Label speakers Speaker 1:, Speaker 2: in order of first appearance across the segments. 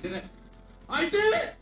Speaker 1: did it! I did it!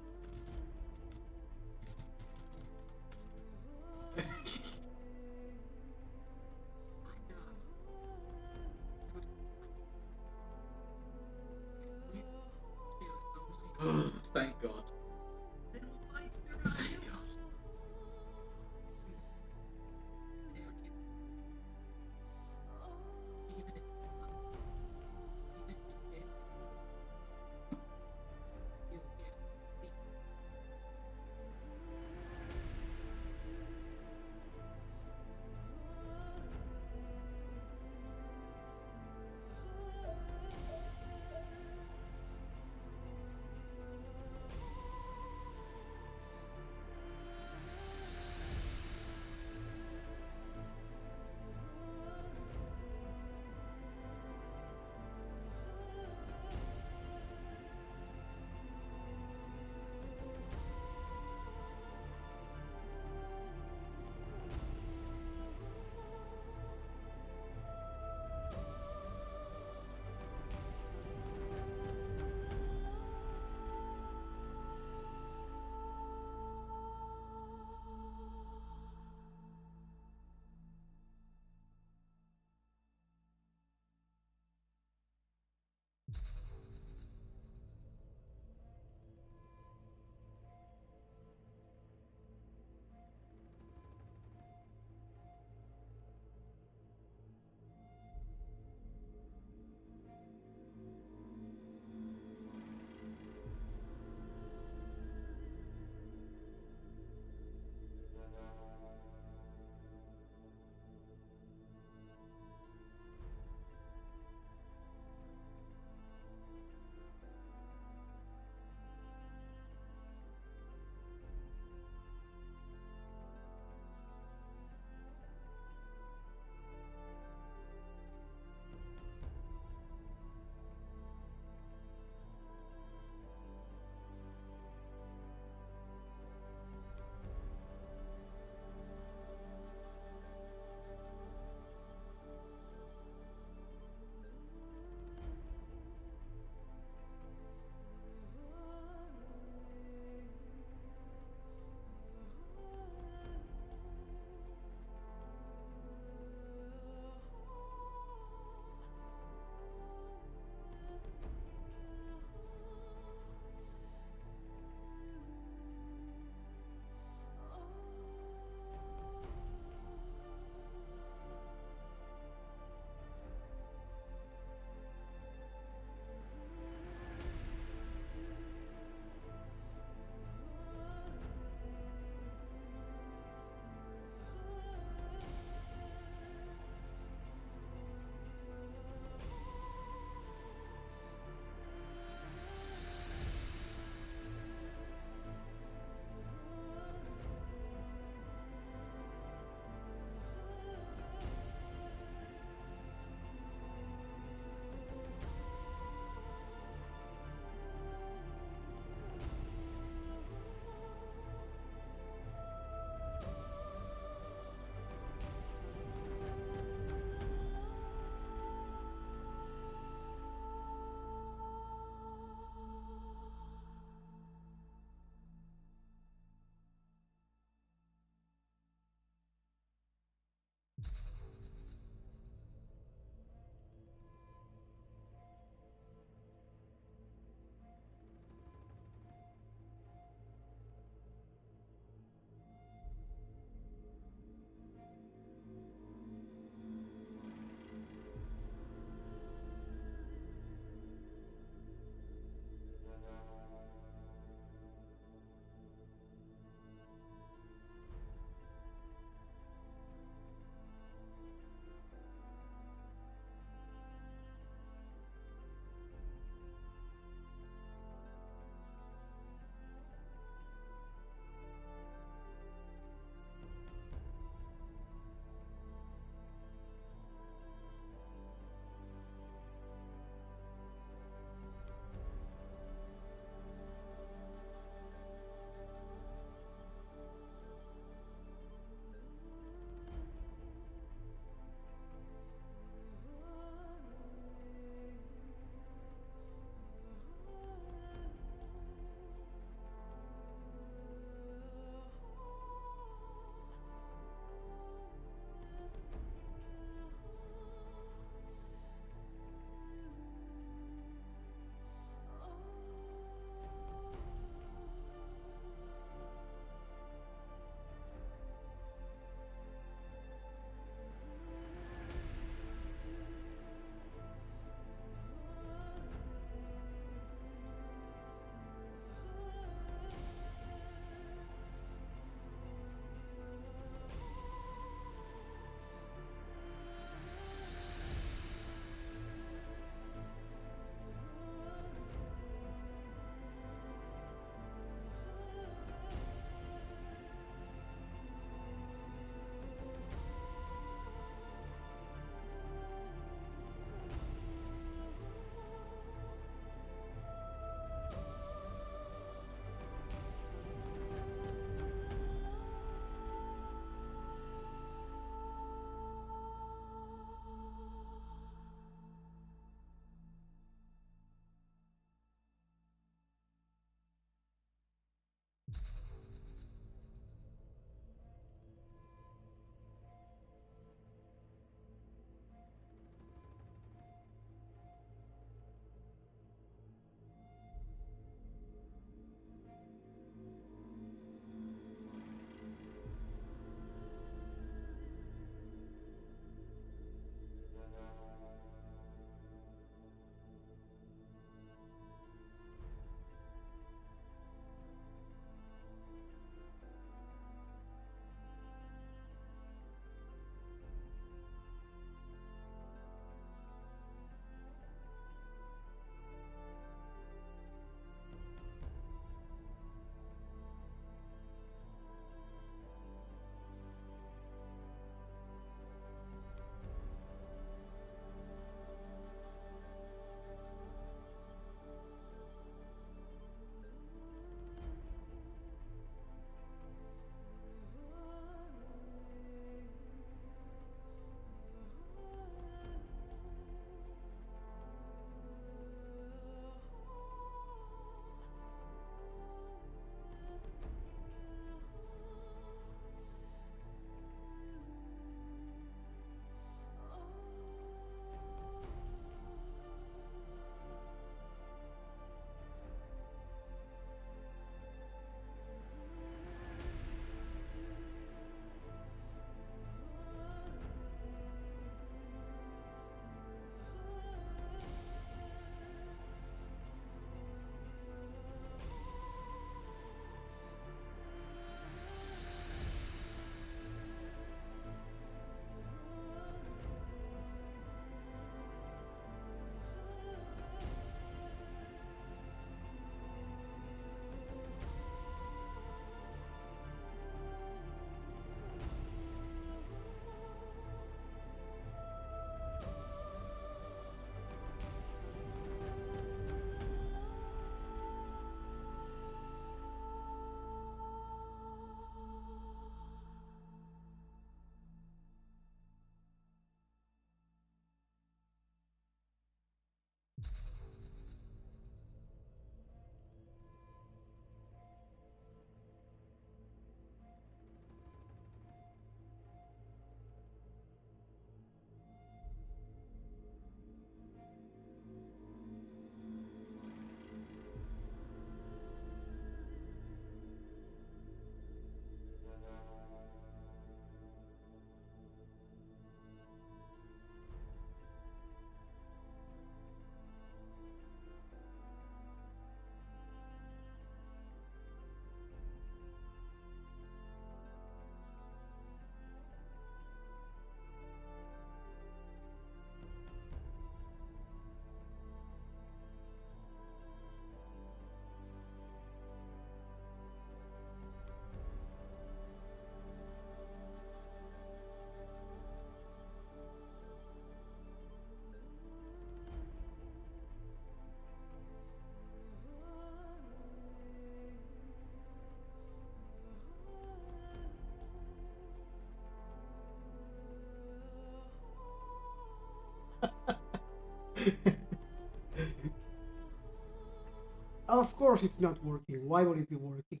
Speaker 2: Of course it's not working. Why would it be working?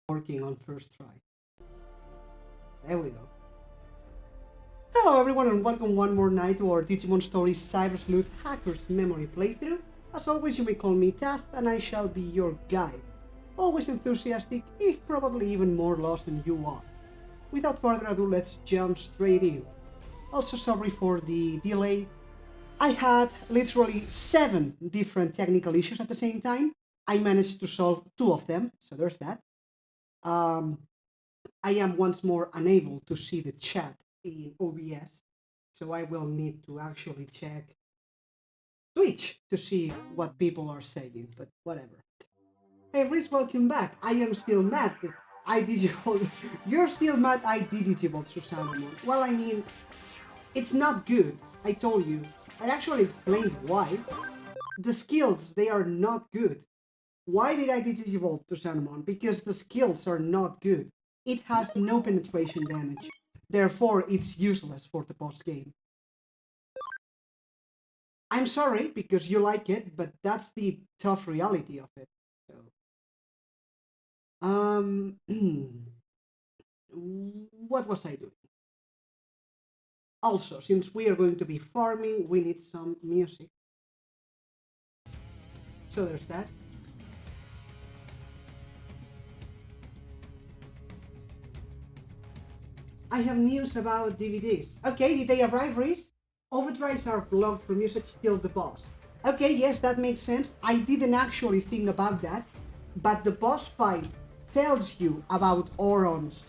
Speaker 2: Working on first try. There we go. Hello everyone and welcome one more night to our Digimon Stories Cyber Sleuth Hacker's Memory playthrough. As always, you may call me Tath and I shall be your guide. Always enthusiastic, if probably even more lost than you are. Without further ado, let's jump straight in. Also sorry for the delay. I had literally 7 different technical issues at the same time. I managed to solve 2 of them, so there's that. I am once more unable to see the chat in OBS, so I will need to actually check Twitch to see what people are saying, but whatever. Hey Rhys, welcome back. I am still mad that I digivolved. You're still mad I digivolved Susanamon. Well, I mean, it's not good. I told you. I actually explained why. The skills, they are not good. Why did I digivolve Susanamon? Because the skills are not good. It has no penetration damage. Therefore, it's useless for the boss game. I'm sorry because you like it, but that's the tough reality of it. So, what was I doing? Also, since we are going to be farming, we need some music. So there's that. I have news about DVDs. Okay, did they arrive, Reese? Overdrives are blocked from usage till the boss. Okay, yes, that makes sense. I didn't actually think about that, but the boss fight tells you about Auron's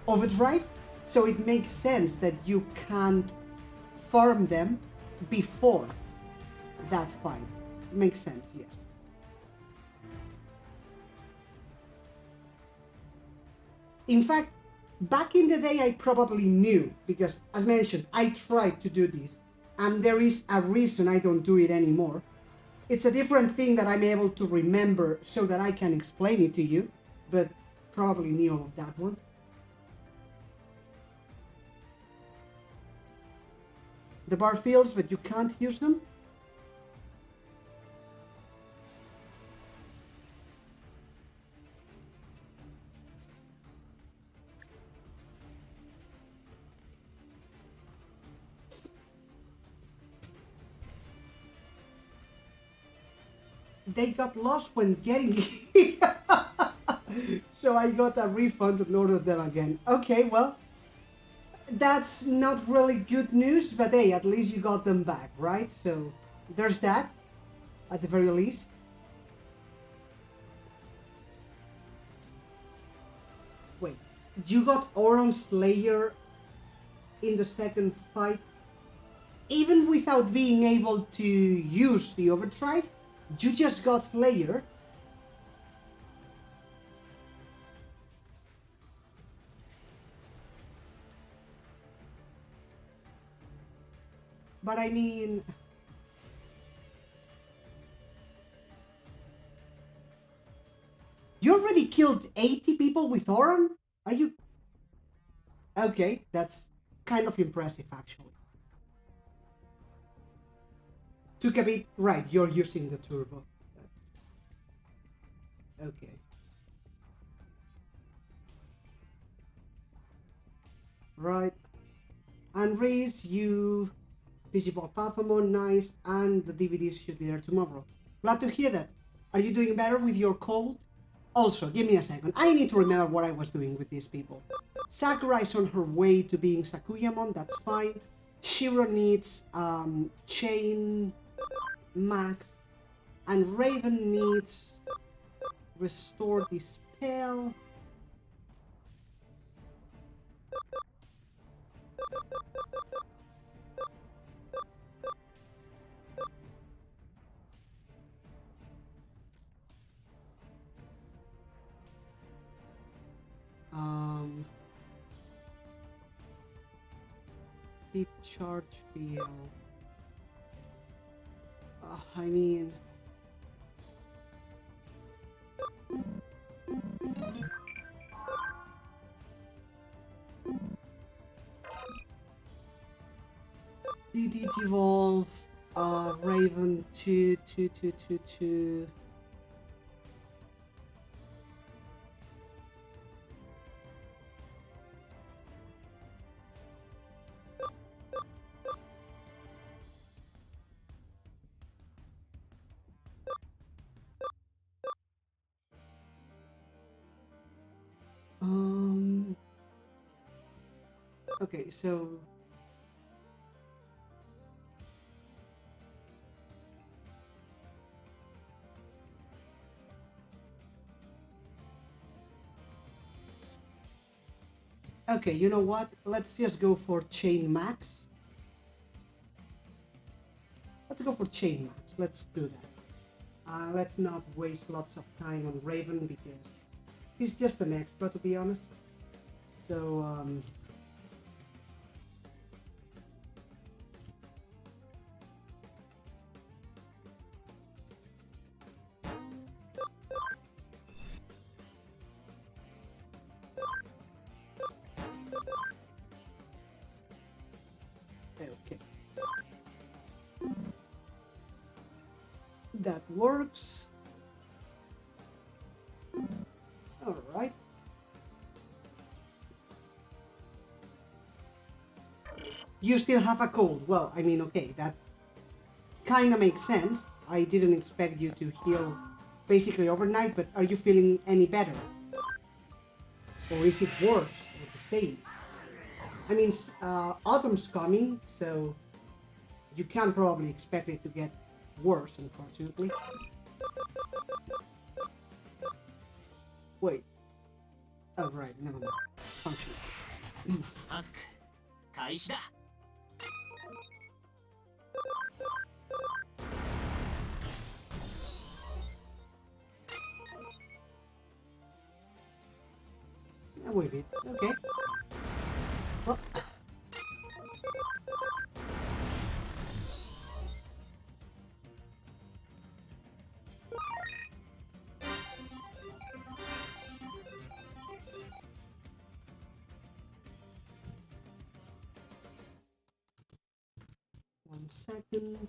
Speaker 2: overdrive, so it makes sense that you can't farm them before that fight. Makes sense, yes. In fact, back in the day, I probably knew, because as mentioned, I tried to do this, and there is a reason I don't do it anymore. It's a different thing that I'm able to remember so that I can explain it to you, but probably knew of that one. The bar fills, but you can't use them? They got lost when getting here. So I got a refund and ordered them again. Okay, well, that's not really good news, but hey, at least you got them back, right? So there's that, at the very least. Wait, you got Auron Slayer in the second fight? Even without being able to use the overdrive? You just got Slayer? But I mean... You already killed 80 people with Auron? Are you... Okay, that's kind of impressive, actually. Took a bit... Right, you're using the turbo. That's... Okay. Right. And Reese, you... Digimon Falphamon, nice, and the DVDs should be there tomorrow. Glad to hear that. Are you doing better with your cold? Also, give me a second. I need to remember what I was doing with these people. Sakura is on her way to being Sakuyamon, that's fine. Shiro needs Chain Max. And Raven needs Restore Dispel. Speed charge field. I mean... evolve Raven to. Okay, so okay, you know what? Let's just go for Chain Max. Let's go for Chain Max. Let's do that. Let's not waste lots of time on Raven because he's just an extra, to be honest. So, okay. That works. All right. You still have a cold. Well, I mean, okay, that kind of makes sense. I didn't expect you to heal basically overnight, but are you feeling any better? Or is it worse or the same? I mean, autumn's coming, so you can probably expect it to get worse, unfortunately. Wait. Oh, right, never mind. Function. Wait a bit. Okay. Well. One second.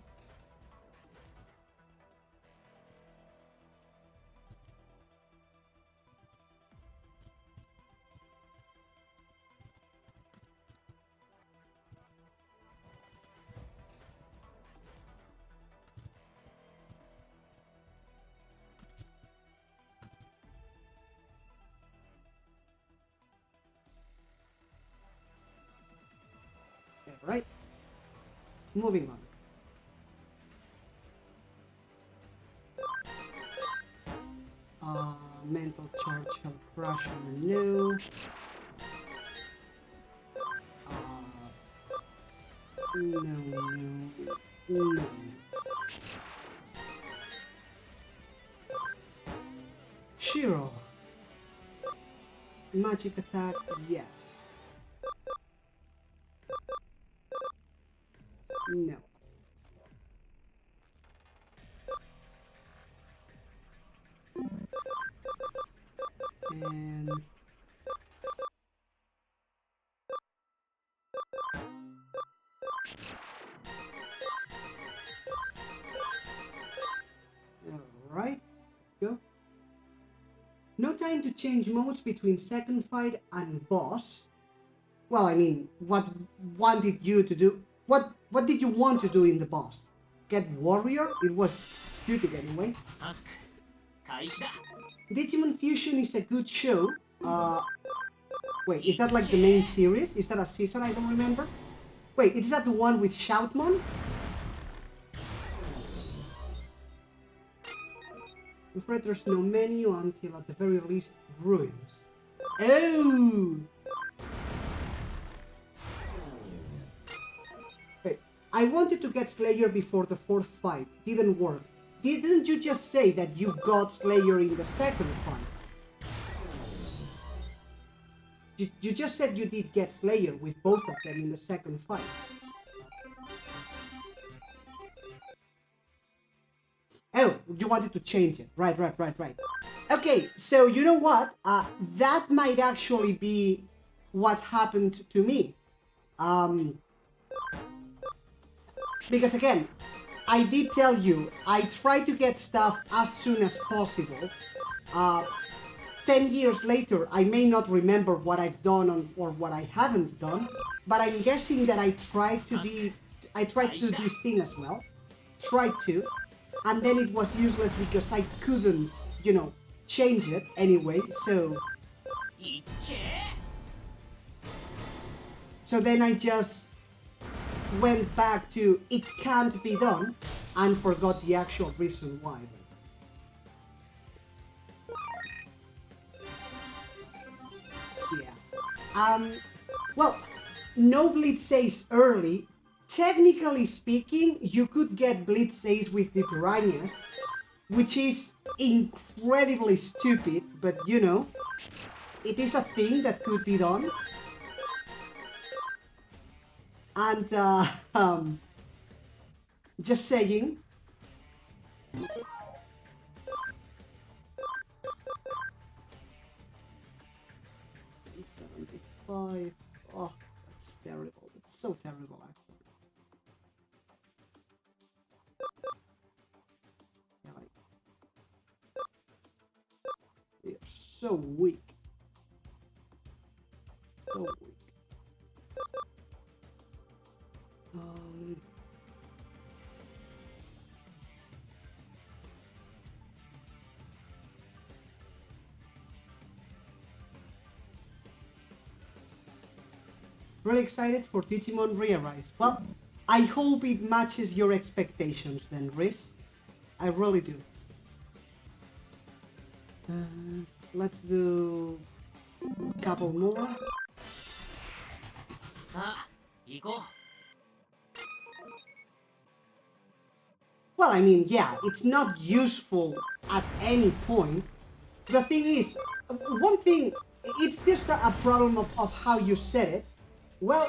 Speaker 2: Right. Moving on. Mental charge health crush on renew. No. Shiro. Magic attack, yes. No. And alright, go. No time to change modes between second fight and boss. Well, I mean, what wanted you to do? What did you want to do in the boss? Get warrior? It was stupid anyway. Digimon Fusion is a good show. Wait, is that like the main series? Is that a season? I don't remember. Wait, is that the one with Shoutmon? I'm afraid there's no menu until at the very least ruins. Oh! Wait, I wanted to get Slayer before the fourth fight. Didn't work. Didn't you just say that you got Slayer in the second fight? You just said you did get Slayer with both of them in the second fight. Oh, you wanted to change it. Right. Okay, so you know what? That might actually be what happened to me. Because again, I did tell you, I try to get stuff as soon as possible. 10 years later, I may not remember what I've done or what I haven't done, but I'm guessing that I tried to do this thing as well. Tried to, and then it was useless because I couldn't, you know, change it anyway, so then I just went back to it can't be done and forgot the actual reason why. Yeah. Well, no Blitz says early. Technically speaking, you could get Blitz says with the piranhas, which is incredibly stupid, but you know, it is a thing that could be done. And just saying. 75. Oh, that's terrible. It's so terrible, actually. Yeah, like, they're so weak. So weak. Really excited for Digimon Re-Arise. Well, I hope it matches your expectations then, Riz. I really do. Let's do a couple more. Well, I mean, yeah, it's not useful at any point. The thing is, one thing, it's just a problem of how you said it. Well,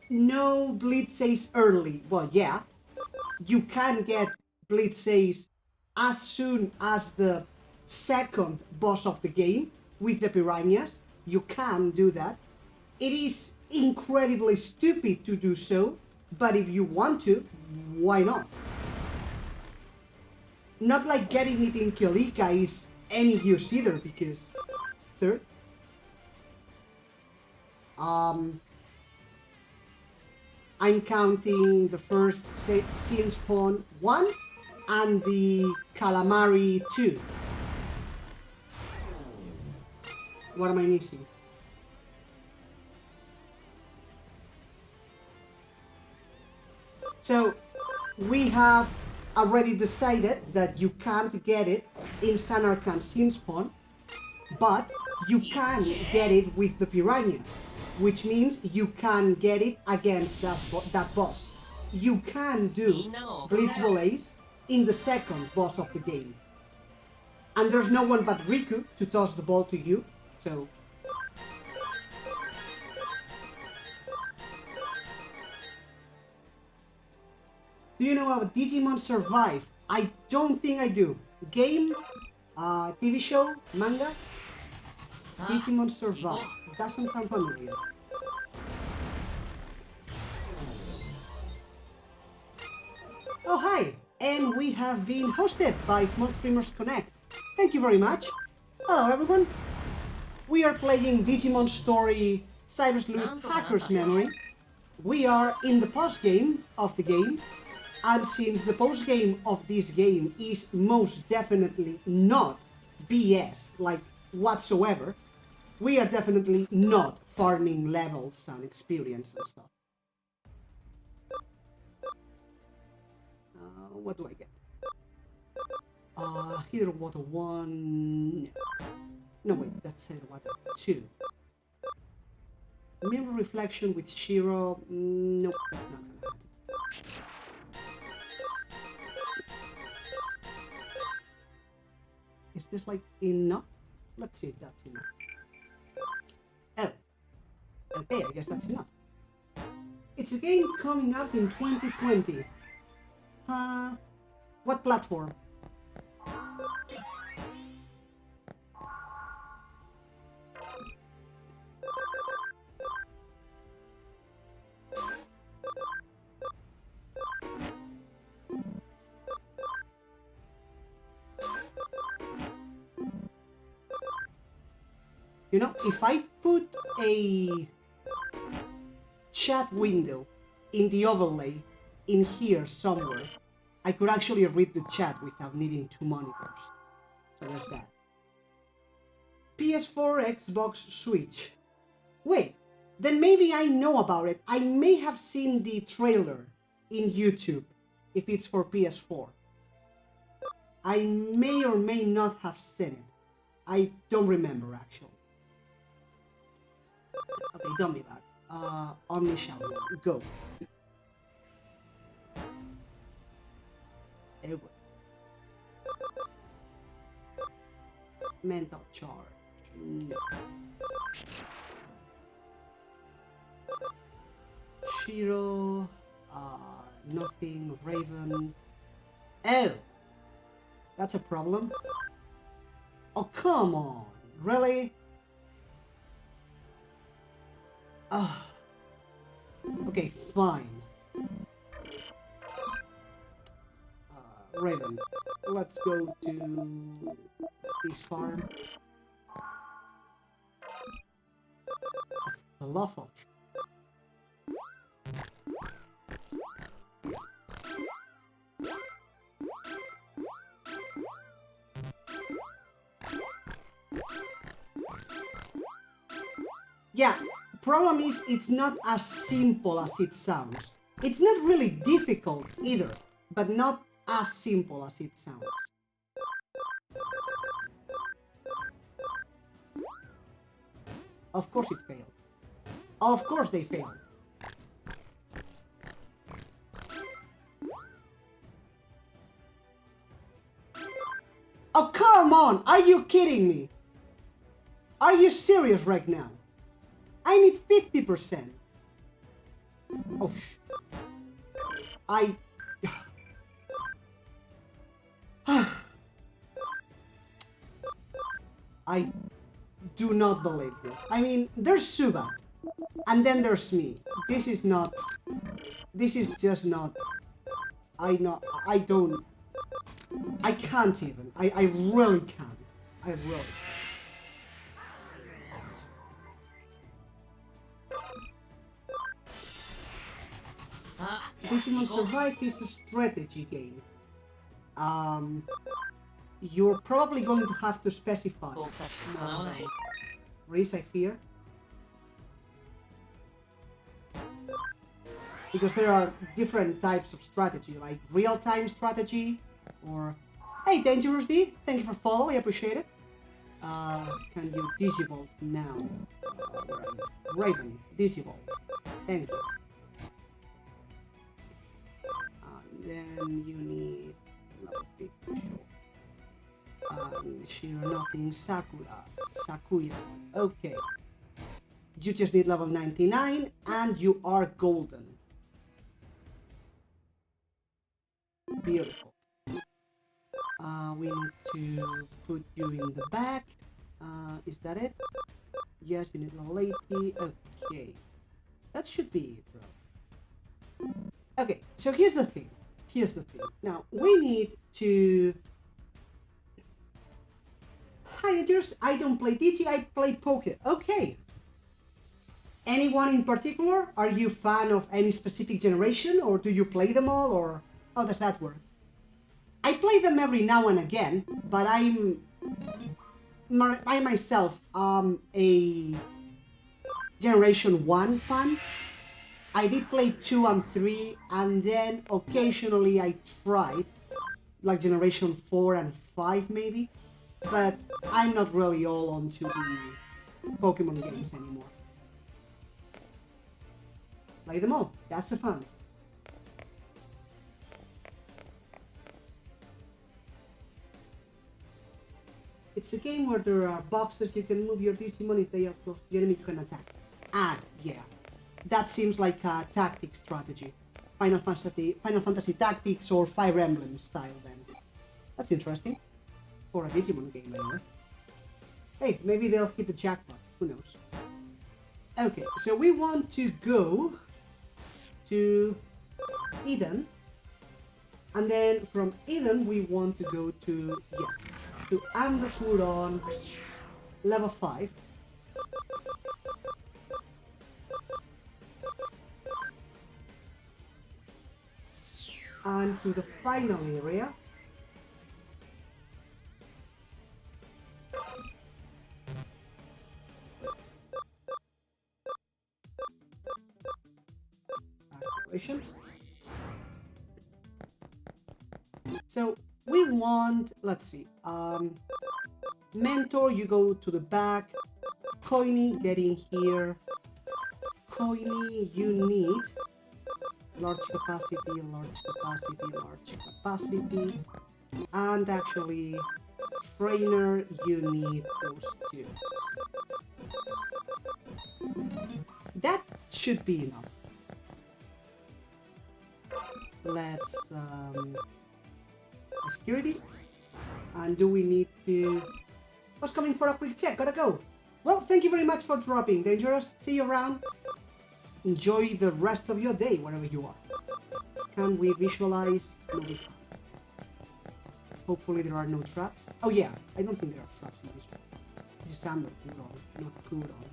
Speaker 2: no Blitz says early. Well, yeah, you can get Blitz says as soon as the second boss of the game with the piranhas. You can do that. It is incredibly stupid to do so, but if you want to, why not? Not like getting it in Kilika is any use either, because third, I'm counting the first scene spawn 1 and the calamari 2. What am I missing? So we have already decided that you can't get it in Sanarkand scene spawn, but you can get it with the piranhas, which means you can get it against that boss. You can do Blitz Volleys in the second boss of the game. And there's no one but Riku to toss the ball to you, so... Do you know how Digimon Survive? I don't think I do. Game? TV show? Manga? Digimon Survive. Doesn't sound familiar. Oh, hi! And we have been hosted by Small Streamers Connect. Thank you very much. Hello, everyone. We are playing Digimon Story Cyber Sleuth Hacker's Memory. We are in the post-game of the game. And since the post-game of this game is most definitely not BS, like whatsoever, we are definitely not farming levels and experience and stuff. What do I get? Heater water 1... No, wait, that's heater water 2. Mirror reflection with Shiro... Nope, that's not gonna happen. Is this like enough? Let's see if that's enough. Oh. Okay, I guess that's enough. It's a game coming out in 2020. What platform? You know, if I put a chat window in the overlay in here somewhere, I could actually read the chat without needing two monitors. So there's that. PS4, Xbox, Switch. Wait, then maybe I know about it. I may have seen the trailer in YouTube if it's for PS4. I may or may not have seen it. I don't remember actually. Okay, don't be bad. Omnishout, go. There we go. Mental charge. No. Shiro. Nothing. Raven. Oh! That's a problem. Oh, come on. Really? Okay, fine. Raven, let's go to this farm. The lawful. Yeah, problem is it's not as simple as it sounds. It's not really difficult either, but not as simple as it sounds. Of course it failed. Of course they failed. Oh, come on! Are you kidding me? Are you serious right now? I need 50%. Oh, I do not believe this. I mean, there's Suba, and then there's me. This is just not... I can't even. I really can't. I really... Digimon Survive is a strategy game. You're probably going to have to specify race, I fear. Because there are different types of strategy, like real-time strategy, or... Hey, Dangerous D, thank you for follow, I appreciate it. Can you Digivolve now? Raven, Digivolve. Thank you. Then you need level 50. Shiro, nothing. Sakuya. Okay. You just need level 99 and you are golden. Beautiful. We need to put you in the back. Is that it? Yes, you need level 80. Okay. That should be it, bro. Okay, so here's the thing. Now, we need to... Hi, Edgers. I don't play Digi, I play Poké. Okay. Anyone in particular? Are you a fan of any specific generation, or do you play them all, or how does that work? I play them every now and again, but I myself am a Generation 1 fan. I did play 2 and 3, and then occasionally I tried, like Generation 4 and 5 maybe, but I'm not really all onto the Pokemon games anymore. Play them all, that's the fun. It's a game where there are boxes, you can move your Digimon if they are close to the enemy, you can attack. Ah, yeah. That seems like a tactic strategy. Final Fantasy Tactics or Fire Emblem style then. That's interesting. For a Digimon game anyway. Hey, maybe they'll hit the jackpot. Who knows? Okay, so we want to go to Eden. And then from Eden we want to go to, yes, to Amberhuron level 5. And to the final area. Activation. So we want, let's see, mentor, you go to the back. Coiny, get in here. Coiny, you need large capacity, and actually trainer, you need those two. That should be enough. Let's security. And do we need to... I was coming for a quick check, gotta go. Well, thank you very much for dropping, Dangerous. See you around. Enjoy the rest of your day, wherever you are. Can we visualize? No, we can't. Hopefully there are no traps. Oh yeah, I don't think there are traps in this one. This is amber cooldown, not cooldown.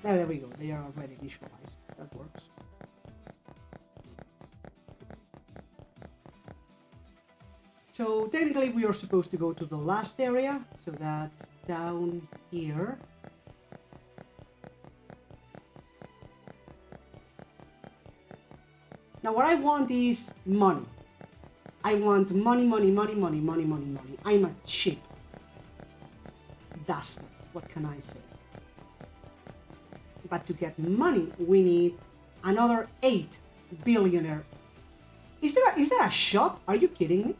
Speaker 2: There we go, they are already visualized. That works. So technically we are supposed to go to the last area, so that's down here. Now what I want is money. I want money. I'm a cheap dastard, what can I say? But to get money, we need another 8 billionaire. Is there a shop? Are you kidding me?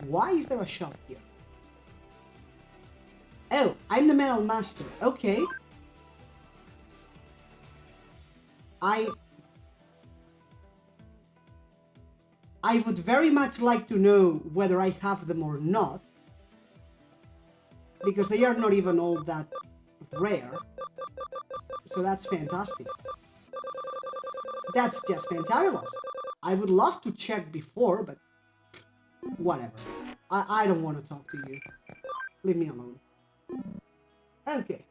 Speaker 2: Why is there a shop here? Oh, I'm the Metal Master. Okay. I would very much like to know whether I have them or not, because they are not even all that rare. So that's fantastic. That's just fantabulous. I would love to check before, but whatever. I don't want to talk to you. Leave me alone. Okay.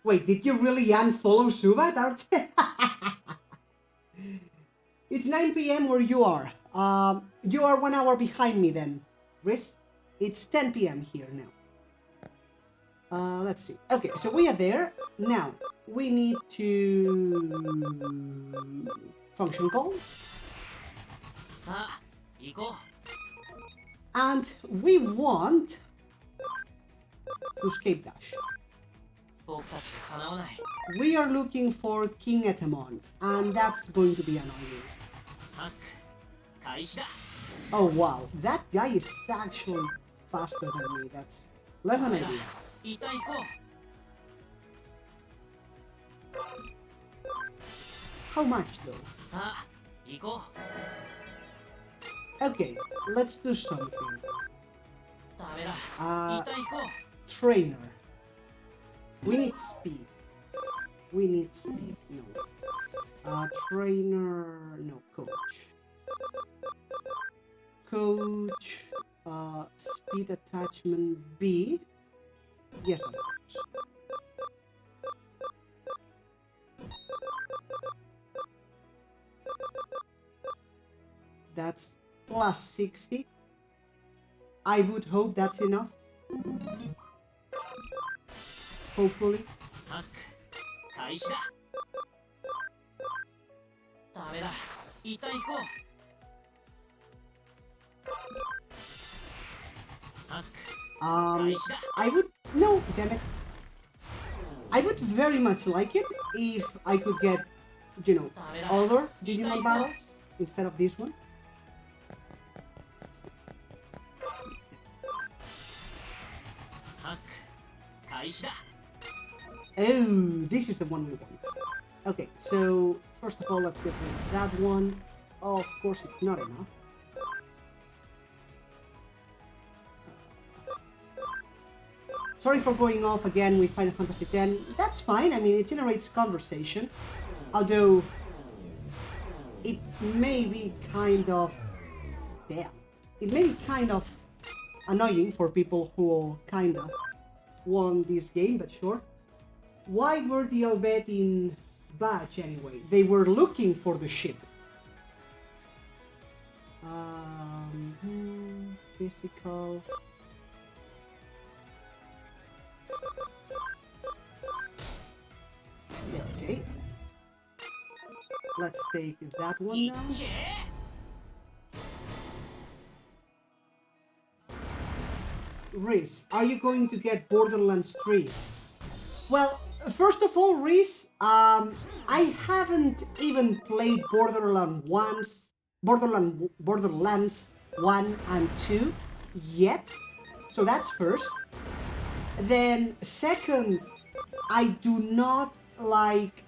Speaker 2: Wait, did you really unfollow Subat? It's 9 p.m. where you are. You are 1 hour behind me then, Riz. It's 10 p.m. here now. Let's see. Okay, so we are there. Now, we need to... function call. And we want to escape dash. We are looking for King Etemon, and that's going to be annoying. Oh wow, that guy is actually faster than me. That's less than ideal. How much though? Okay, let's do something. Trainer. We need speed. No. Trainer. No, coach. Coach. Speed attachment B. Yes, of course. That's plus 60. I would hope that's enough. Hopefully. I would... No, damn it. I would very much like it if I could get, you know, other Digimon battles instead of this one. Oh, this is the one we want. Okay, so first of all, let's get rid of that one. Of course, it's not enough. Sorry for going off again with Final Fantasy X. That's fine, I mean, it generates conversation. Although, it may be kind of... Damn. It may be kind of annoying for people who kinda won this game, but sure. Why were the Albet in Batch anyway? They were looking for the ship. Physical. Okay. Let's take that one now. Riz, are you going to get Borderlands 3? Well, first of all, Riz, I haven't even played Borderlands 1 and 2 yet, so that's first. Then second, I do not like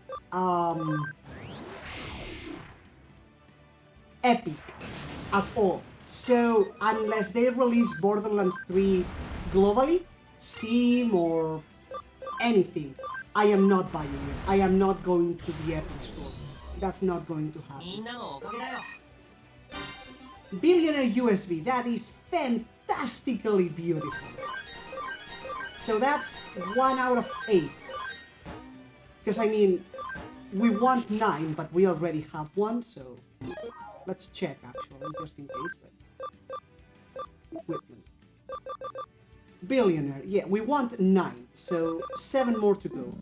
Speaker 2: Epic at all. So unless they release Borderlands 3 globally, Steam or anything, I am not buying it. I am not going to the Epic store. That's not going to happen. Billionaire USB, that is fantastically beautiful. So that's 1 out of 8. Because I mean, we want 9, but we already have 1, so let's check actually, just in case. But equipment. Billionaire, yeah, we want 9, so 7 more to go.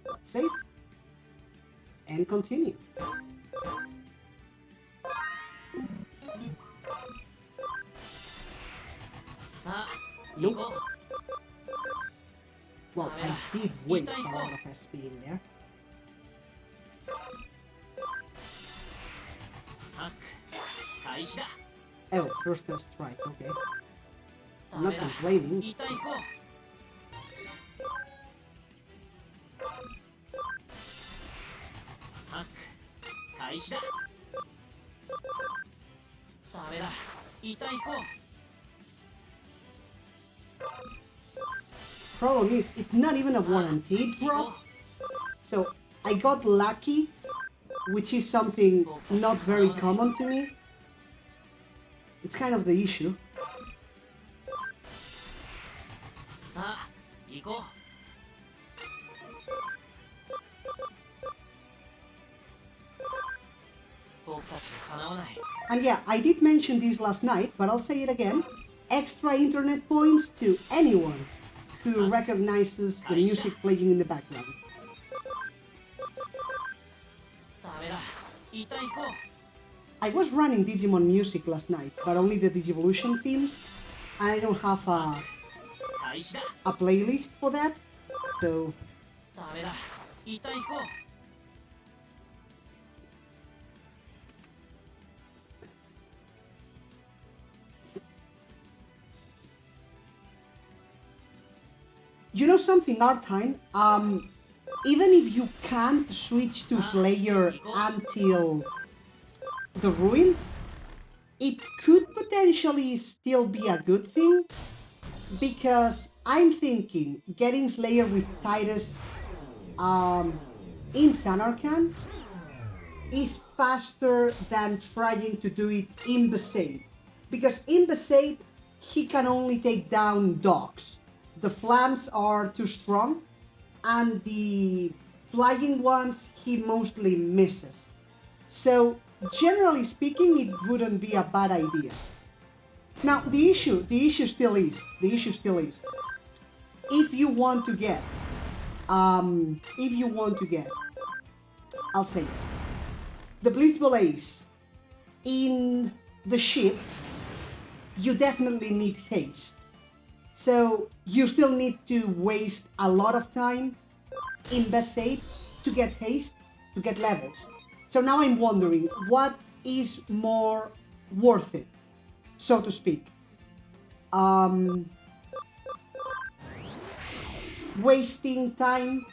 Speaker 2: Let's save and continue. Nope. Well, I did waste a lot of SP in there. Oh, first strike, okay. I'm not complaining. Problem is, it's not even a warranted drop. So, I got lucky, which is something not very common to me. It's kind of the issue. And yeah, I did mention this last night, but I'll say it again. Extra internet points to anyone who recognizes the music playing in the background. I was running Digimon music last night, but only the Digivolution themes, and I don't have a playlist for that, so... You know something, Artine? Even if you can't switch to Slayer until the ruins, it could potentially still be a good thing, because I'm thinking getting Slayer with Titus in Sanarkand is faster than trying to do it in Besaid, because in Besaid he can only take down dogs. The flams are too strong, and the flying ones he mostly misses. So, generally speaking, it wouldn't be a bad idea. Now, the issue still is, if you want to get, I'll say it, the Blitzball Ace in the ship, you definitely need haste. So you still need to waste a lot of time in Besaid to get haste, to get levels. So now I'm wondering, what is more worth it, so to speak? Wasting time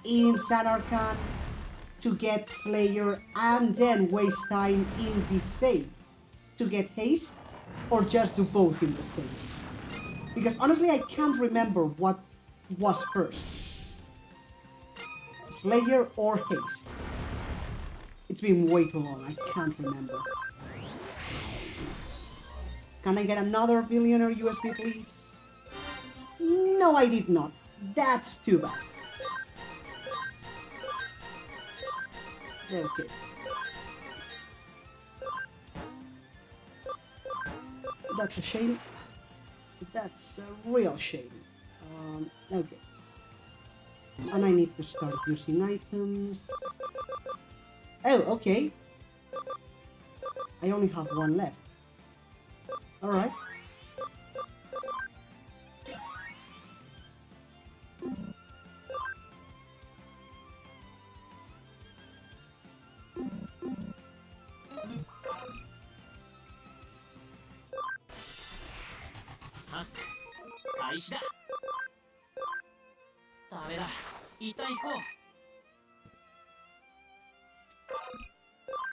Speaker 2: in Sanarkand to get Slayer and then waste time in Besaid to get haste, or just do both in Besaid? Because honestly, I can't remember what was first. Slayer or haste. It's been way too long, I can't remember. Can I get another billionaire USB, please? No, I did not. That's too bad. Okay. That's a shame. That's a real shame. Okay. And I need to start using items. Oh, okay. I only have one left. Alright.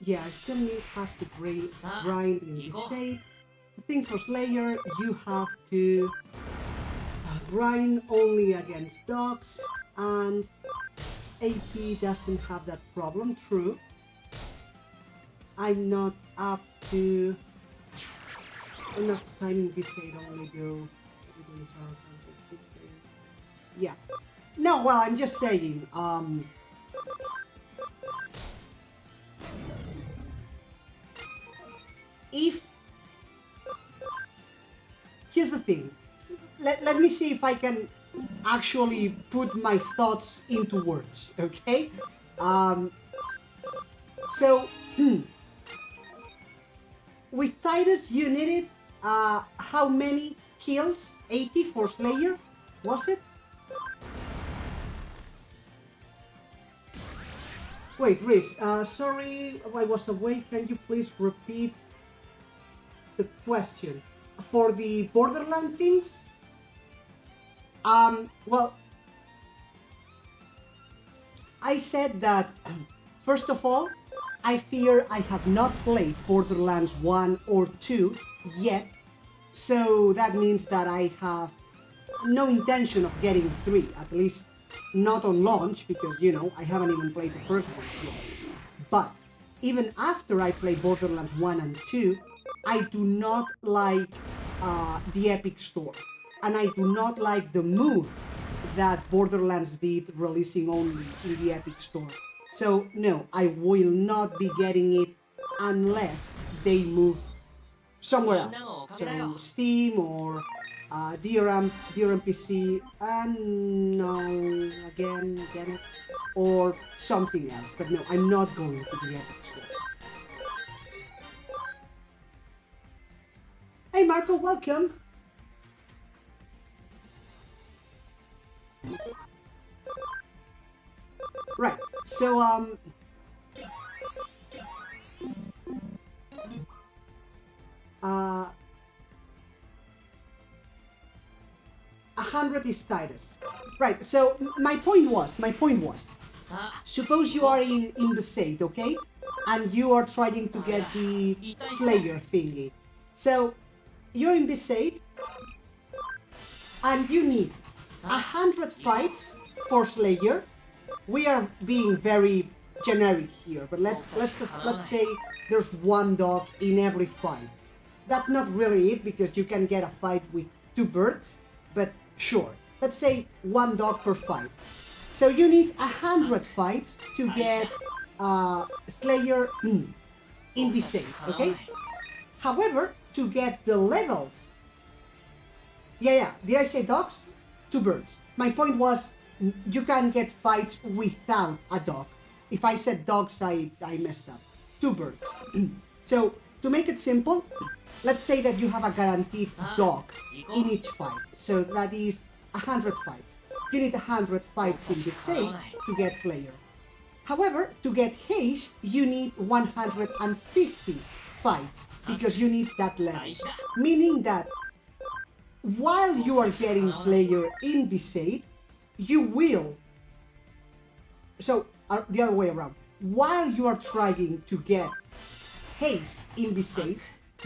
Speaker 2: Yeah, I still have to grind in this save. The thing for Slayer, you have to grind only against dogs, and AP doesn't have that problem, true. I'm not up to enough time in this save, only go... Yeah. No, well, I'm just saying, if... Here's the thing. Let me see if I can actually put my thoughts into words, okay? So, with Titus, you needed, how many kills? 80 for Slayer? Was it? Wait, Riz, sorry, I was away. Can you please repeat the question? For the Borderland things? Well, I said that, first of all, I fear I have not played Borderlands 1 or 2 yet, so that means that I have no intention of getting 3, at least not on launch, because, you know, I haven't even played the first one yet. But even after I play Borderlands 1 and 2, I do not like the Epic Store, and I do not like the move that Borderlands did, releasing only in the Epic Store. So no, I will not be getting it unless they move somewhere else. So Steam or DRM PC, and no, again, get it, or something else. But no, I'm not going to the Epic Store. Hey Marco, welcome. Right, so 100 is Titus. Right, so my point was, suppose you are in Besaid, okay? And you are trying to get the Slayer thingy. So, you're in Besaid, and you need 100 fights for Slayer. We are being very generic here, but let's say there's one dog in every fight. That's not really it, because you can get a fight with 2 birds, but sure. Let's say 1 dog per fight. So you need 100 fights to get Slayer in Besaid, okay? However, to get the levels... Yeah, did I say dogs? 2 birds. My point was, you can get fights without a dog. If I said dogs, I messed up. 2 birds. So, to make it simple, let's say that you have a guaranteed dog in each fight. So that is 100 fights. You need 100 fights in the save to get Slayer. However, to get haste, you need 150 fights, because you need that level. Meaning that while you are getting Slayer in Besaid, you will... So, the other way around. While you are trying to get haste in Besaid,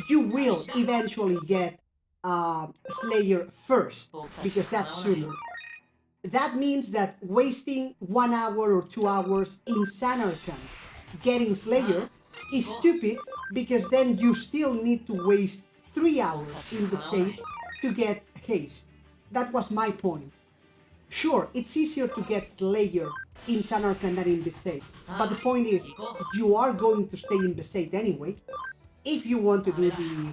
Speaker 2: you will eventually get Slayer first, because that's sooner. That means that wasting 1 hour or 2 hours in Sanarkand getting Slayer is stupid, because then you still need to waste 3 hours in the Besaid to get haste. That was my point. Sure, it's easier to get Slayer in San Arcan than in Besaid. But the point is, you are going to stay in Besaid anyway, if you want to do the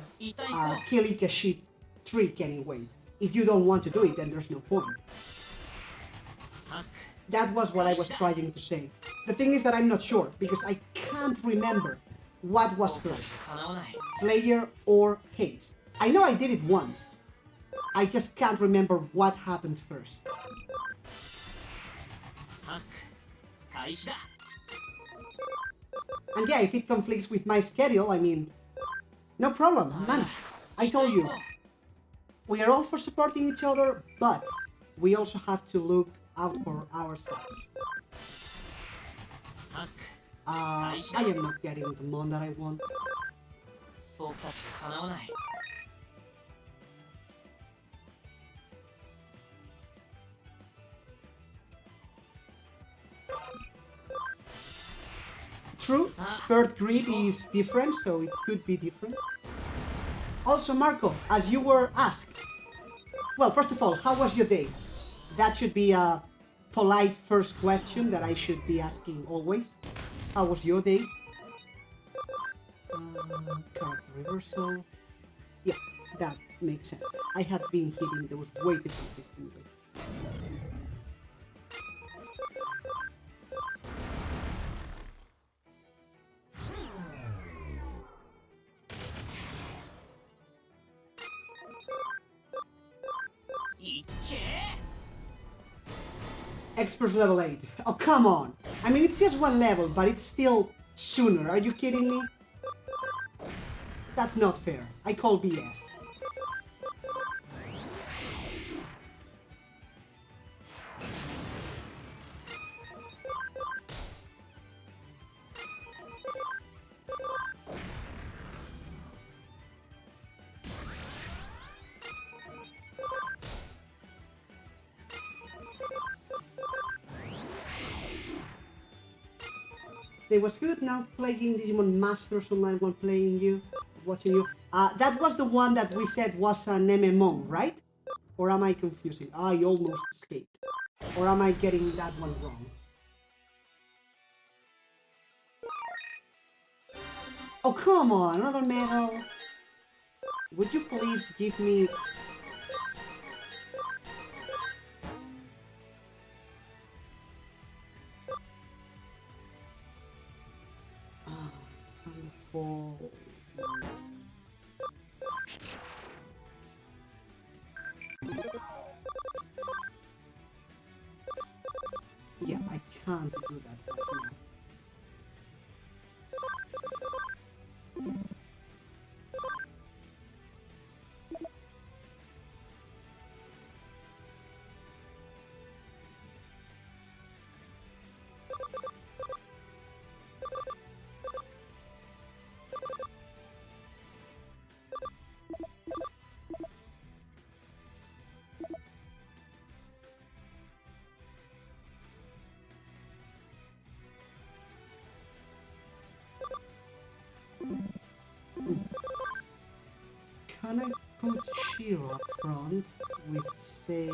Speaker 2: Kilikashi trick anyway. If you don't want to do it, then there's no point. That was what I was trying to say. The thing is that I'm not sure, because I can't remember what was first, Slayer or Haste. I know I did it once. I just can't remember what happened first. And yeah, if it conflicts with my schedule, I mean, no problem, man. I told you, we are all for supporting each other, but we also have to look out for ourselves. I am not getting the mon that I want. True, spurred greed is different, so it could be different. Also, Marco, as you were asked, well, first of all, how was your day? That should be a polite first question that I should be asking always. How was your day? Character reversal. Yeah, that makes sense. I had been hitting those way too consistently. Experts level 8. Oh, come on. I mean, it's just one level, but it's still sooner. Are you kidding me? That's not fair. I call BS. It was good now playing Digimon Masters online while playing you, watching you. That was the one that we said was an MMO, right? Or am I confusing? I almost escaped. Or am I getting that one wrong? Oh, come on, another medal. Would you please give me... Wonderful. Yeah, I can't do that right now. Can I put Shiro up front with, say...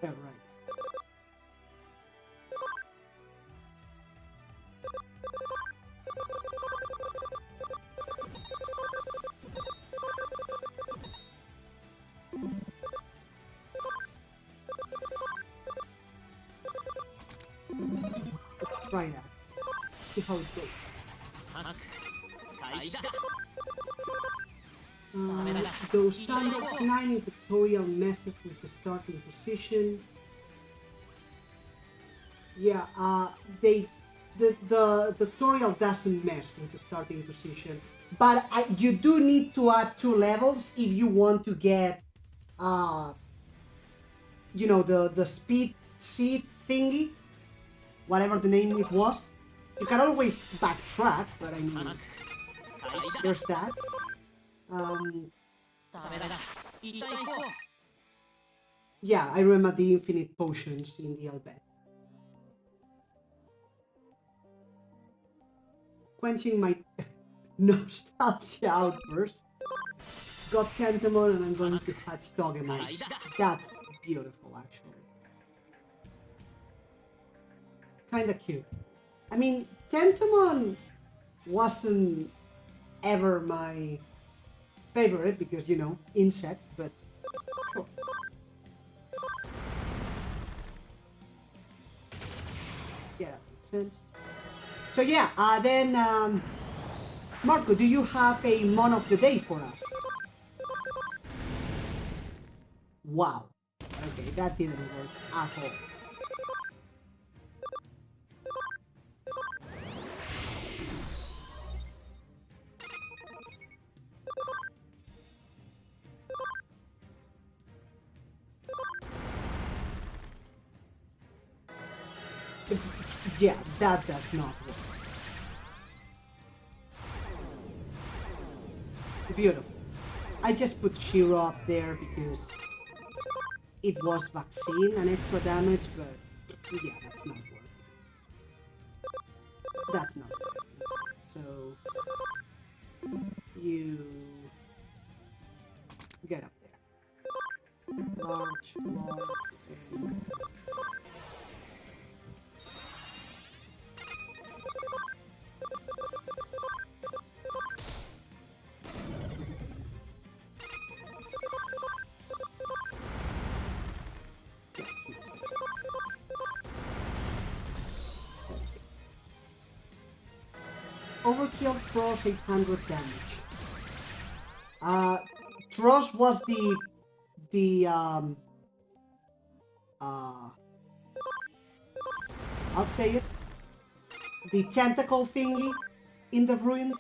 Speaker 2: Yeah, right. Let's try that. See how it goes. Those standard 9 in tutorial messes with the starting position. Yeah, the tutorial doesn't mess with the starting position, but you do need to add 2 levels if you want to get, you know, the speed seed thingy, whatever the name it was. You can always backtrack, but I mean, there's that. Um,
Speaker 3: ダメだ。一旦行こう。
Speaker 2: yeah, I remember the infinite potions in the Albet. Quenching my nostalgia outburst. Got Tentamon and I'm going to hatch Dogemon. That's beautiful, actually. Kinda cute. I mean, Tentamon wasn't ever my favorite because, you know, insect, but sure. Yeah, that makes sense. So yeah, then Marco, do you have a Mon of the Day for us? Wow. Okay, that didn't work at all. Yeah, that does not work. Beautiful. I just put Shiro up there because it was vaccine and extra damage, but yeah, that's not working. That's not working. So you get up there. Large, and Overkill Frost 800 damage. Frost was the I'll say it, the tentacle thingy in the ruins.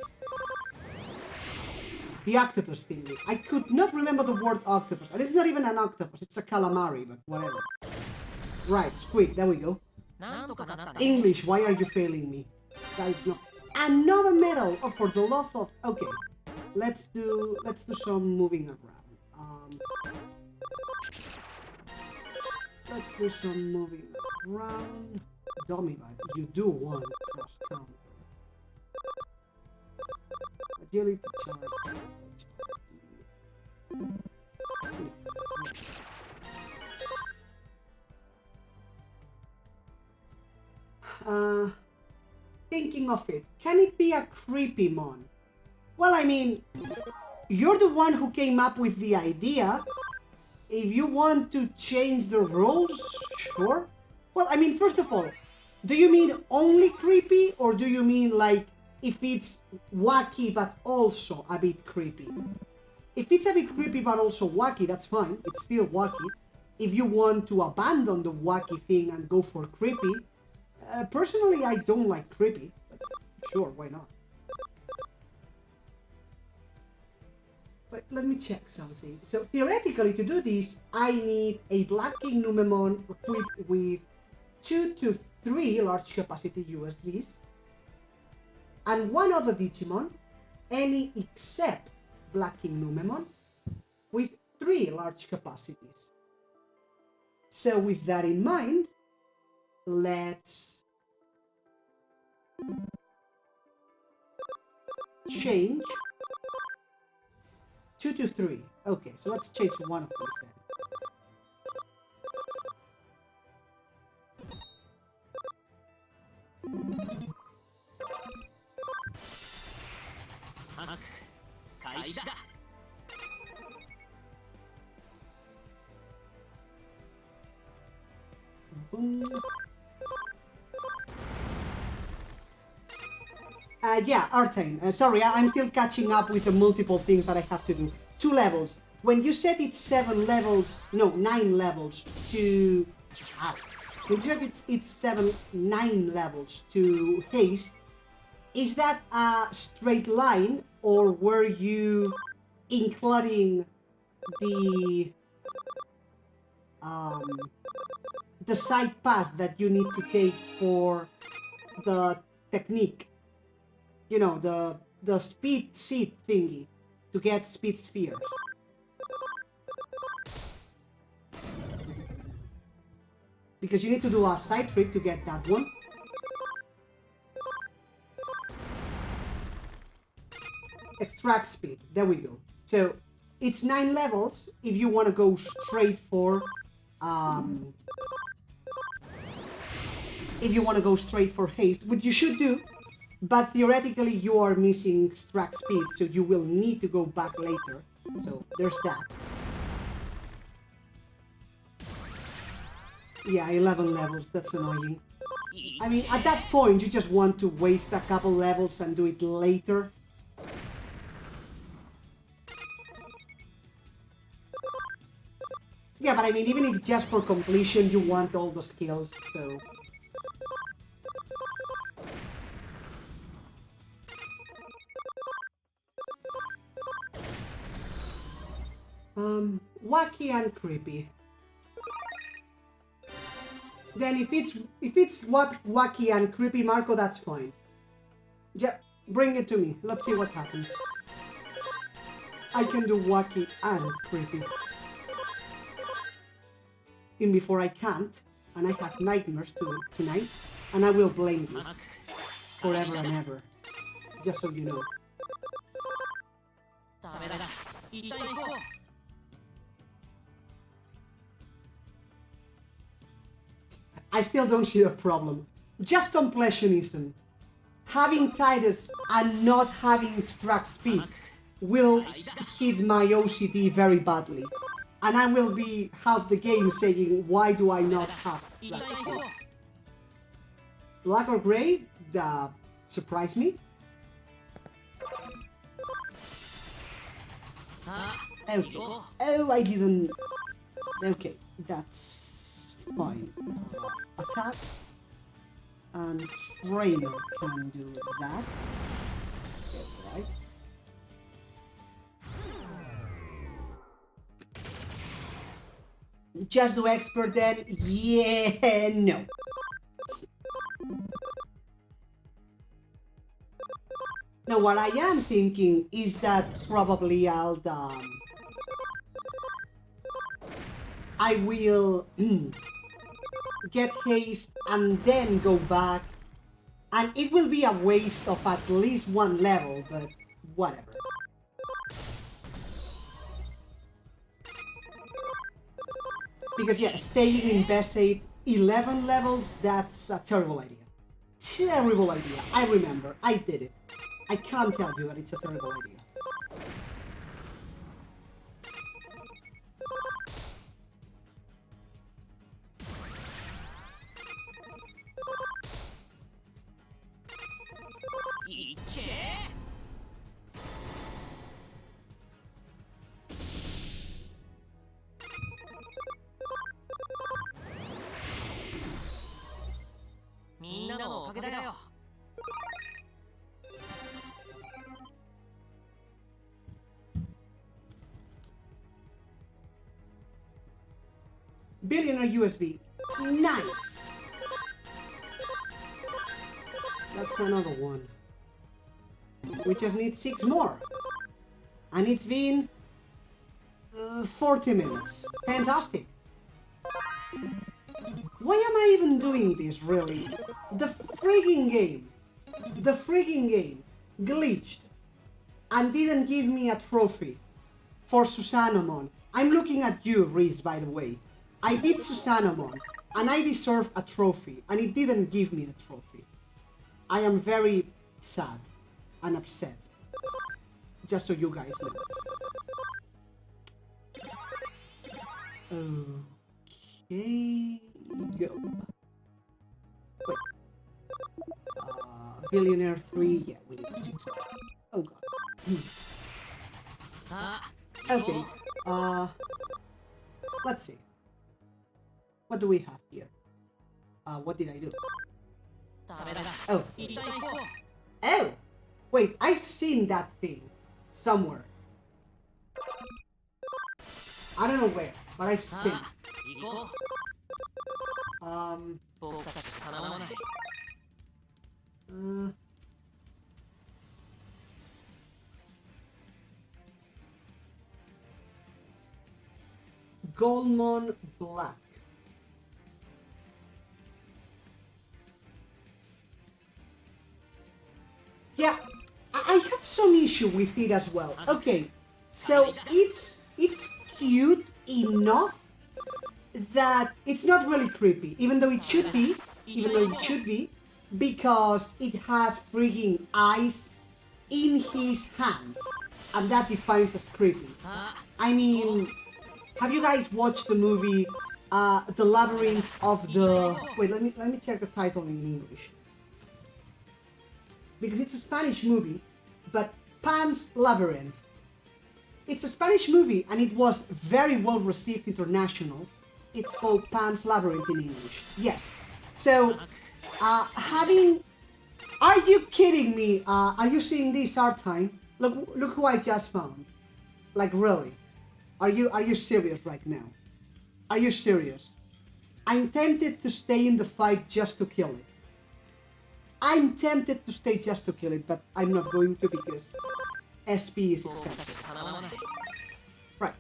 Speaker 2: The octopus thingy. I could not remember the word octopus, and it's not even an octopus, it's a calamari, but whatever. Right, squid, there we go.
Speaker 3: なんとかなったね。
Speaker 2: English, why are you failing me? That is not... Another medal! Oh, for the love of... Okay. Let's do some moving around. Let's do some moving around. Dummy bite. You do want cross counter. Agility charge. Thinking of it, can it be a creepy mon? Well, I mean, you're the one who came up with the idea. If you want to change the rules, sure. Well, I mean, first of all, do you mean only creepy, or do you mean like if it's wacky but also a bit creepy? If it's a bit creepy but also wacky, that's fine. It's still wacky. If you want to abandon the wacky thing and go for creepy, personally, I don't like creepy, but sure, why not? But let me check something. So theoretically, to do this, I need a Black King Numemon equipped with 2 to 3 large capacity USVs, and one other Digimon, any except Black King Numemon, with 3 large capacities. So with that in mind, let's change 2 to 3. Okay, so let's change one of these then. Boom. Yeah, Artane. Sorry, I'm still catching up with the multiple things that I have to do. 2 levels. When you said it's 7 levels, no, 9 levels to... when you said it's 9 levels to haste, is that a straight line, or were you including the side path that you need to take for the technique? You know, the speed seat thingy. to get speed spheres. Because you need to do a side trip to get that one. Extract speed, there we go. So it's 9 levels if you want to go straight for haste, which you should do, but theoretically you are missing extract speed, so you will need to go back later. So there's that. Yeah, 11 levels, that's annoying. I mean, at that point you just want to waste a couple levels and do it later. Yeah, but I mean, even if just for completion you want all the skills, so... Wacky and creepy. Then if it's wacky and creepy, Marco, that's fine. Yeah, bring it to me. Let's see what happens. I can do wacky and creepy. In before I can't, and I have nightmares tonight, and I will blame you forever and ever. Just so you know. I still don't see a problem. Just completionism. Having Titus and not having extract speed will hit my OCD very badly. And I will be half the game saying, why do I not have extract speed? Black or gray? Surprise me? Okay. Oh, I didn't... Okay, that's fine. Attack. And trainer can do that. That's right. Just do expert then? Yeah, no. Now what I am thinking is that probably I will get haste and then go back, and it will be a waste of at least one level, but whatever. Because yeah, staying in best 8 11 levels, that's a terrible idea. Terrible idea. I remember, I did it. I can't tell you that it's a terrible idea. Billionaire USB. Nice! That's another one. We just need 6 more. And it's been 40 minutes. Fantastic. Why am I even doing this, really? The frigging game glitched and didn't give me a trophy for Susanamon. I'm looking at you, Reese, by the way. I did Susanamon, and I deserve a trophy, and it didn't give me the trophy. I am very sad and upset. Just so you guys know. Okay, go. Wait. Billionaire 3, yeah, we need 6. Oh god. Okay, let's see. What do we have here? What did I do? Oh. Oh! Wait, I've seen that thing. Somewhere. I don't know where, but I've seen it. Goldmon Black. Yeah, I have some issue with it as well. Okay, so it's cute enough that it's not really creepy, even though it should be, because it has freaking eyes in his hands, and that defines as creepy. I mean, have you guys watched the movie The Labyrinth of the... Wait, let me check the title in English. Because it's a Spanish movie, but Pan's Labyrinth. It's a Spanish movie, and it was very well received international. It's called Pan's Labyrinth in English. Yes. So, Are you kidding me? Are you seeing this art time? Look who I just found. Like, really? Are you serious right now? Are you serious? I'm tempted to stay in the fight just to kill it. I'm tempted to stay just to kill it, but I'm not going to because SP is expensive. Right.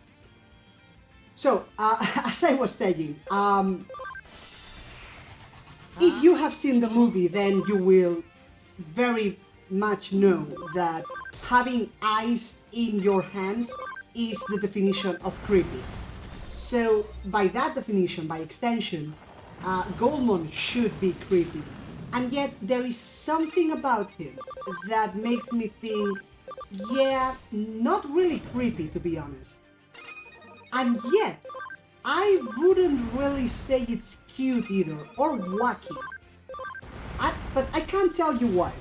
Speaker 2: So, as I was saying, if you have seen the movie, then you will very much know that having eyes in your hands is the definition of creepy. So, by that definition, by extension, Goldmon should be creepy. And yet, there is something about him that makes me think, yeah, not really creepy, to be honest. And yet, I wouldn't really say it's cute either, or wacky. But I can't tell you why.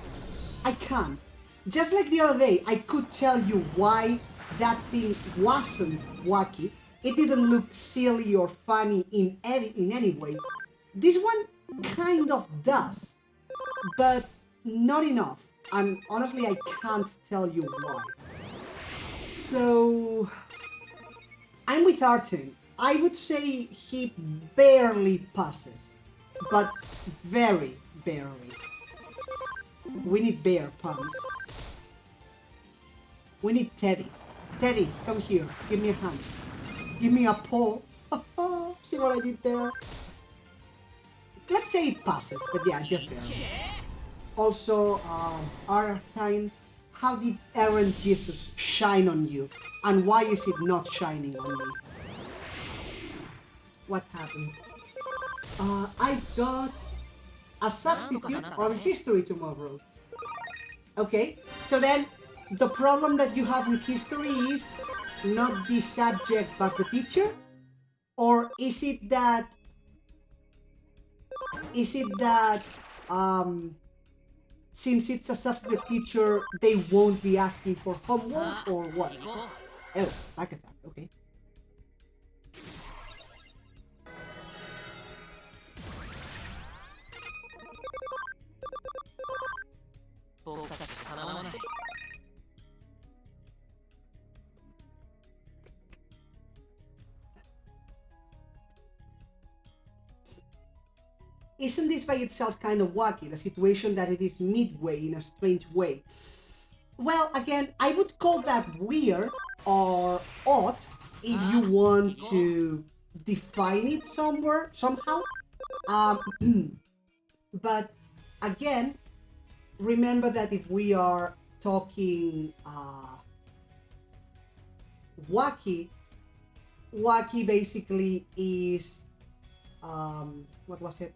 Speaker 2: I can't. Just like the other day, I could tell you why that thing wasn't wacky. It didn't look silly or funny in any way. This one kind of does, but not enough. And honestly, I can't tell you why. So, I'm with Artem. I would say he barely passes, but very barely. We need bear puns. We need Teddy. Teddy, come here. Give me a hand. Give me a paw. See what I did there? Let's say it passes, but yeah, just barely. Also, Artine, how did Aaron Jesus shine on you? And why is it not shining on me? What happened? I got a substitute on history tomorrow. Okay, so then the problem that you have with history is not the subject but the teacher? Or is it that since it's a substitute teacher, they won't be asking for homework or what? Oh, back attack, okay. Isn't this by itself kind of wacky, the situation that it is midway in a strange way? Well, again, I would call that weird or odd if you want to define it somewhere, somehow. But again, remember that if we are talking wacky basically is what was it?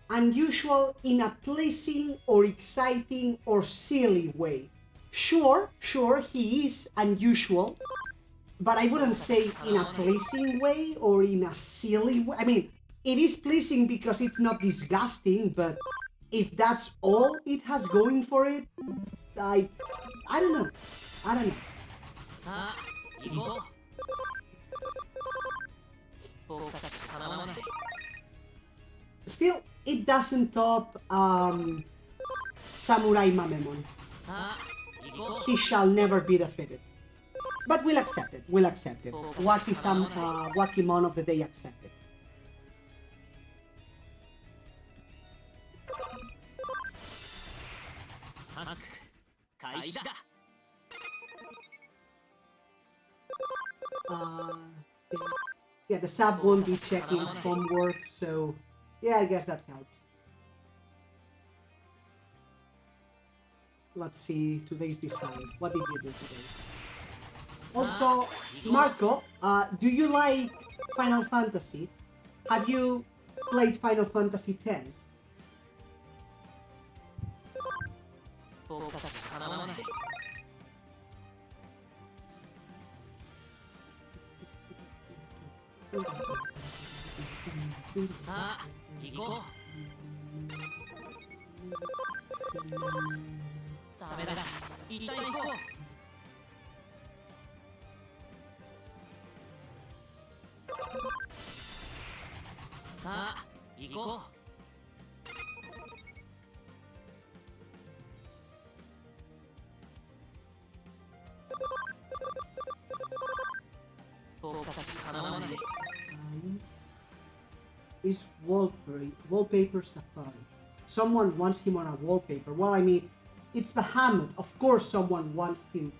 Speaker 2: Unusual in a pleasing or exciting or silly way. Sure, he is unusual, but I wouldn't say in a pleasing way or in a silly way. I mean, it is pleasing because it's not disgusting, but if that's all it has going for it, I don't know. Still, it doesn't top Samurai Mamemon. He shall never be defeated. But we'll accept it. Wakimon of the day accepted. Uh, yeah, the sub won't be checking homework, so yeah, I guess that counts. Let's see today's design. What did you do today? Also, Marco, do you like Final Fantasy? Have you played Final Fantasy X?
Speaker 3: フォーカス叶わない。さあ、行こう。ダメだ。一旦行こう。さあ、行こう。フォーカス叶わない。
Speaker 2: Is wallpaper safari. Someone wants him on a wallpaper. Well, I mean, it's Bahamut. Of course someone wants him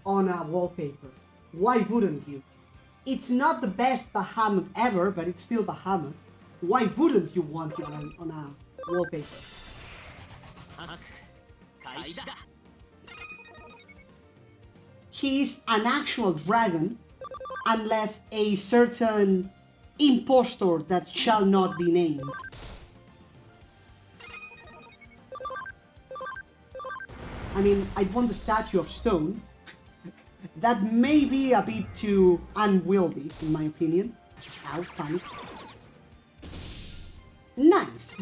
Speaker 2: on a wallpaper. Why wouldn't you? It's not the best Bahamut ever, but it's still Bahamut. Why wouldn't you want him on a wallpaper? He's an actual dragon, unless a certain impostor that shall not be named. I mean, I want the statue of stone. That may be a bit too unwieldy, in my opinion. Ow, funny. Nice!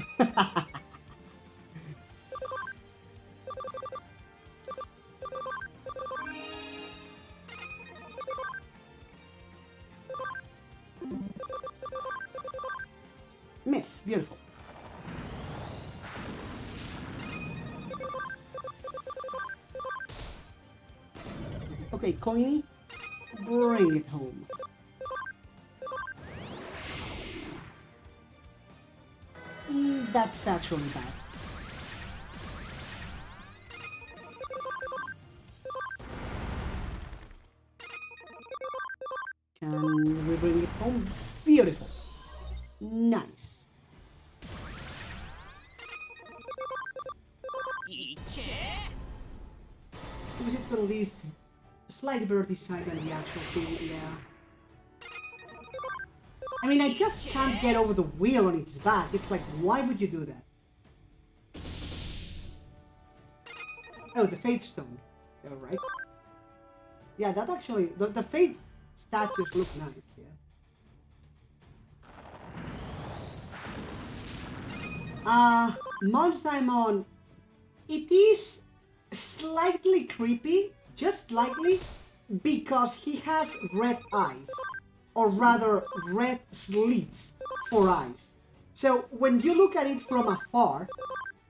Speaker 2: Miss, beautiful. Okay, Coiny, bring it home. That's actually bad. Can we bring it home? Beautiful. Nice. Because it's at least slightly better design than the actual thing, yeah. I mean, I just can't get over the wheel on its back. It's like, why would you do that? Oh, the Fate Stone. Alright. Yeah, that actually... The Fate statues look nice, yeah. Mount Simon... It is slightly creepy, just slightly, because he has red eyes. Or rather, red slits for eyes. So when you look at it from afar,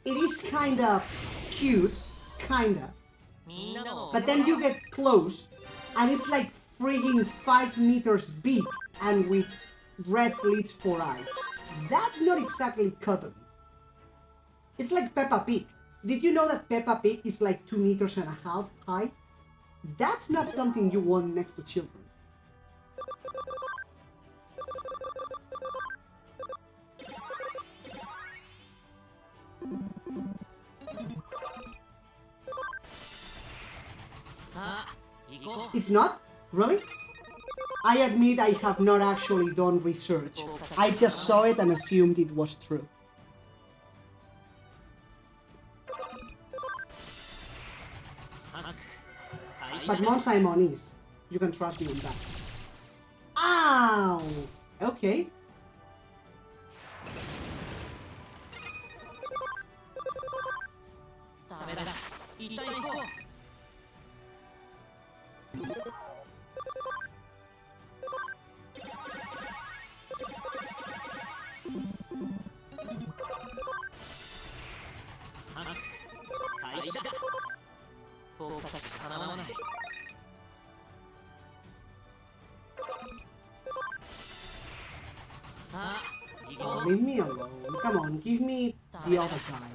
Speaker 2: it is kinda cute, kinda. But then you get close, and it's like frigging 5 meters big, and with red slits for eyes. That's not exactly cuddly. It's like Peppa Pig. Did you know that Peppa Pig is like 2.5 meters high? That's not something you want next to children. It's not? Really? I admit I have not actually done research. I just saw it and assumed it was true. But Mount Simon is. You can trust me on that. Ow! Okay. Oh, leave me alone. Come on, give me the other guy.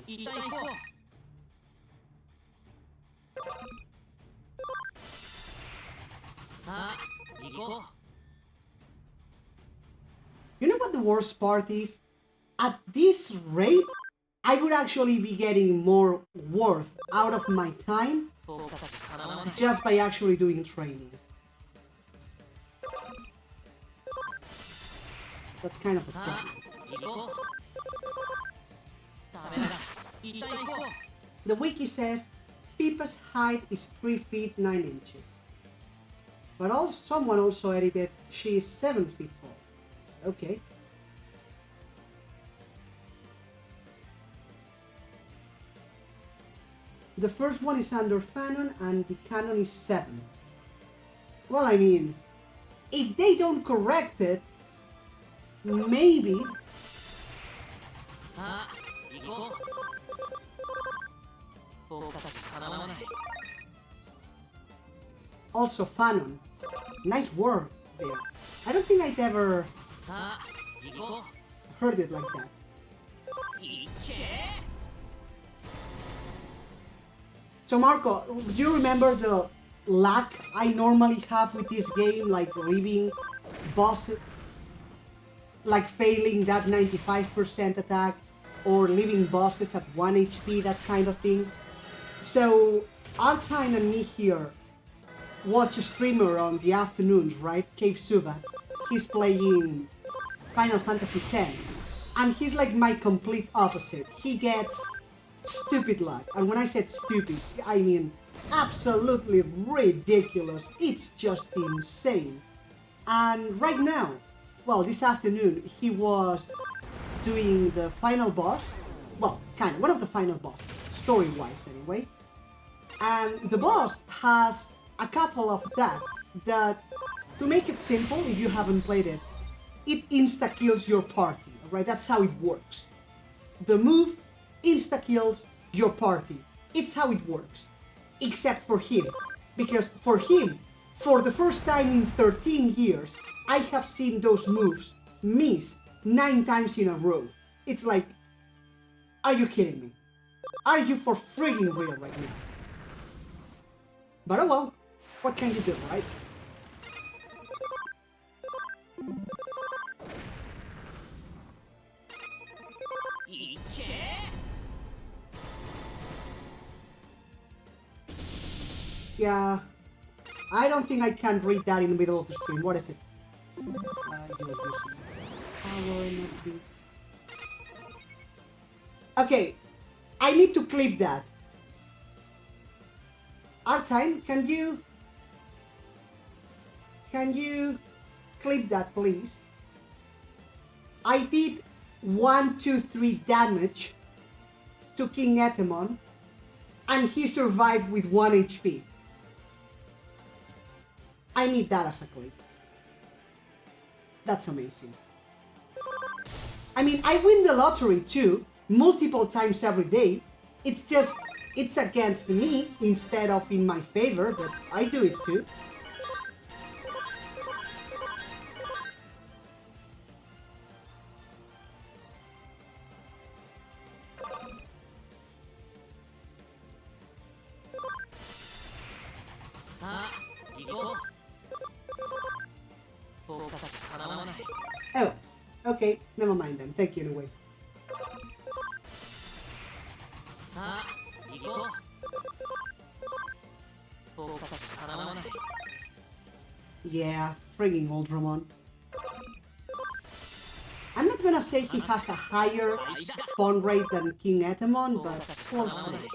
Speaker 2: You know what the worst part is? At this rate, I would actually be getting more worth out of my time
Speaker 3: 僕たちかなわない
Speaker 2: just by actually doing training. That's kind of a
Speaker 3: さあ
Speaker 2: thing.
Speaker 3: 行こうダメだ一体行こう
Speaker 2: The wiki says Pippa's height is 3 feet 9 inches. But also, someone also edited she is 7 feet tall. Okay. The first one is under Fanon and the canon is 7. Well, I mean, if they don't correct it, maybe.
Speaker 3: さあ行こう僕たちかなわない
Speaker 2: Also, Fanon. Nice word there. I don't think I'd ever
Speaker 3: さあ行こ
Speaker 2: heard it like that.
Speaker 3: ういっちゃ
Speaker 2: So Marco, do you remember the lack I normally have with this game, like leaving bosses, like failing that 95% attack, or leaving bosses at 1 HP, that kind of thing? So Artine and me here watch a streamer on the afternoons, right? Cave Suva. He's playing Final Fantasy X, and he's like my complete opposite. He gets stupid luck, and when I said stupid, I mean absolutely ridiculous. It's just insane. And right now, well, this afternoon, he was doing the final boss. Well, kind of, one of the final bosses, story-wise anyway. And the boss has a couple of attacks that, to make it simple, if you haven't played it, it insta-kills your party, right? That's how it works. The move insta-kills your party. It's how it works. Except for him. Because for him, for the first time in 13 years, I have seen those moves miss 9 times in a row. It's like, are you kidding me? Are you for frigging real right now? But oh well, what can you do, right? Yeah, I don't think I can read that in the middle of the stream. What is it? You're using power, not the... Okay, I need to clip that. Artine, can you clip that, please? I did 1, 2, 3 damage to King Etemon, and he survived with 1 HP. I need that as a clip. That's amazing. I mean, I win the lottery too, multiple times every day. It's just, it's against me instead of in my favor, but I do it too. Oh, okay, never mind then. Thank you anyway. Yeah, frigging Ultramon. I'm not gonna say he has a higher spawn rate than King Etemon, but close enough.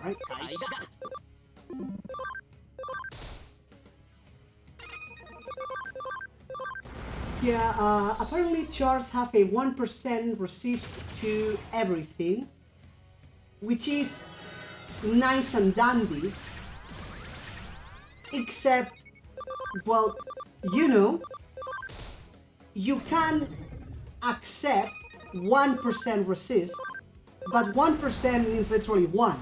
Speaker 2: Right. Yeah, apparently chars have a 1% resist to everything, which is nice and dandy, except, well, you know, you can accept 1% resist, but 1% means literally 1,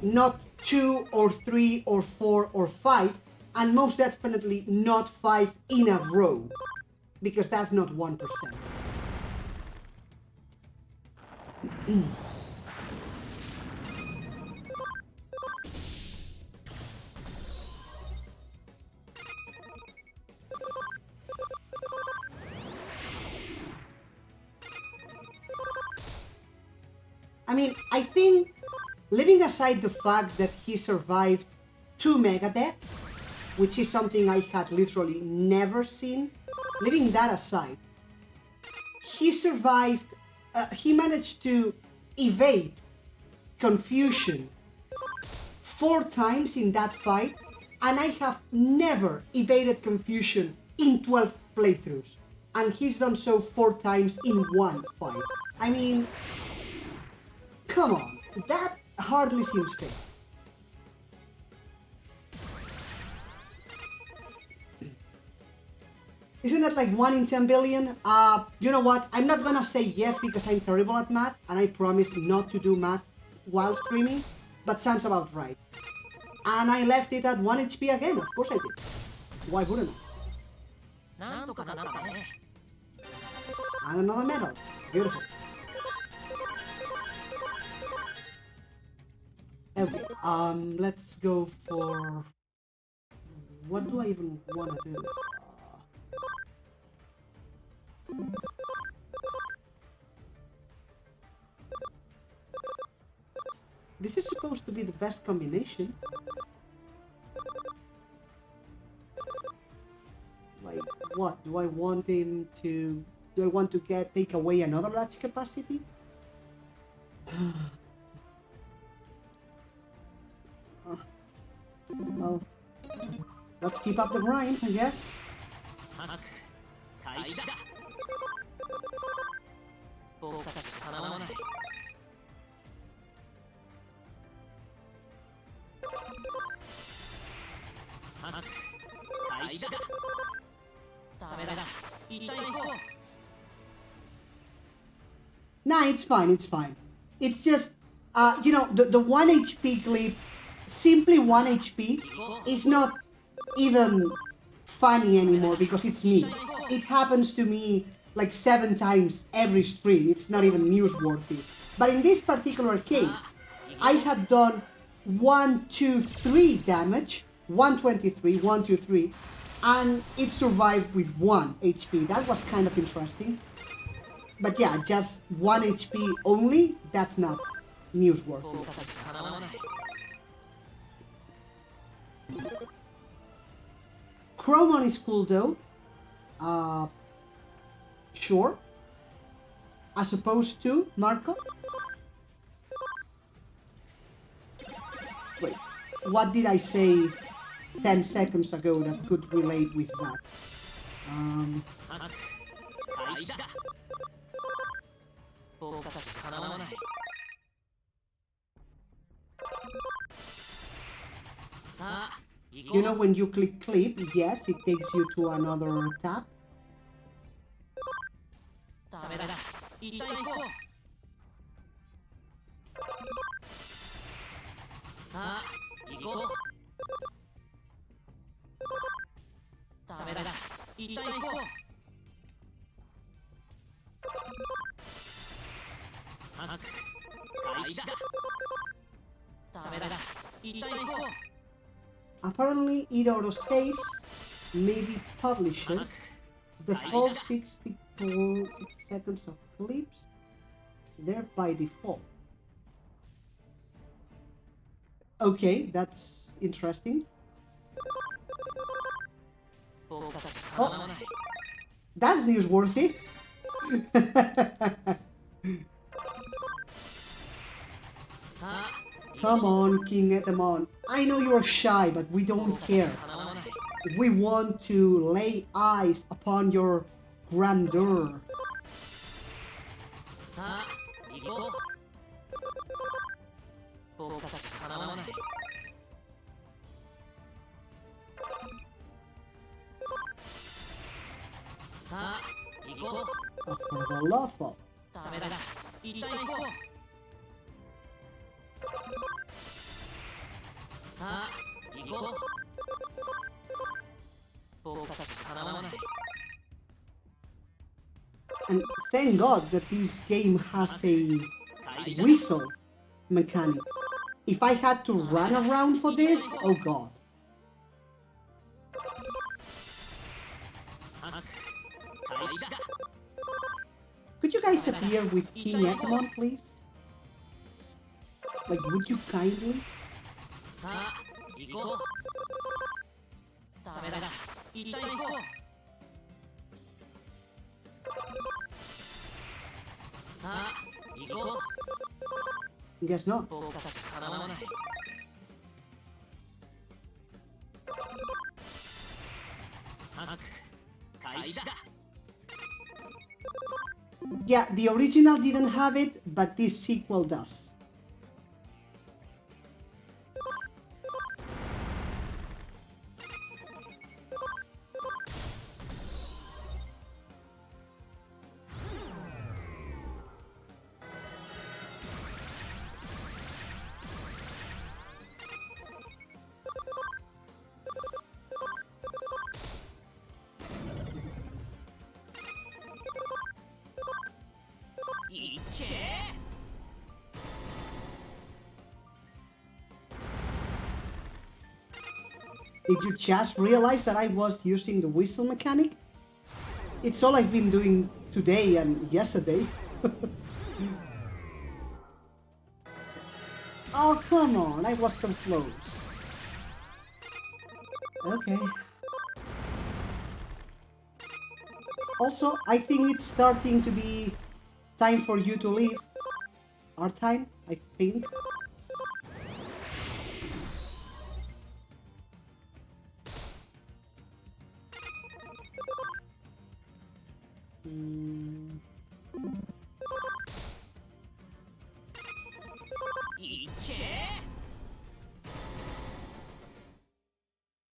Speaker 2: not 2 or 3 or 4 or 5, and most definitely not 5 in a row, because that's not 1%. I mean, I think, leaving aside the fact that he survived 2 Mega Deaths, which is something I had literally never seen, leaving that aside, he survived, he managed to evade Confusion 4 times in that fight, and I have never evaded Confusion in 12 playthroughs, and he's done so 4 times in 1 fight. I mean, come on, that hardly seems fair. Isn't that like 1 in 10 billion? You know what? I'm not gonna say yes because I'm terrible at math, and I promise not to do math while streaming, but sounds about right. And I left it at 1 HP again, of course I did. Why wouldn't I?
Speaker 3: なんとかなったね。
Speaker 2: And another medal. Beautiful. Okay, let's go for... What do I even want to do? This is supposed to be the best combination. Like, what? Do I want him to... Do I want to take away another latch capacity? Well, let's keep up the grind, I guess.
Speaker 3: 開始だ。僕たちかなわない。開始だ。ダメだ。一旦行こう。
Speaker 2: Nah, it's fine, it's fine. It's just, you know, the 1 HP clip, simply 1 HP, is not even funny anymore because it's me. It happens to me like 7 times every stream. It's not even newsworthy. But in this particular case, I had done 1, 2, 3 damage, 123, 1, 2, 3, and it survived with 1 HP. That was kind of interesting. But yeah, just 1 HP only, that's not newsworthy. Chromon is cool though. Sure. As opposed to Marco? Wait, what did I say 10 seconds ago that could relate with that? You know when you click clip, yes, it takes you to another tab. Apparently it auto-saves, maybe publishes the whole 64 seconds of clips there by default. Okay, that's interesting. Oh, that's newsworthy. Come on, King Etemon. I know you're shy, but we don't care. We want to lay eyes upon your grandeur. For the love of... And thank God that this game has a whistle mechanic. If I had to run around for this, oh god. Could you guys appear with King Etemon, please? Like, would you kindly?
Speaker 3: さあ行こうダメだ一旦行こうさあ行こう
Speaker 2: Guess not.
Speaker 3: 僕たちかなわない
Speaker 2: Yeah, the original didn't have it, but this sequel does. Did you just realize that I was using the whistle mechanic? It's all I've been doing today and yesterday. Oh, come on, I was so close. Okay. Also, I think it's starting to be time for you to leave. Our time, I think.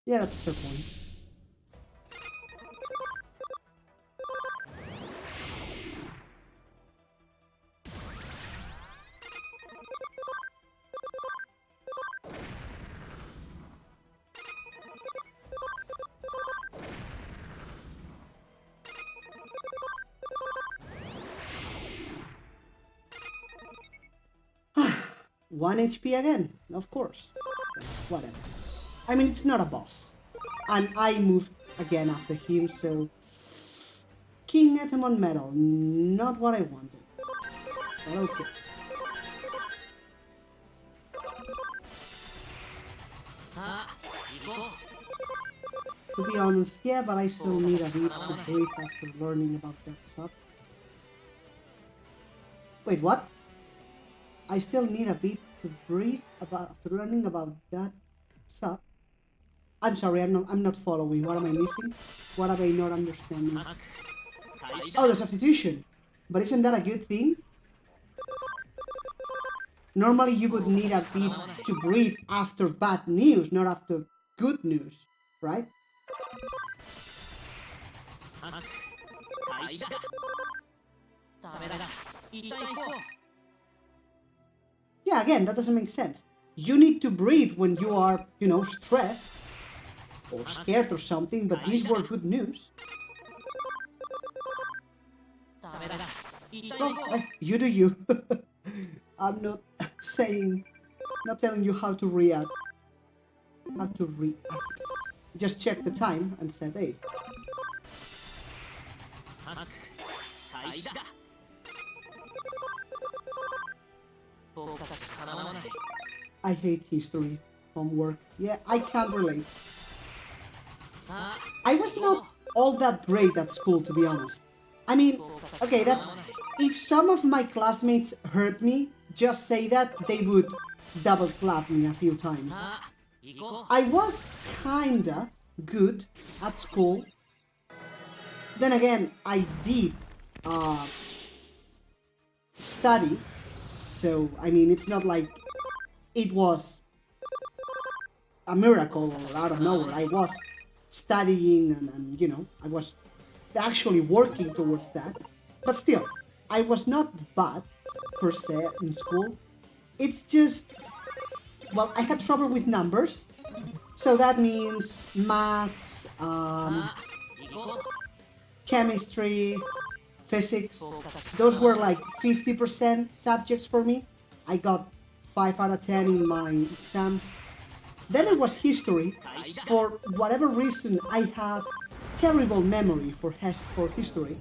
Speaker 2: Yeah, that's a fair point. One HP again, of course. Whatever. I mean, it's not a boss. And I moved again after him, so... King Etemon Medal, not what I wanted. But okay. To be honest, yeah, but I still need a bit to breathe after learning about that sub. Wait, what? I still need a bit to breathe after learning about that sub. I'm sorry, I'm not following. What am I missing? What am I not understanding? Oh, the substitution. But isn't that a good thing? Normally you would need a bit to breathe after bad news, not after good news, right? Yeah, again, that doesn't make sense. You need to breathe when you are, stressed or scared or something, but these were good news. Oh, you do you. I'm not telling you how to react. How to react. Just check the time and said, hey. I hate history, homework. Yeah, I can't relate. I was not all that great at school, to be honest. I mean, okay, that's... If some of my classmates hurt me, just say that, they would double slap me a few times. I was kinda good at school. Then again, I did study. So, I mean, it's not like it was a miracle or out of nowhere. I was studying and I was actually working towards that. But still, I was not bad, per se, in school. It's just, well, I had trouble with numbers. So that means maths, chemistry, physics. Those were like 50% subjects for me. I got 5 out of 10 in my exams. Then there was history. For whatever reason, I have terrible memory for history.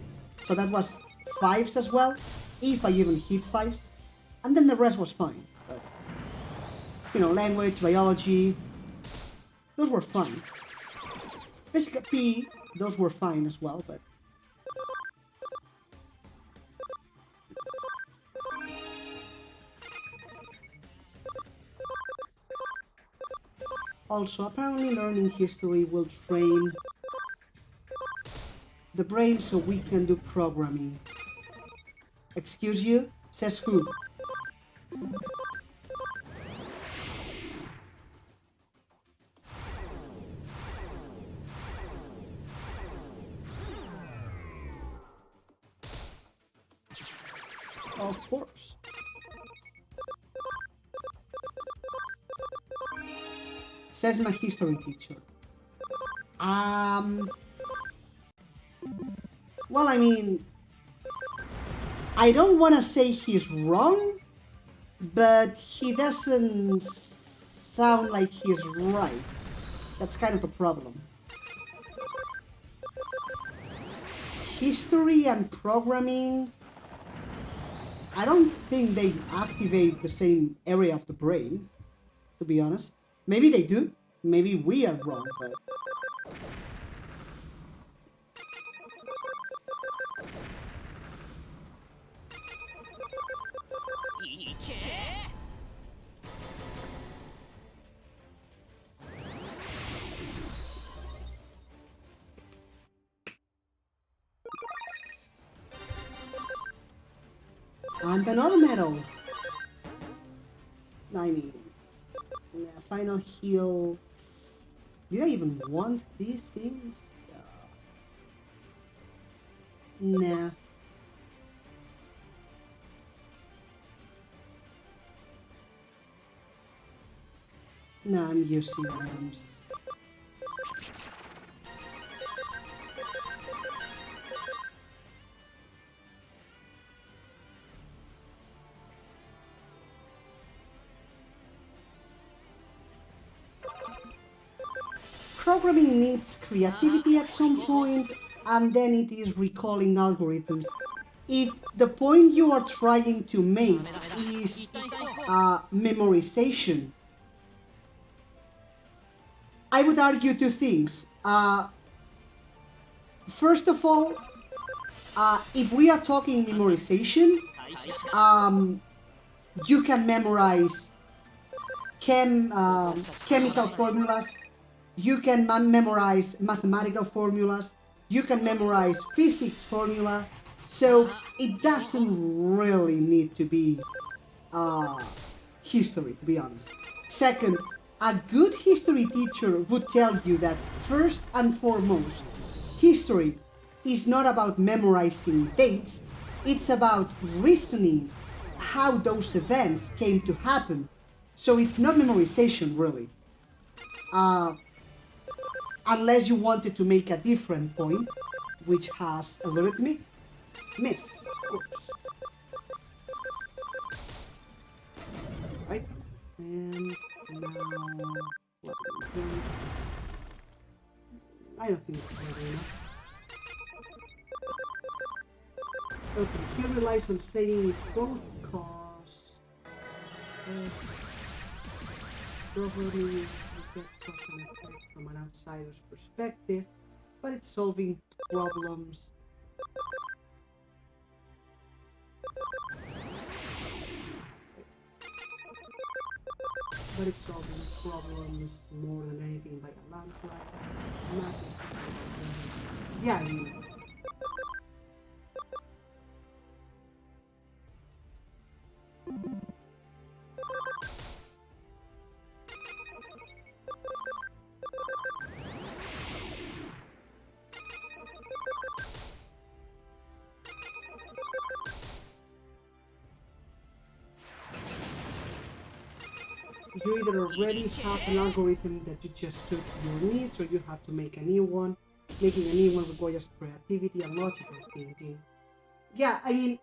Speaker 2: So that was 5s as well, if I even hit 5s. And then the rest was fine. But, you know, language, biology, those were fun. Physical PE, those were fine as well, but... Also, apparently learning history will train the brain so we can do programming. Excuse you? Says who? Of course. Says my history teacher. Well, I mean, I don't want to say he's wrong, but he doesn't sound like he's right. That's kind of the problem. History and programming, I don't think they activate the same area of the brain, to be honest. Maybe they do. Maybe we are wrong, but... And another medal. I mean, final heal. Did I even want these things? Nah. Nah, I'm using items. Programming needs creativity at some point, and then it is recalling algorithms. If the point you are trying to make is memorization, I would argue two things. First of all, if we are talking memorization, you can memorize chemical formulas, you can memorize mathematical formulas, you can memorize physics formula, so it doesn't really need to be history, to be honest. Second, a good history teacher would tell you that first and foremost, history is not about memorizing dates, it's about reasoning how those events came to happen. So it's not memorization, really. Unless you wanted to make a different point, which has a logarithmic miss, of course. Right? And now... what we do? I don't think it's good enough. Okay, he relies on saying it's both cause... probably you get cause and effect from an outsider's perspective, but it's solving problems. But it's solving problems more than anything by a landslide. Yeah, I mean... You either already have an algorithm that you just took your needs, or you have to make a new one. Making a new one requires creativity and logical thinking. yeah, I mean,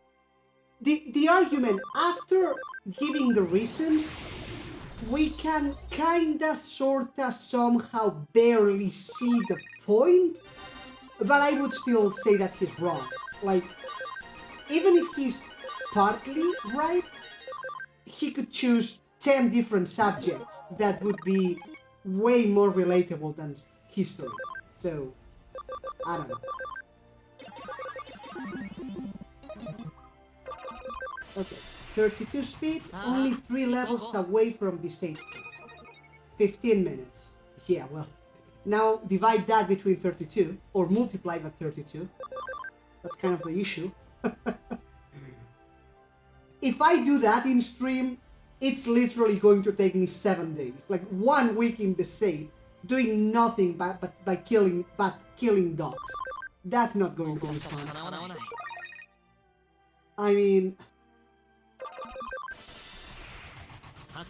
Speaker 2: the argument, after giving the reasons, we can kinda, sorta, somehow barely see the point, but I would still say that he's wrong. Like, even if he's partly right, he could choose 10 different subjects that would be way more relatable than history. So, I don't know. Okay, 32 speed, only 3 levels away from Besaid. 15 minutes. Yeah, well, now divide that between 32, or multiply by 32. That's kind of the issue. If I do that in stream, it's literally going to take me 7 days. Like 1 week in Besaid, doing nothing but killing dogs. That's not going to be fun. I mean,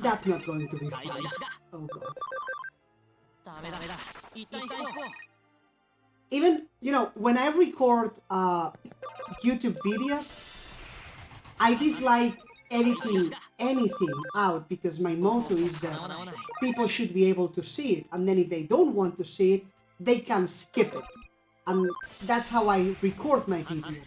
Speaker 2: that's not going to be fun. Oh god. Even, you know, when I record YouTube videos, I dislike editing anything out because my motto is that people should be able to see it, and then if they don't want to see it, they can skip it. And that's how I record my videos.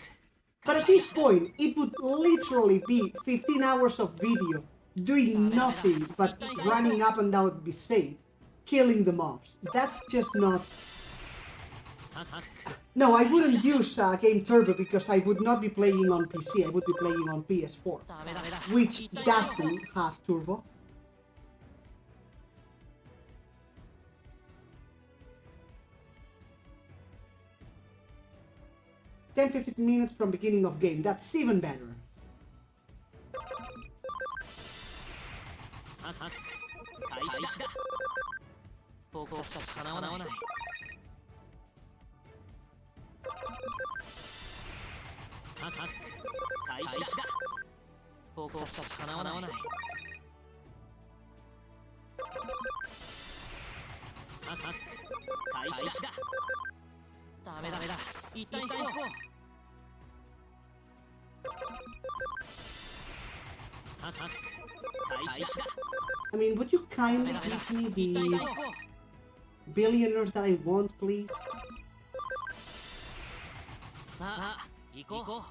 Speaker 2: But at this point, it would literally be 15 hours of video doing nothing but running up and down Besaid, killing the mobs. That's just not... No, I wouldn't use Game Turbo because I would not be playing on PC, I would be playing on PS4, which doesn't have Turbo. $10-15 minutes from beginning of game, that's even better. I mean, would you kindly give me the billionaires that I want, please? Oh god.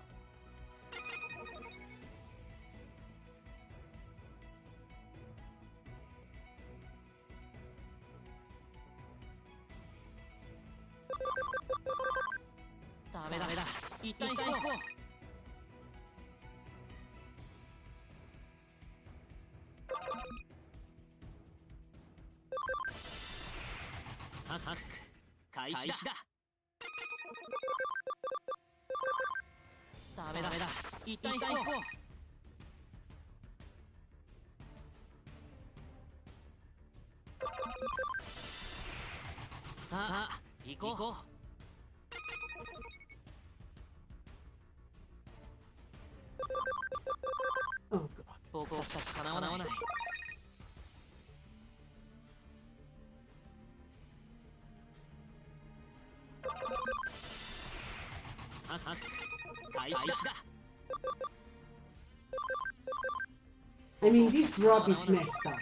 Speaker 2: I mean, this drop is messed up.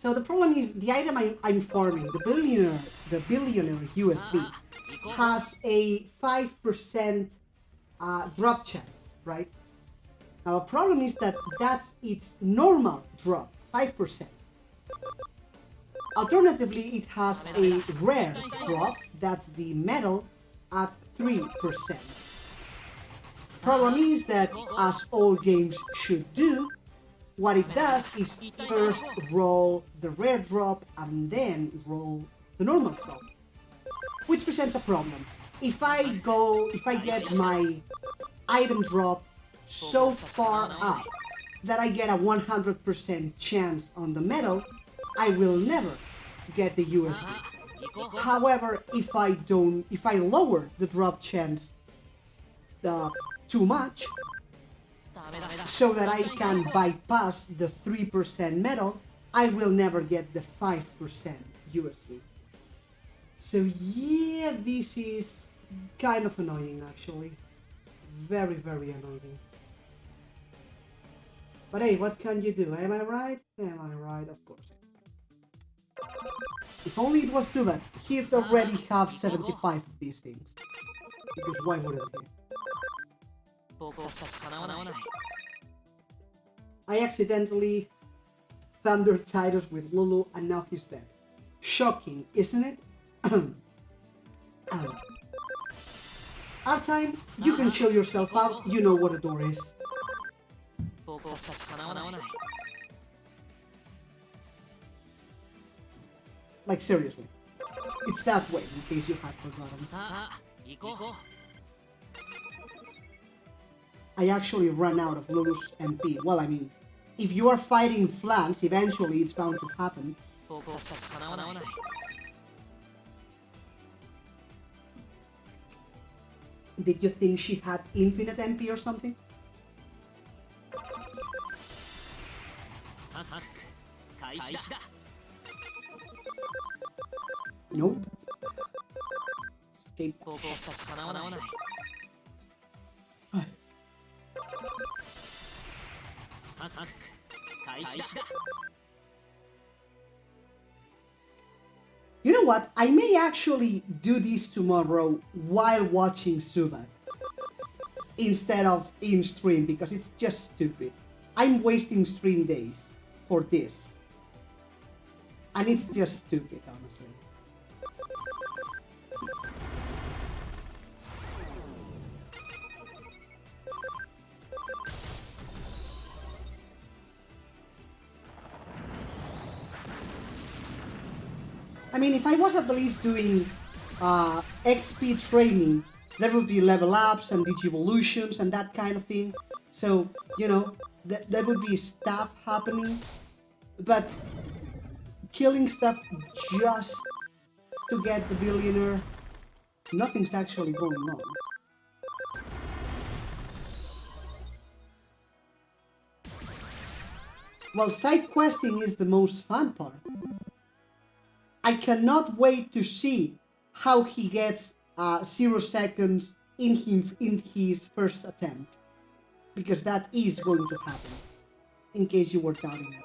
Speaker 2: So the problem is, the item I'm farming, the billionaire USB, has a 5% drop chance, right? Now the problem is that that's its normal drop, 5%. Alternatively, it has a rare drop, that's the metal, at 3%. Problem is that, as all games should do, what it does is first roll the rare drop and then roll the normal drop, which presents a problem. If I get my item drop so far up that I get a 100% chance on the metal, I will never get the USB. However, if I lower the drop chance too much, so that I can bypass the 3% metal, I will never get the 5% USB. So yeah, this is kind of annoying actually. very, very annoying. But hey, what can you do? Am I right? Am I right? Of course. If only it was Subat, he'd already have 75 of these things. Because why wouldn't he? I accidentally Thunder Titus with Lulu and now he's dead. Shocking, isn't it? R-Time, you can show yourself out, you know what a door is. Like seriously. It's that way, in case you had forgotten. I actually ran out of Lulu's MP. Well, I mean, if you are fighting flanks, eventually it's bound to happen. Did you think she had infinite MP or something? Nope. Escape. You know what? I may actually do this tomorrow while watching Subat instead of in stream because it's just stupid. I'm wasting stream days for this. And it's just stupid, honestly. I mean, if I was at least doing XP training, there would be level ups and digivolutions and that kind of thing. So, you know, there would be stuff happening. But killing stuff just to get the billionaire, nothing's actually going on. Well, side questing is the most fun part. I cannot wait to see how he gets 0 seconds in his first attempt. Because that is going to happen. In case you were doubting it.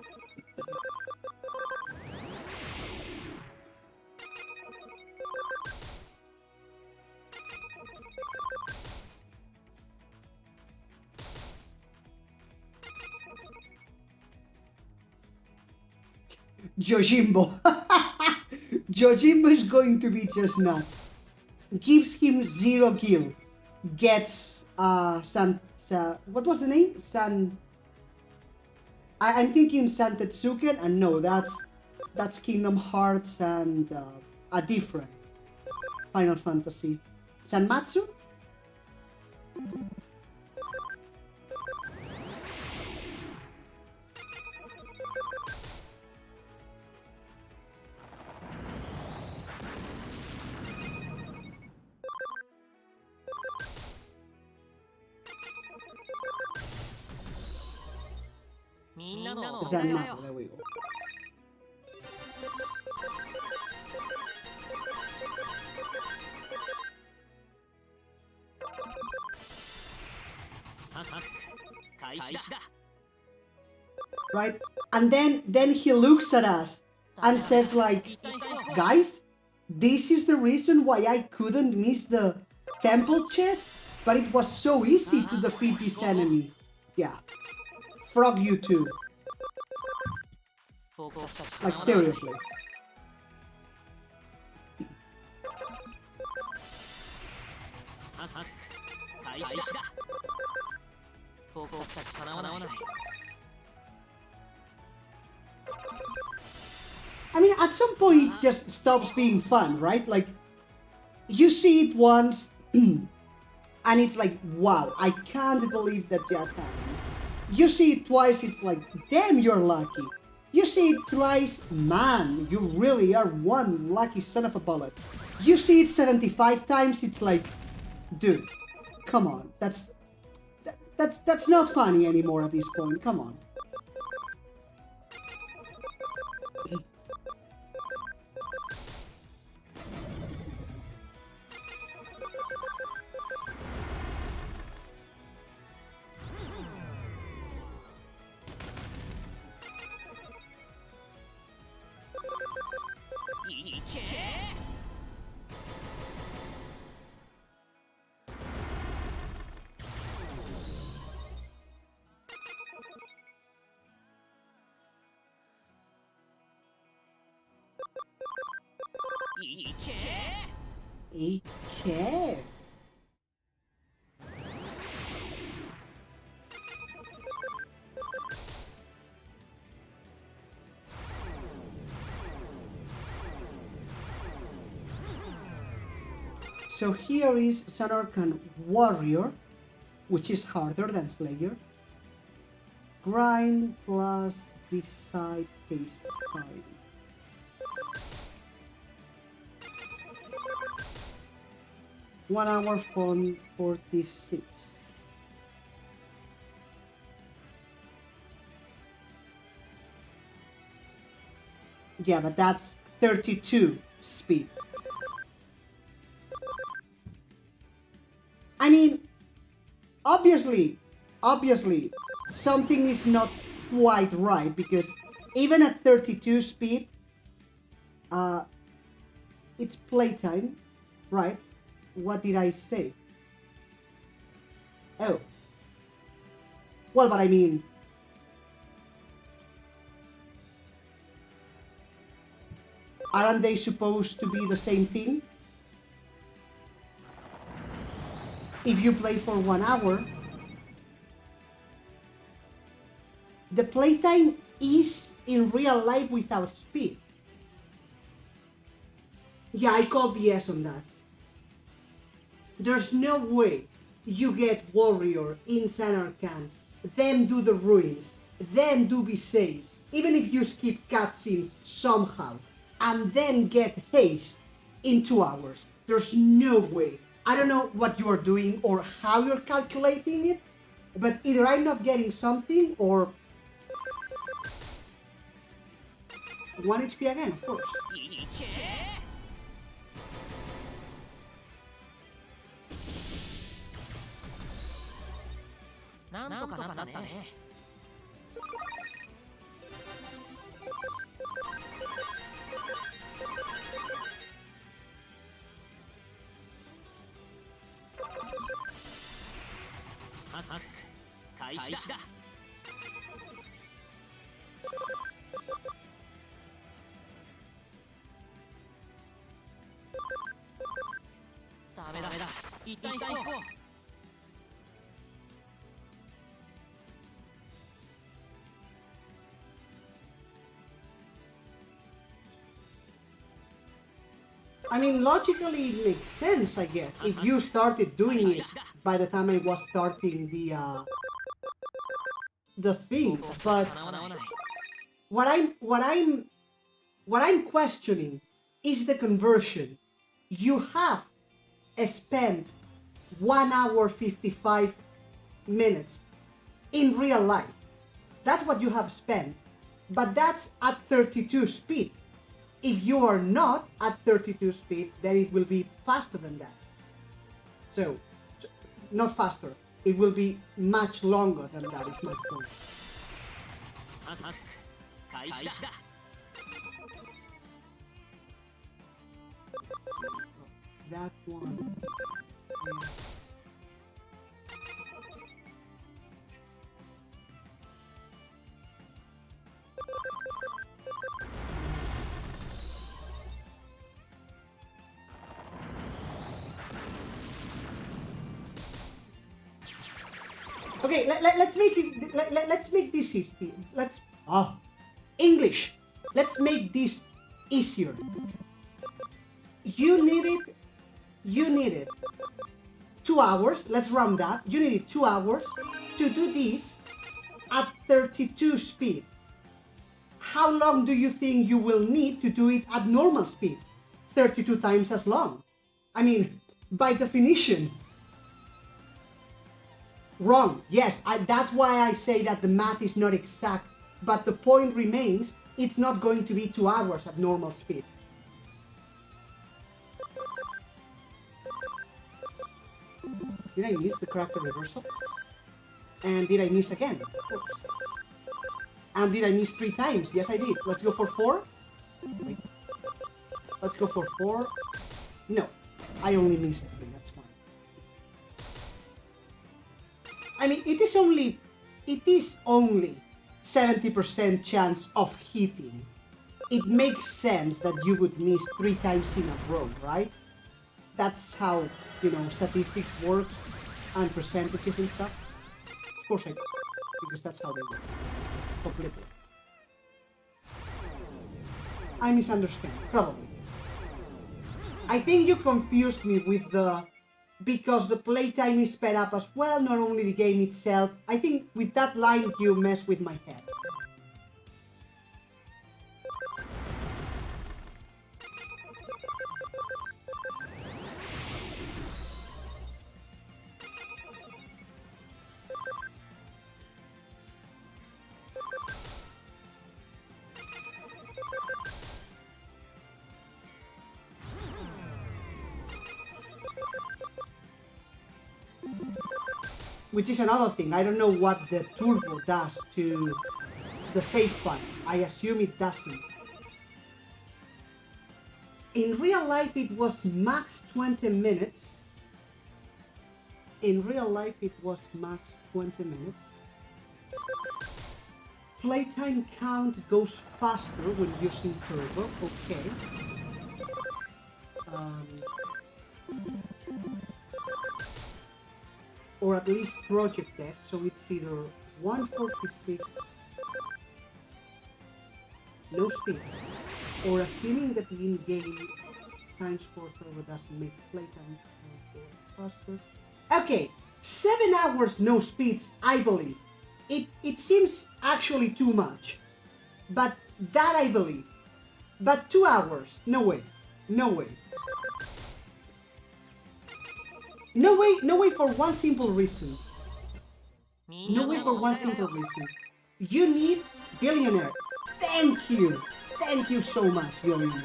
Speaker 2: Yojimbo. Yojimbo is going to be just nuts. Gives him 0 kill. Gets what was the name? I'm thinking San Tetsuken, and no, that's Kingdom Hearts and a different Final Fantasy. Sanmatsu? Zanmaku, there we go. Right? And then he looks at us and says like, guys, this is the reason why I couldn't miss the temple chest, but it was so easy to defeat this enemy. Yeah. Frog you too. Like seriously. I mean, at some point it just stops being fun, right? Like, you see it once, and it's like, wow, I can't believe that just happened. You see it twice, it's like, damn, you're lucky. You see it thrice, man, you really are one lucky son of a bullet. You see it 75 times, it's like, dude, come on, that's not funny anymore at this point, come on. Okay. So here is Sanarkhan Warrior, which is harder than Slayer. Grind plus decide haste time. One hour from 46. Yeah, but that's 32 speed. I mean, obviously, something is not quite right because even at 32 speed, it's playtime, right? What did I say? Oh. Well, but I mean, aren't they supposed to be the same thing? If you play for 1 hour, the playtime is in real life without speed. Yeah, I call BS on that. There's no way you get Warrior in Sanarkhan, then do the ruins, then do Be Safe, even if you skip cutscenes somehow, and then get haste in 2 hours. There's no way. I don't know what you are doing or how you're calculating it, but either I'm not getting something or 1 HP again, of course.
Speaker 3: なんとかなったね。アタック開始だ。ダメだ。一旦行こう。
Speaker 2: I mean, logically it makes sense, I guess, if you started doing it by the time I was starting the thing. But what I'm questioning is the conversion. You have spent 1 hour 55 minutes in real life. That's what you have spent, but that's at 32 speed. If you are not at 32 speed, then it will be faster than that. So, not faster. It will be much longer than that, is my point. That one. Yeah. Okay, let's make it. Let's make this easy. English. Let's make this easier. You needed 2 hours. Let's round that. You needed 2 hours to do this at 32 speed. How long do you think you will need to do it at normal speed? 32 times as long. I mean, by definition. Wrong. Yes, that's why I say that the math is not exact, but the point remains, it's not going to be 2 hours at normal speed. Did I miss the character reversal? And did I miss again? Of course. And did I miss 3 times? Yes, I did. Let's go for 4. Wait. Let's go for 4. No, I only missed 3. That's fine. I mean, it is only 70% chance of hitting. it makes sense that you would miss 3 times in a row, right? That's how, you know, statistics work and percentages and stuff. Of course I do, because that's how they work. Completely. I misunderstand, probably. I think you confused me with the... because the playtime is sped up as well, not only the game itself. I think with that line you mess with my head. Which is another thing, I don't know what the turbo does to the save file. I assume it doesn't. In real life it was max 20 minutes. In real life it was max 20 minutes. Playtime count goes faster when using turbo, okay. Or at least project X, so it's either 146, no speeds, or assuming that the in-game times for turbo doesn't make playtime faster. Okay, 7 hours no speeds, I believe. It seems actually too much, but that I believe. But 2 hours, no way, no way. No way for one simple reason. No way for one simple reason. You need billionaire. Thank you so much, billionaire.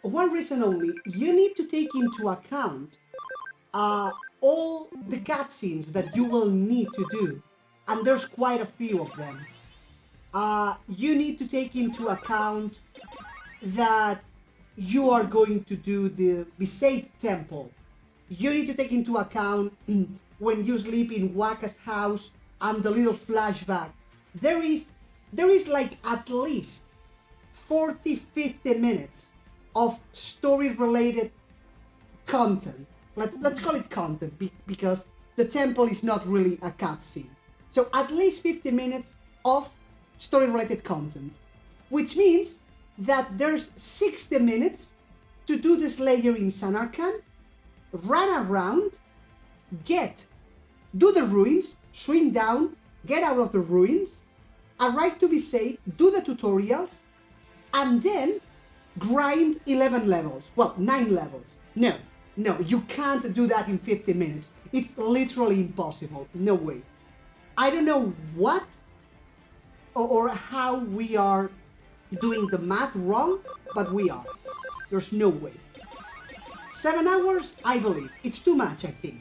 Speaker 2: One reason only. You need to take into account all the cutscenes that you will need to do, and there's quite a few of them. You need to take into account that you are going to do the Visate Temple. You need to take into account when you sleep in Waka's house and the little flashback. There is like at least 40-50 minutes of story-related content. Let's call it content because the temple is not really a cutscene. So at least 50 minutes of story-related content, which means that there's 60 minutes to do the Slayer in Sanarkand, run around, do the ruins, swim down, get out of the ruins, arrive to be safe, do the tutorials, and then grind 11 levels. Well, 9 levels. No, you can't do that in 50 minutes. It's literally impossible. No way. I don't know what or how we are doing the math wrong, but we are. There's no way. 7 hours, I believe. It's too much, I think.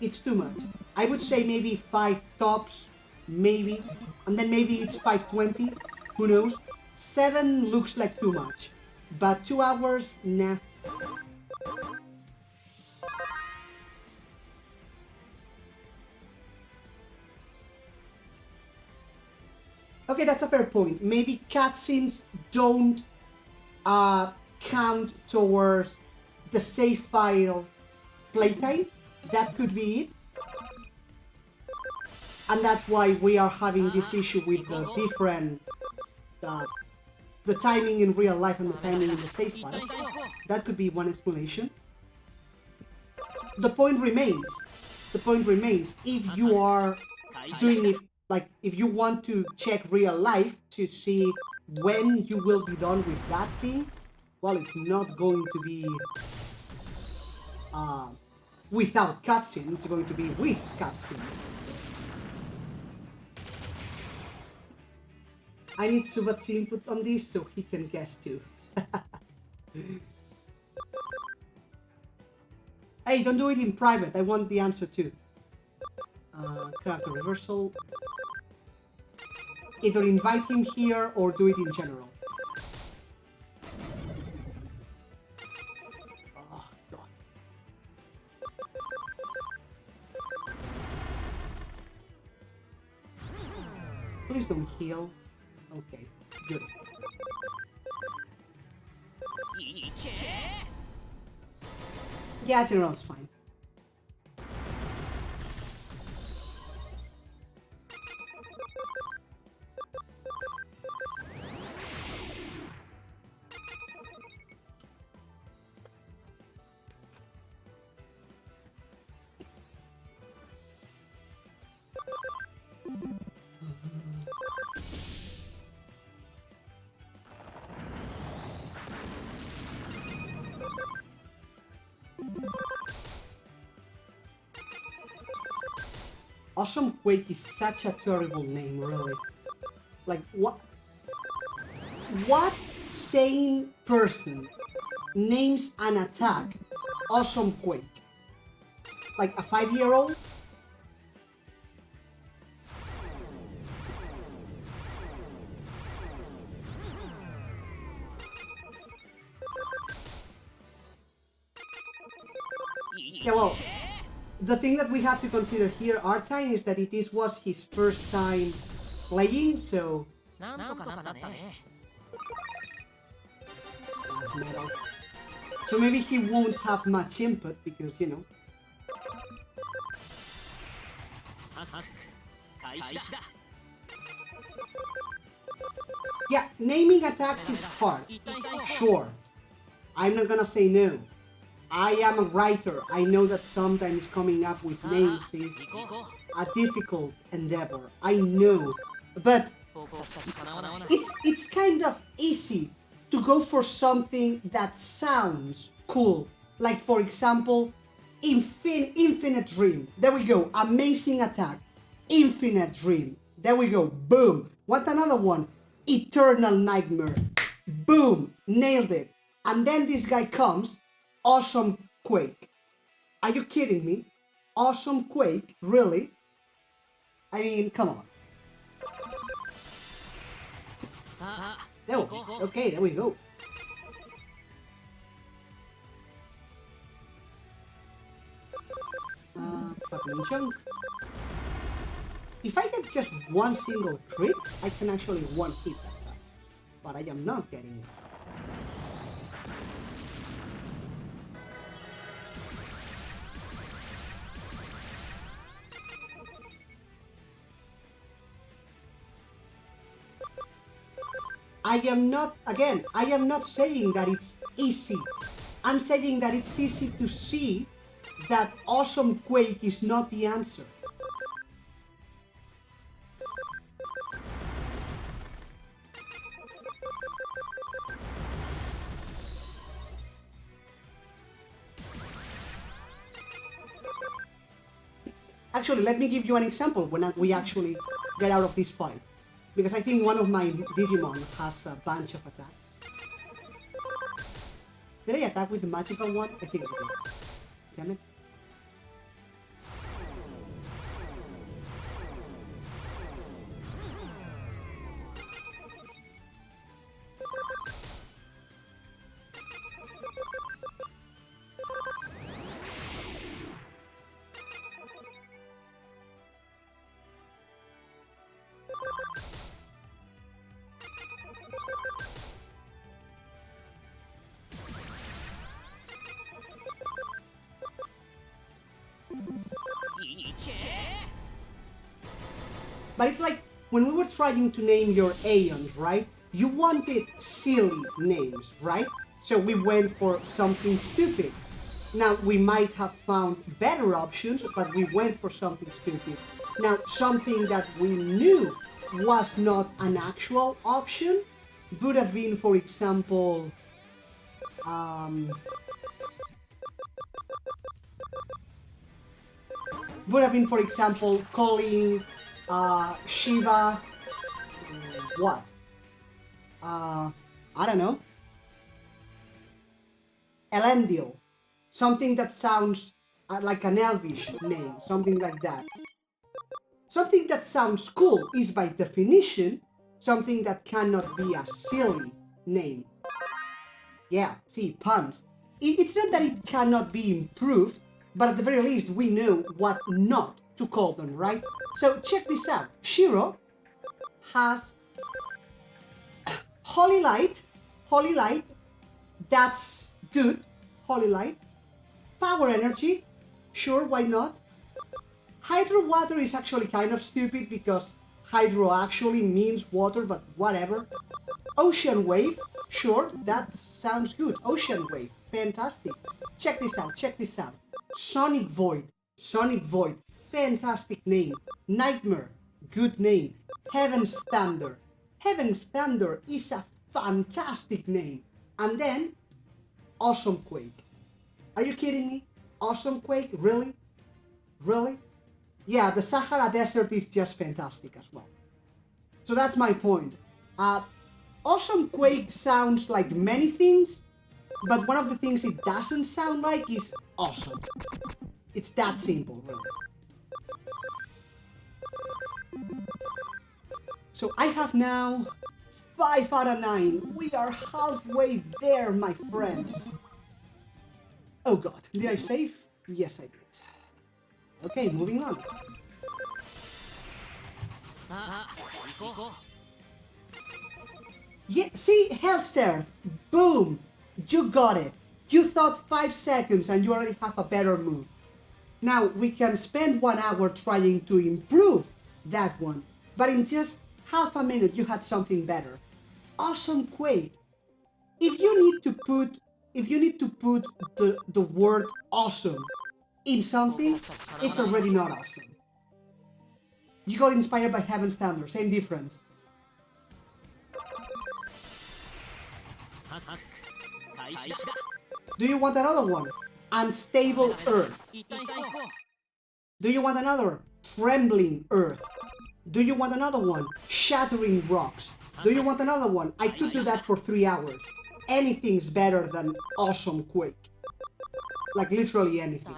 Speaker 2: It's too much. I would say maybe 5 tops, maybe. And then maybe it's 520. Who knows? 7 looks like too much. But 2 hours, nah. Okay, that's a fair point. Maybe cutscenes don't count towards the save file playtime. That could be it. And that's why we are having this issue with the different the timing in real life and the timing in the save file. That could be one explanation. The point remains. If you are doing it, like if you want to check real life to see when you will be done with that thing, well, it's not going to be without cutscenes, it's going to be with cutscenes. I need Subat's input on this so he can guess too. Hey, don't do it in private, I want the answer too. Character reversal. Either invite him here or do it in general. Oh, God. Please don't heal. Okay, good. Yeah, general's fine. Awesome Quake is such a terrible name, really. Like, what sane person names an attack Awesome Quake? Like a 5-year-old? Yeah, well, the thing that we have to consider here, Artine, is that was his first time playing, so... Metal. So maybe he won't have much input, because, you know... Yeah, naming attacks is hard. Sure. I'm not gonna say no. I am a writer. I know that sometimes coming up with names is a difficult endeavor. I know. But it's kind of easy to go for something that sounds cool. Like, for example, Infinite Dream. There we go. Amazing attack. Infinite Dream. There we go. Boom. What another one? Eternal Nightmare. Boom. Nailed it. And then this guy comes. Awesome Quake. Are you kidding me? Awesome Quake? Really? I mean, come on. There we go. Okay, there we go. Chunk. If I get just one single crit, I can actually one-hit that guy. But I am not getting it. I am not saying that it's easy. I'm saying that it's easy to see that Awesome Quake is not the answer. Actually, let me give you an example when we actually get out of this fight. Because I think one of my Digimon has a bunch of attacks. Did I attack with the magical one? I think I did. Damn it. But it's like, when we were trying to name your Aeons, right? You wanted silly names, right? So we went for something stupid. Now, we might have found better options, but we went for something stupid. Now, something that we knew was not an actual option would have been, for example, calling Shiva, what? I don't know. Elendil. Something that sounds like an Elvish name, something like that. Something that sounds cool is by definition something that cannot be a silly name. Yeah, see, puns. It's not that it cannot be improved, but at the very least we know what not to call them, right? So check this out. Shiro has Holy Light, That's good. Holy Light. Power Energy. Sure, why not? Hydro Water is actually kind of stupid because hydro actually means water, but whatever. Ocean Wave. Sure, that sounds good. Ocean Wave. Fantastic. Check this out, check this out. Sonic Void. Sonic Void. Fantastic name. Nightmare. Good name. Heaven's Thunder. Heaven's Thunder is a fantastic name. And then, Awesome Quake. Are you kidding me? Awesome Quake? Really? Really? Yeah, the Sahara Desert is just fantastic as well. So that's my point. Awesome Quake sounds like many things, but one of the things it doesn't sound like is awesome. It's that simple, really. So I have now 5 out of 9. We are halfway there, my friends. Oh god, did I save? Yes, I did. Okay, moving on. Yeah, see, Hell Serve. Boom! You got it. You thought 5 seconds and you already have a better move. Now, we can spend 1 hour trying to improve that one, but in just half a minute you had something better. Awesome Quake. If you need to put the word awesome in something, it's already not awesome. You got inspired by Heaven's Thunder, same difference. Do you want another one? Unstable Earth. Do you want another? Trembling Earth. Do you want another one? Shattering Rocks. Do you want another one? I could do that for 3 hours. Anything's better than Awesome Quake. Like literally anything.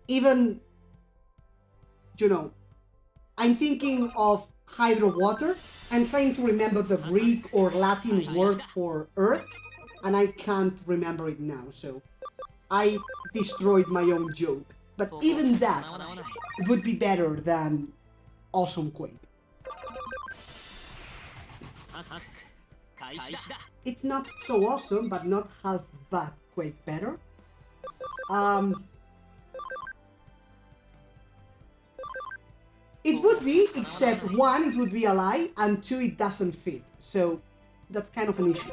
Speaker 2: Even, you know, I'm thinking of Hydro Water. I'm trying to remember the Greek or Latin word for Earth, and I can't remember it now, so I destroyed my own joke. But even that would be better than Awesome Quake. It's not so awesome, but not half bad. Quake better. It would be, except 1, it would be a lie, and 2, it doesn't fit. So that's kind of an issue.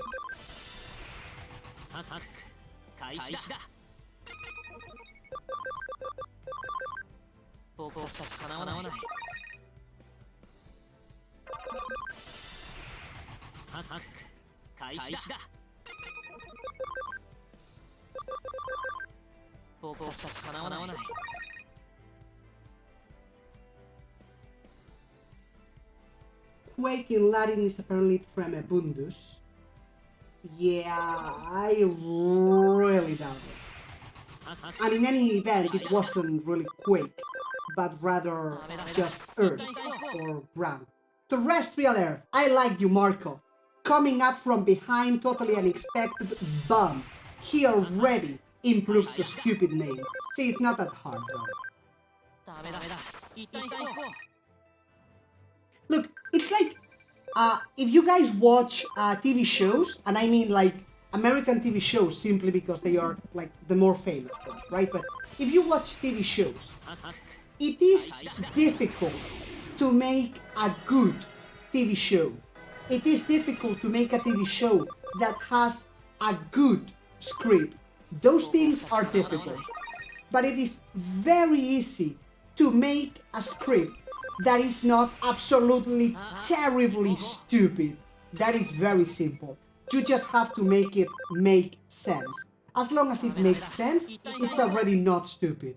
Speaker 2: Quake in Latin is apparently Tremebundus. Yeah, I really doubt it. And in any event, it wasn't really Quake, but rather just Earth or ground. Terrestrial Earth, I like you, Marco. Coming up from behind, totally unexpected, bum. He already improves the stupid name. See, it's not that hard, bro. Look, it's like, if you guys watch TV shows, and I mean like American TV shows simply because they are like the more famous ones, right? But if you watch TV shows, it is difficult to make a good TV show. It is difficult to make a TV show that has a good script. Those things are difficult. But it is very easy to make a script that is not absolutely terribly stupid. That is very simple. You just have to make it make sense. As long as it makes sense, it's already not stupid.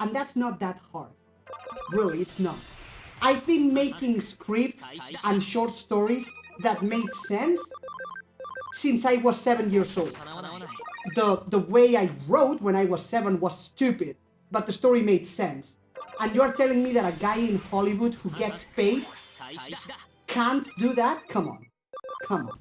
Speaker 2: And that's not that hard. Really, it's not. I've been making scripts and short stories that made sense since I was 7 years old. The way I wrote when I was 7 was stupid, but the story made sense. And you're telling me that a guy in Hollywood who gets paid can't do that? Come on. Come on.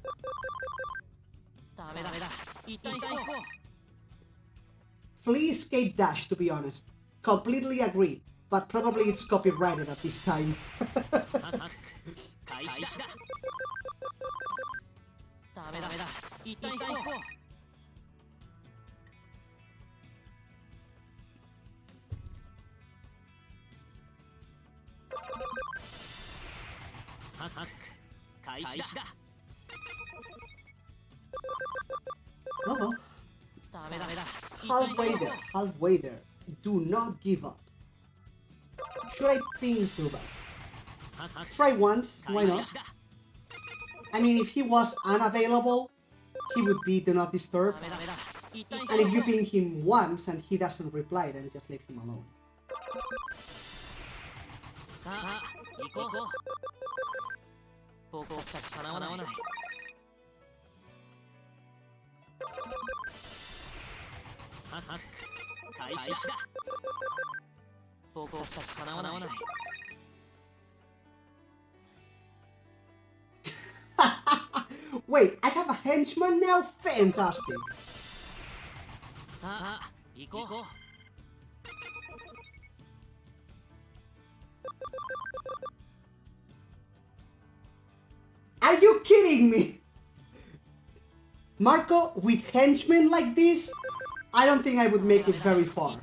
Speaker 2: Flee, escape, dash, to be honest. Completely agree, but probably it's copyrighted at this time.
Speaker 3: ダメだ一旦行こうハック開始だ
Speaker 2: Oh well.
Speaker 3: ダメだ
Speaker 2: Halfway there. Halfway there. Do not give up. Should I ping Zubat? Try once. Why not? I mean, if he was unavailable, he would be do not disturb. And if you ping him once and he doesn't reply, then just leave him alone.
Speaker 3: さあ行こう僕たちかなわないハック開始だ僕たちかなわない
Speaker 2: Wait, I have a henchman now? Fantastic!
Speaker 3: さあ行こう
Speaker 2: Are you kidding me? Marco, with henchmen like this, I don't think I would make it very far.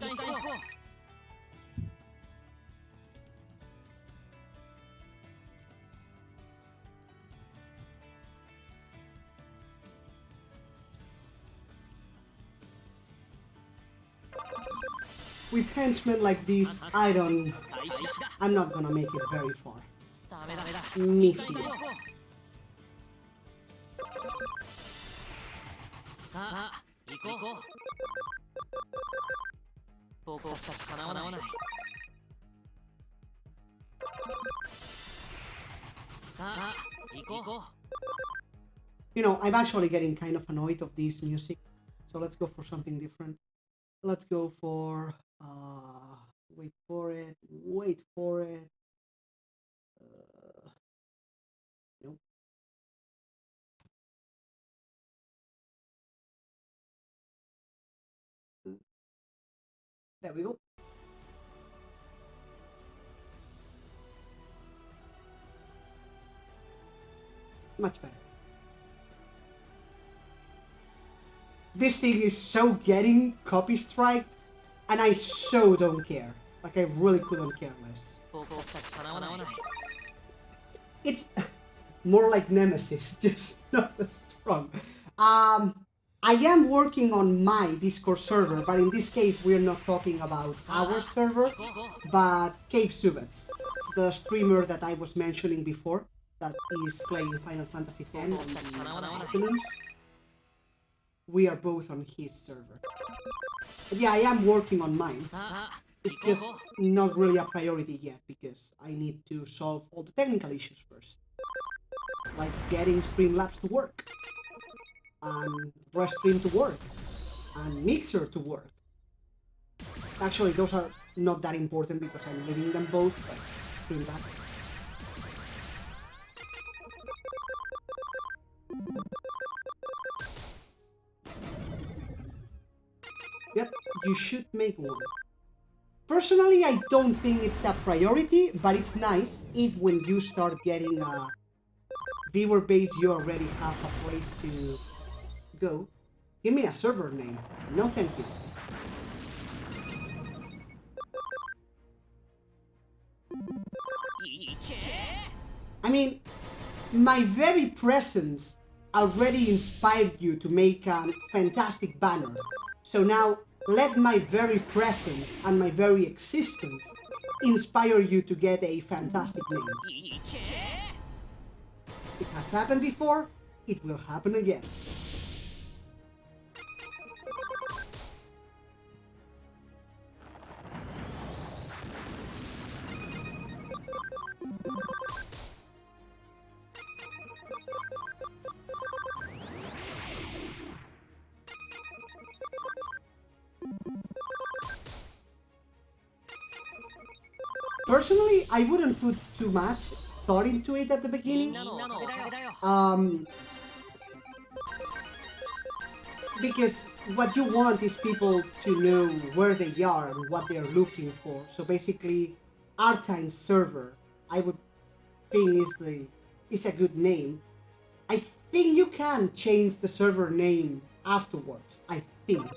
Speaker 2: With henchmen like this, I'm not gonna make it very far. Nifty.
Speaker 3: さあ行こう僕たちかなわないさあ行こう
Speaker 2: You know, I'm actually getting kind of annoyed of this music, so let's go for something different. Let's go for, wait for it. Nope. There we go. Much better. This thing is so getting copy striked, and I so don't care. Like, I really couldn't care less. It's more like Nemesis, just not as strong. I am working on my Discord server, but in this case we're not talking about our server, but Cave Subets, the streamer that I was mentioning before, that is playing Final Fantasy X on the afternoons. We are both on his server. But yeah, I am working on mine. It's just not really a priority yet, because I need to solve all the technical issues first. Like getting Streamlabs to work, and Restream to work, and Mixer to work. Actually, those are not that important because I'm leaving them both, but Streamlabs. Yep, you should make one. Personally, I don't think it's a priority, but it's nice if when you start getting a viewer base, you already have a place to go. Give me a server name. No thank you. I mean, my very presence already inspired you to make a fantastic banner. So now, let my very presence and my very existence inspire you to get a fantastic name. It has happened before, it will happen again. Personally, I wouldn't put too much thought into it at the beginning. Because what you want is people to know where they are and what they are looking for. So basically, Artine's server, I would think is a good name. I think you can change the server name afterwards, I think.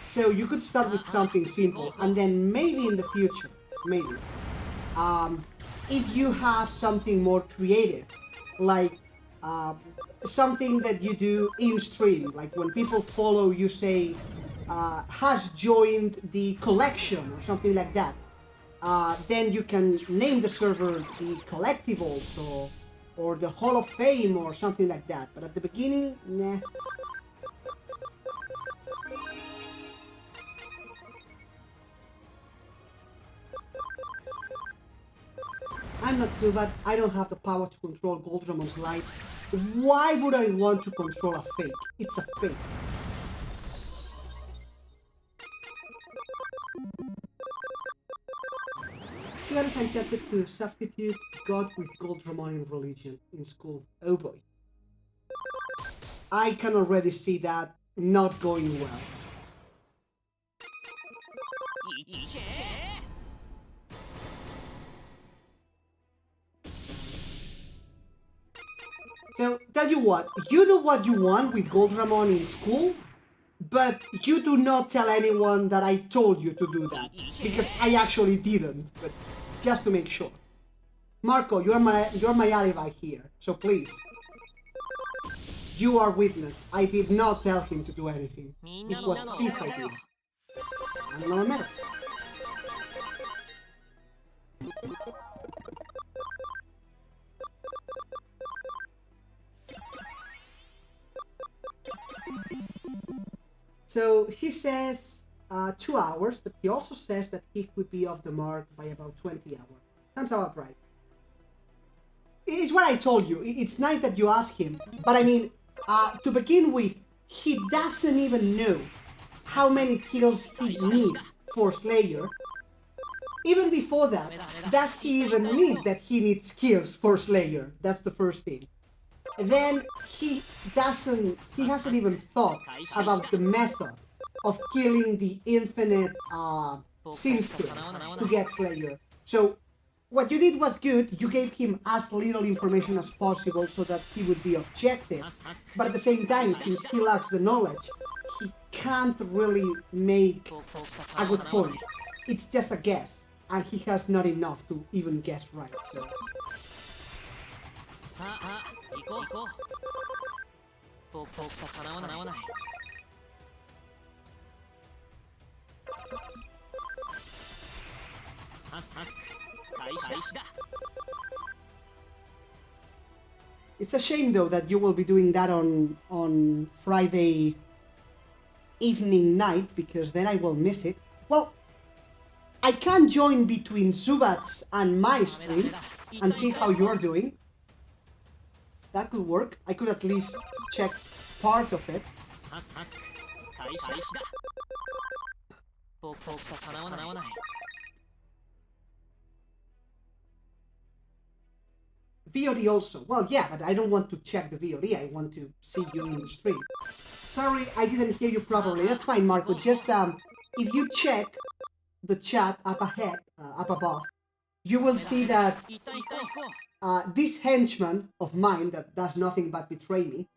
Speaker 2: So you could start with something simple, and then maybe in the future, maybe, if you have something more creative, like something that you do in stream, like when people follow you, say, has joined the collection or something like that, then you can name the server the Collectibles or the Hall of Fame or something like that. But at the beginning, nah. I'm not Subat, I don't have the power to control Goldramon's light. Why would I want to control a fake? It's a fake. To be honest, I'm tempted to substitute God with Goldramon in religion in school. Oh boy. I can already see that not going well. So, tell you what, you do what you want with Goldramon in school, but you do not tell anyone that I told you to do that, because I actually didn't, but just to make sure. Marco, you're my alibi here, so please. You are witness. I did not tell him to do anything. It was his idea. And no matter. So he says 2 hours, but he also says that he could be off the mark by about 20 hours. Sounds about right. It's what I told you. It's nice that you ask him, but I mean, to begin with, he doesn't even know how many kills he needs for Slayer. Even before that, does he even need that he needs kills for Slayer? That's the first thing. Then he hasn't even thought about the method of killing the infinite sin skills to get Slayer. So what you did was good. You gave him as little information as possible so that he would be objective. But at the same time, since he lacks the knowledge, he can't really make a good point. It's just a guess, and he has not enough to even guess right. So. It's a shame though that you will be doing that on Friday evening night, because then I will miss it. Well, I can join between Zubat's and my stream and see how you're doing. That could work. I could at least check part of it. VOD also. Well, yeah, but I don't want to check the VOD. I want to see you in the stream. Sorry, I didn't hear you properly. That's fine, Marco. Just if you check the chat up ahead, up above, you will see that this henchman of mine that does nothing but betray me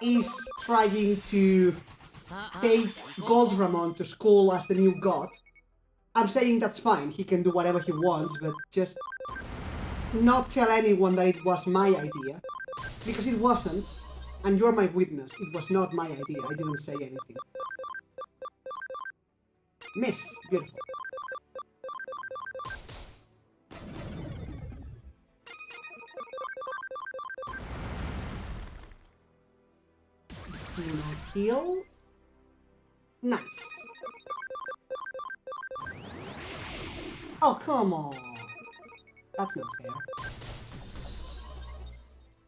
Speaker 2: is trying to take Goldramon to school as the new god. I'm saying that's fine. He can do whatever he wants, but just not tell anyone that it was my idea, because it wasn't, and you're my witness. It was not my idea. I didn't say anything. Miss, beautiful. Do not heal. Nice. Oh, come on. That's not fair.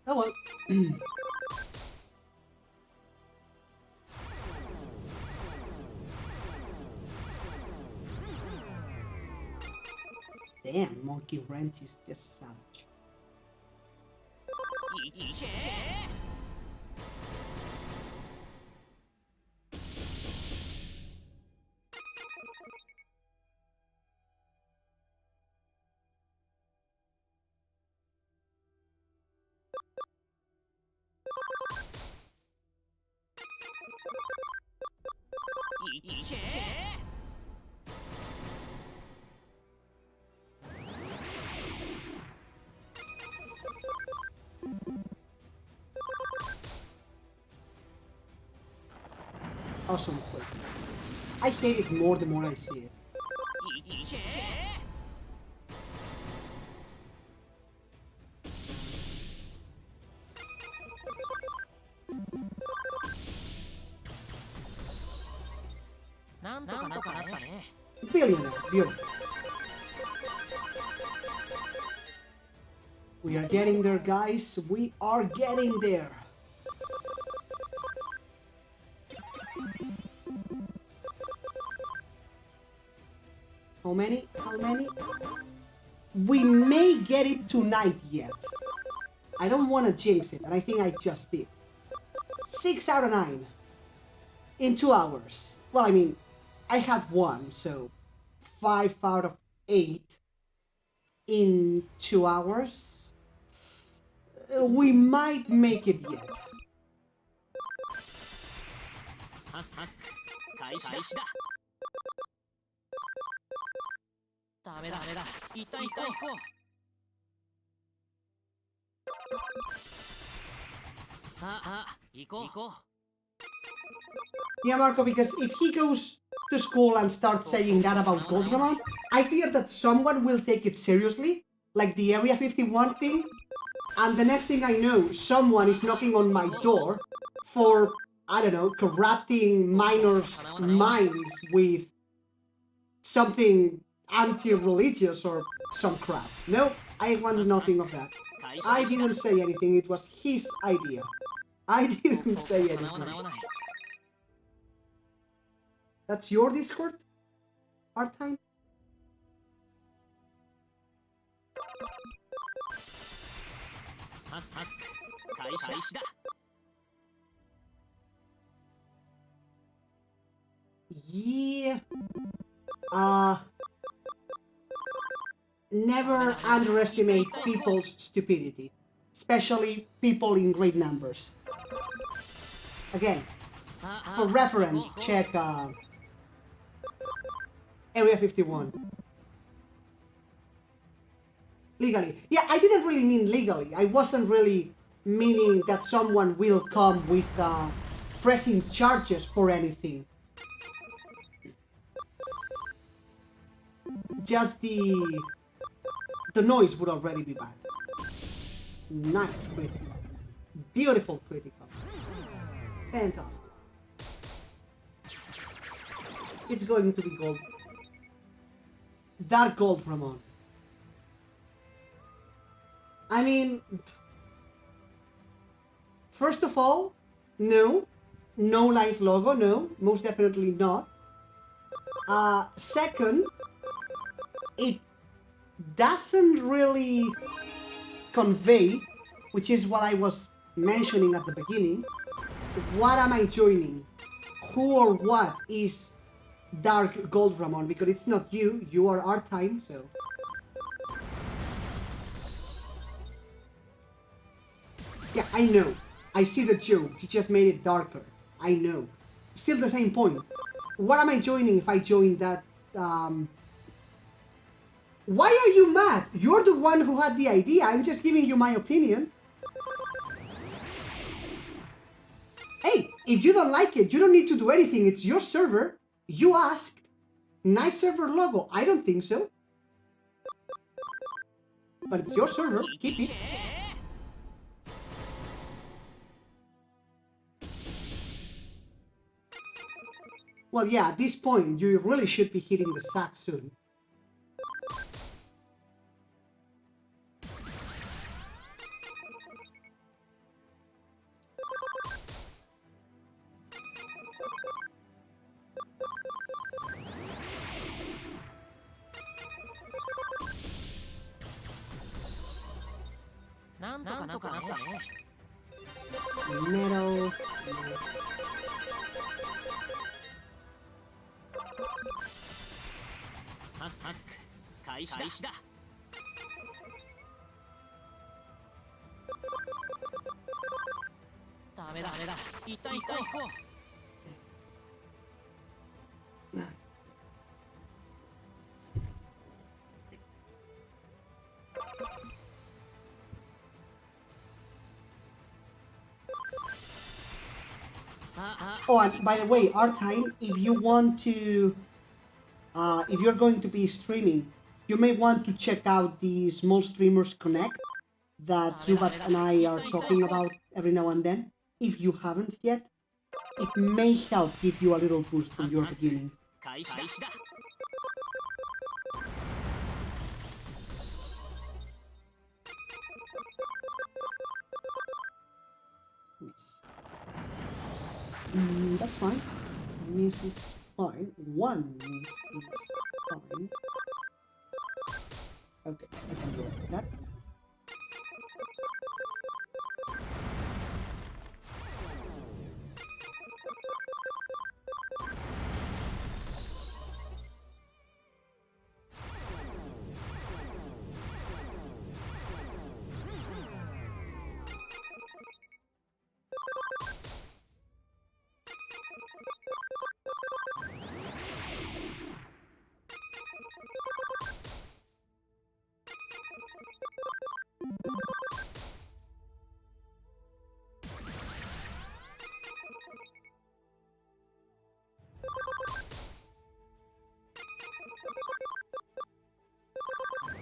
Speaker 2: Oh well. Damn, Monkey Wrench is just savage. Awesome quick. I hate it more the more I see it. Billionaire, beautiful. We are getting there, guys. We are getting there. How many? How many? We may get it tonight yet. I don't want to jinx it, and I think I just did. 6 out of 9. In 2 hours. Well, I mean, I had 1, so 5 out of 8 in 2 hours. We might make it yet. Yeah, Marco, because if he goes to school and starts saying that about Goldramon, I fear that someone will take it seriously, like the Area 51 thing, and the next thing I know, someone is knocking on my door for, I don't know, corrupting minors' minds with something anti-religious or some crap. No, I want nothing of that. I didn't say anything, it was his idea. I didn't say anything. That's your Discord? Part-time? Yeah. Never underestimate people's stupidity. Especially people in great numbers. Again, for reference, check Area 51. Legally. Yeah, I didn't really mean legally. I wasn't really meaning that someone will come with pressing charges for anything. Just the noise would already be bad. Nice critical. Beautiful critical. Fantastic. It's going to be gold. Dark gold, Ramon. I mean, first of all, no. No nice logo, no. Most definitely not. Second, it doesn't really convey, which is what I was mentioning at the beginning, what am I joining? Who or what is Dark Gold Ramon? Because it's not you, you are Art-Time, so... Yeah, I know. I see the joke, you just made it darker. I know. Still the same point. What am I joining if I join that, Why are you mad? You're the one who had the idea, I'm just giving you my opinion. Hey, if you don't like it, you don't need to do anything, it's your server. You asked. Nice server logo, I don't think so. But it's your server, keep it. Well, yeah, at this point, you really should be hitting the sack soon. Metal. Oh, and by the way, Artine, if you want to, if you're going to be streaming, you may want to check out the Small Streamers Connect that Zubat and I are talking about every now and then. If you haven't yet, it may help give you a little boost when you're beginning.
Speaker 3: 開始だ
Speaker 2: Miss. That's fine. Miss is fine. One miss is fine. Okay, I can go with that.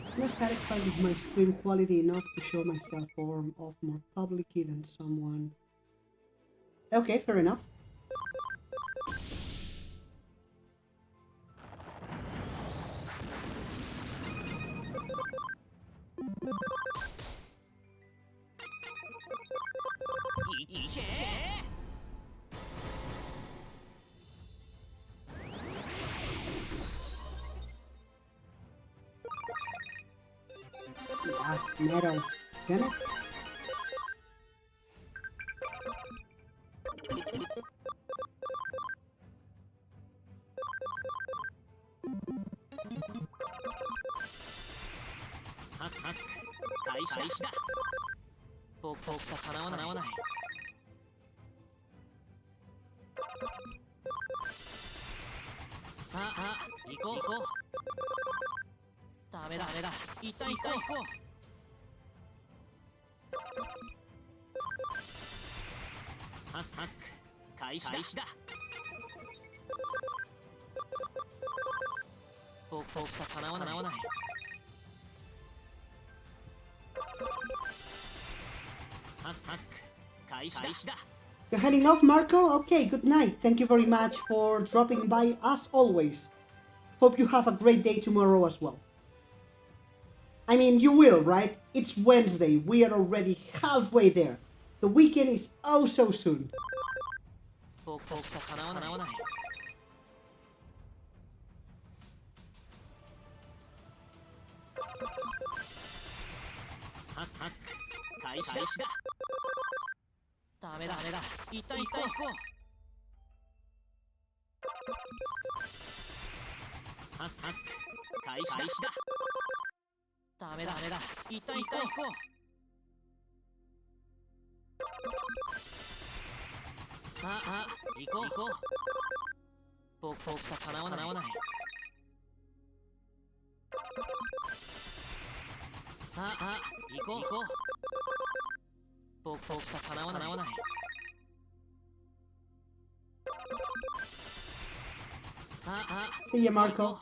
Speaker 2: I'm not satisfied with my stream quality enough to show myself off more publicly than someone. Okay, fair enough. Yeah, metal. Can it? You're heading off, Marco? Okay, good night. Thank you very much for dropping by as always. Hope you have a great day tomorrow as well. I mean, you will, right? It's Wednesday. We are already halfway there. The weekend is oh so soon. See ya, Marco.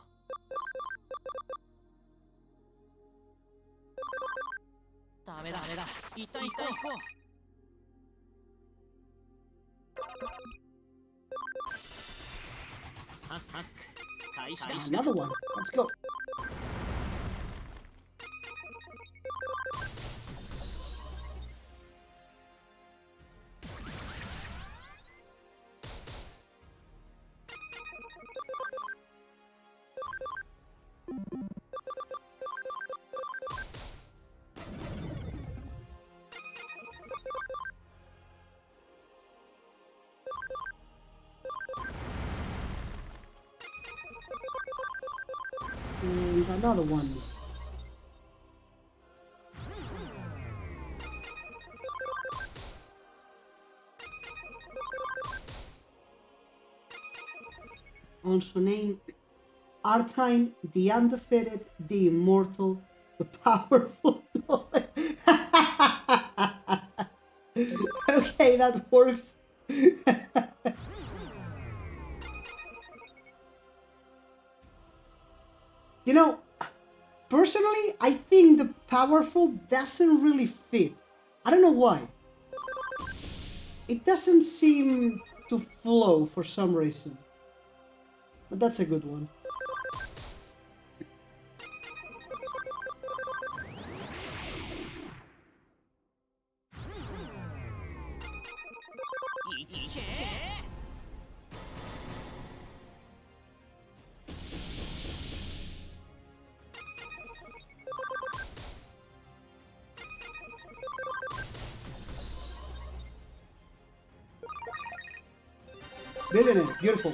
Speaker 2: Another one. Let's go. And another one. Also named Artine, the undefeated, the immortal, the powerful. Okay, that works. You know, personally, I think the powerful doesn't really fit. I don't know why. It doesn't seem to flow for some reason. But that's a good one. Billionaire, beautiful.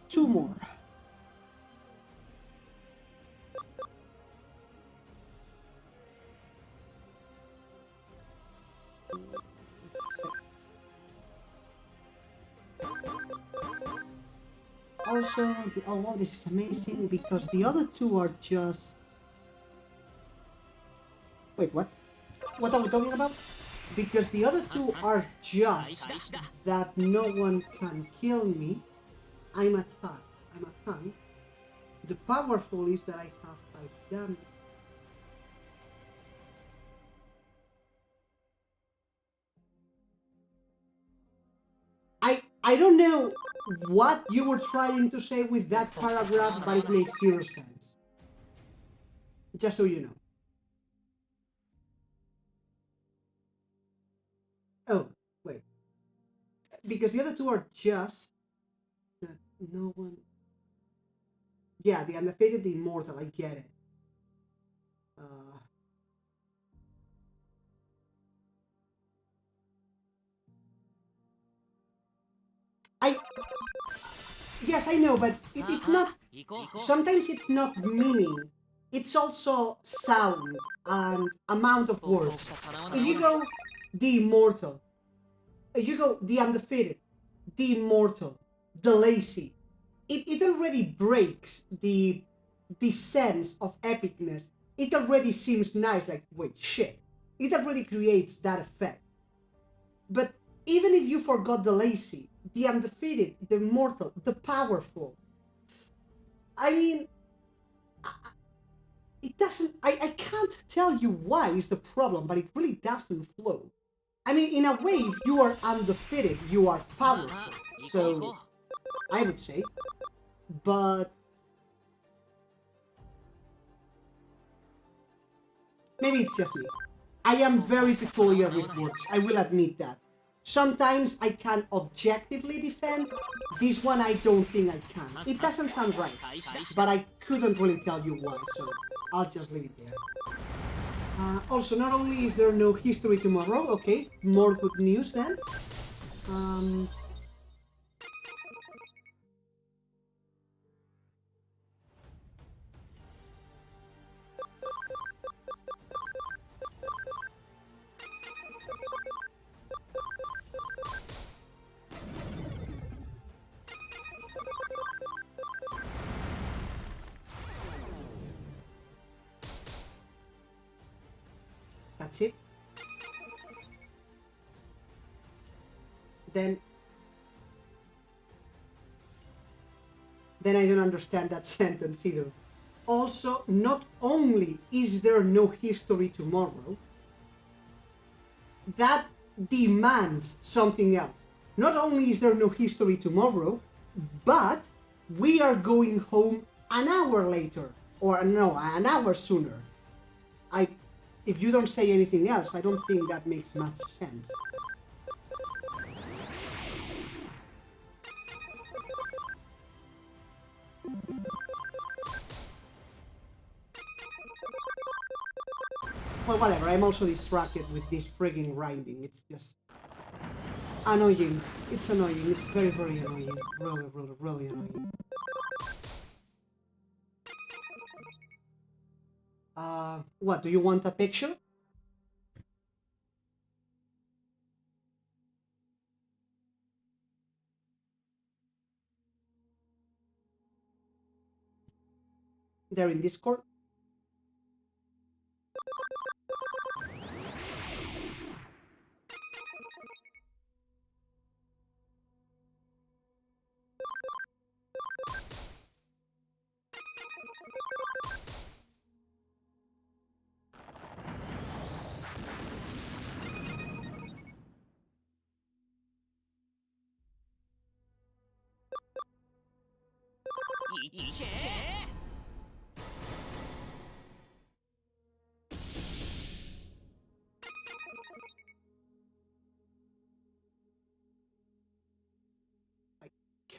Speaker 2: Two more. Also, oh wow, this is amazing because the other two are just... Wait, what? What are we talking about? Because the other two are just that no one can kill me. I'm a tank. The powerful is that I have 5 damage. I don't know what you were trying to say with that paragraph, but it makes zero sense. Just so you know. Oh, wait. Because the other two are just that no one... Yeah, the undefeated, the immortal, I get it. Yes, I know, but it's not... Sometimes it's not meaning. It's also sound and amount of words. If you go the immortal, if you go the undefeated, the immortal, the lazy, it already breaks the sense of epicness. It already seems nice, like, wait, shit. It already creates that effect. But even if you forgot the lazy, the undefeated, the immortal, the powerful, I mean, it doesn't... I can't tell you why is the problem, but it really doesn't flow. I mean, in a way, if you are undefeated, you are powerful. So, I would say. But... maybe it's just me. I am very peculiar with words, I will admit that. Sometimes I can objectively defend, this one I don't think I can. It doesn't sound right, but I couldn't really tell you why, so I'll just leave it there. Also, not only is there no history tomorrow, okay, more good news then. That's it. Then I don't understand that sentence either. Also, not only is there no history tomorrow, that demands something else. Not only is there no history tomorrow, but we are going home an hour later, or no, an hour sooner. If you don't say anything else, I don't think that makes much sense. Well, whatever, I'm also distracted with this frigging grinding. It's just... annoying. It's annoying. It's very, very annoying. Really, really, really annoying. What, do you want a picture? there in Discord.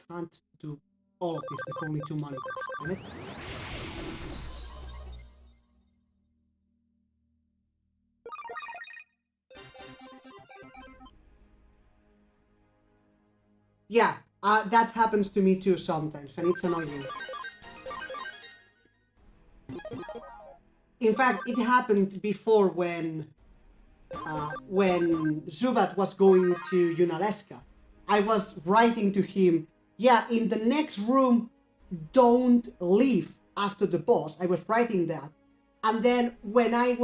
Speaker 2: Can't do all of this with only 2 monitors, damn it. Yeah, that happens to me too sometimes, and it's annoying. In fact, it happened before when Zubat was going to Unalesca. I was writing to him, yeah, in the next room, don't leave after the boss. I was writing that. And then when I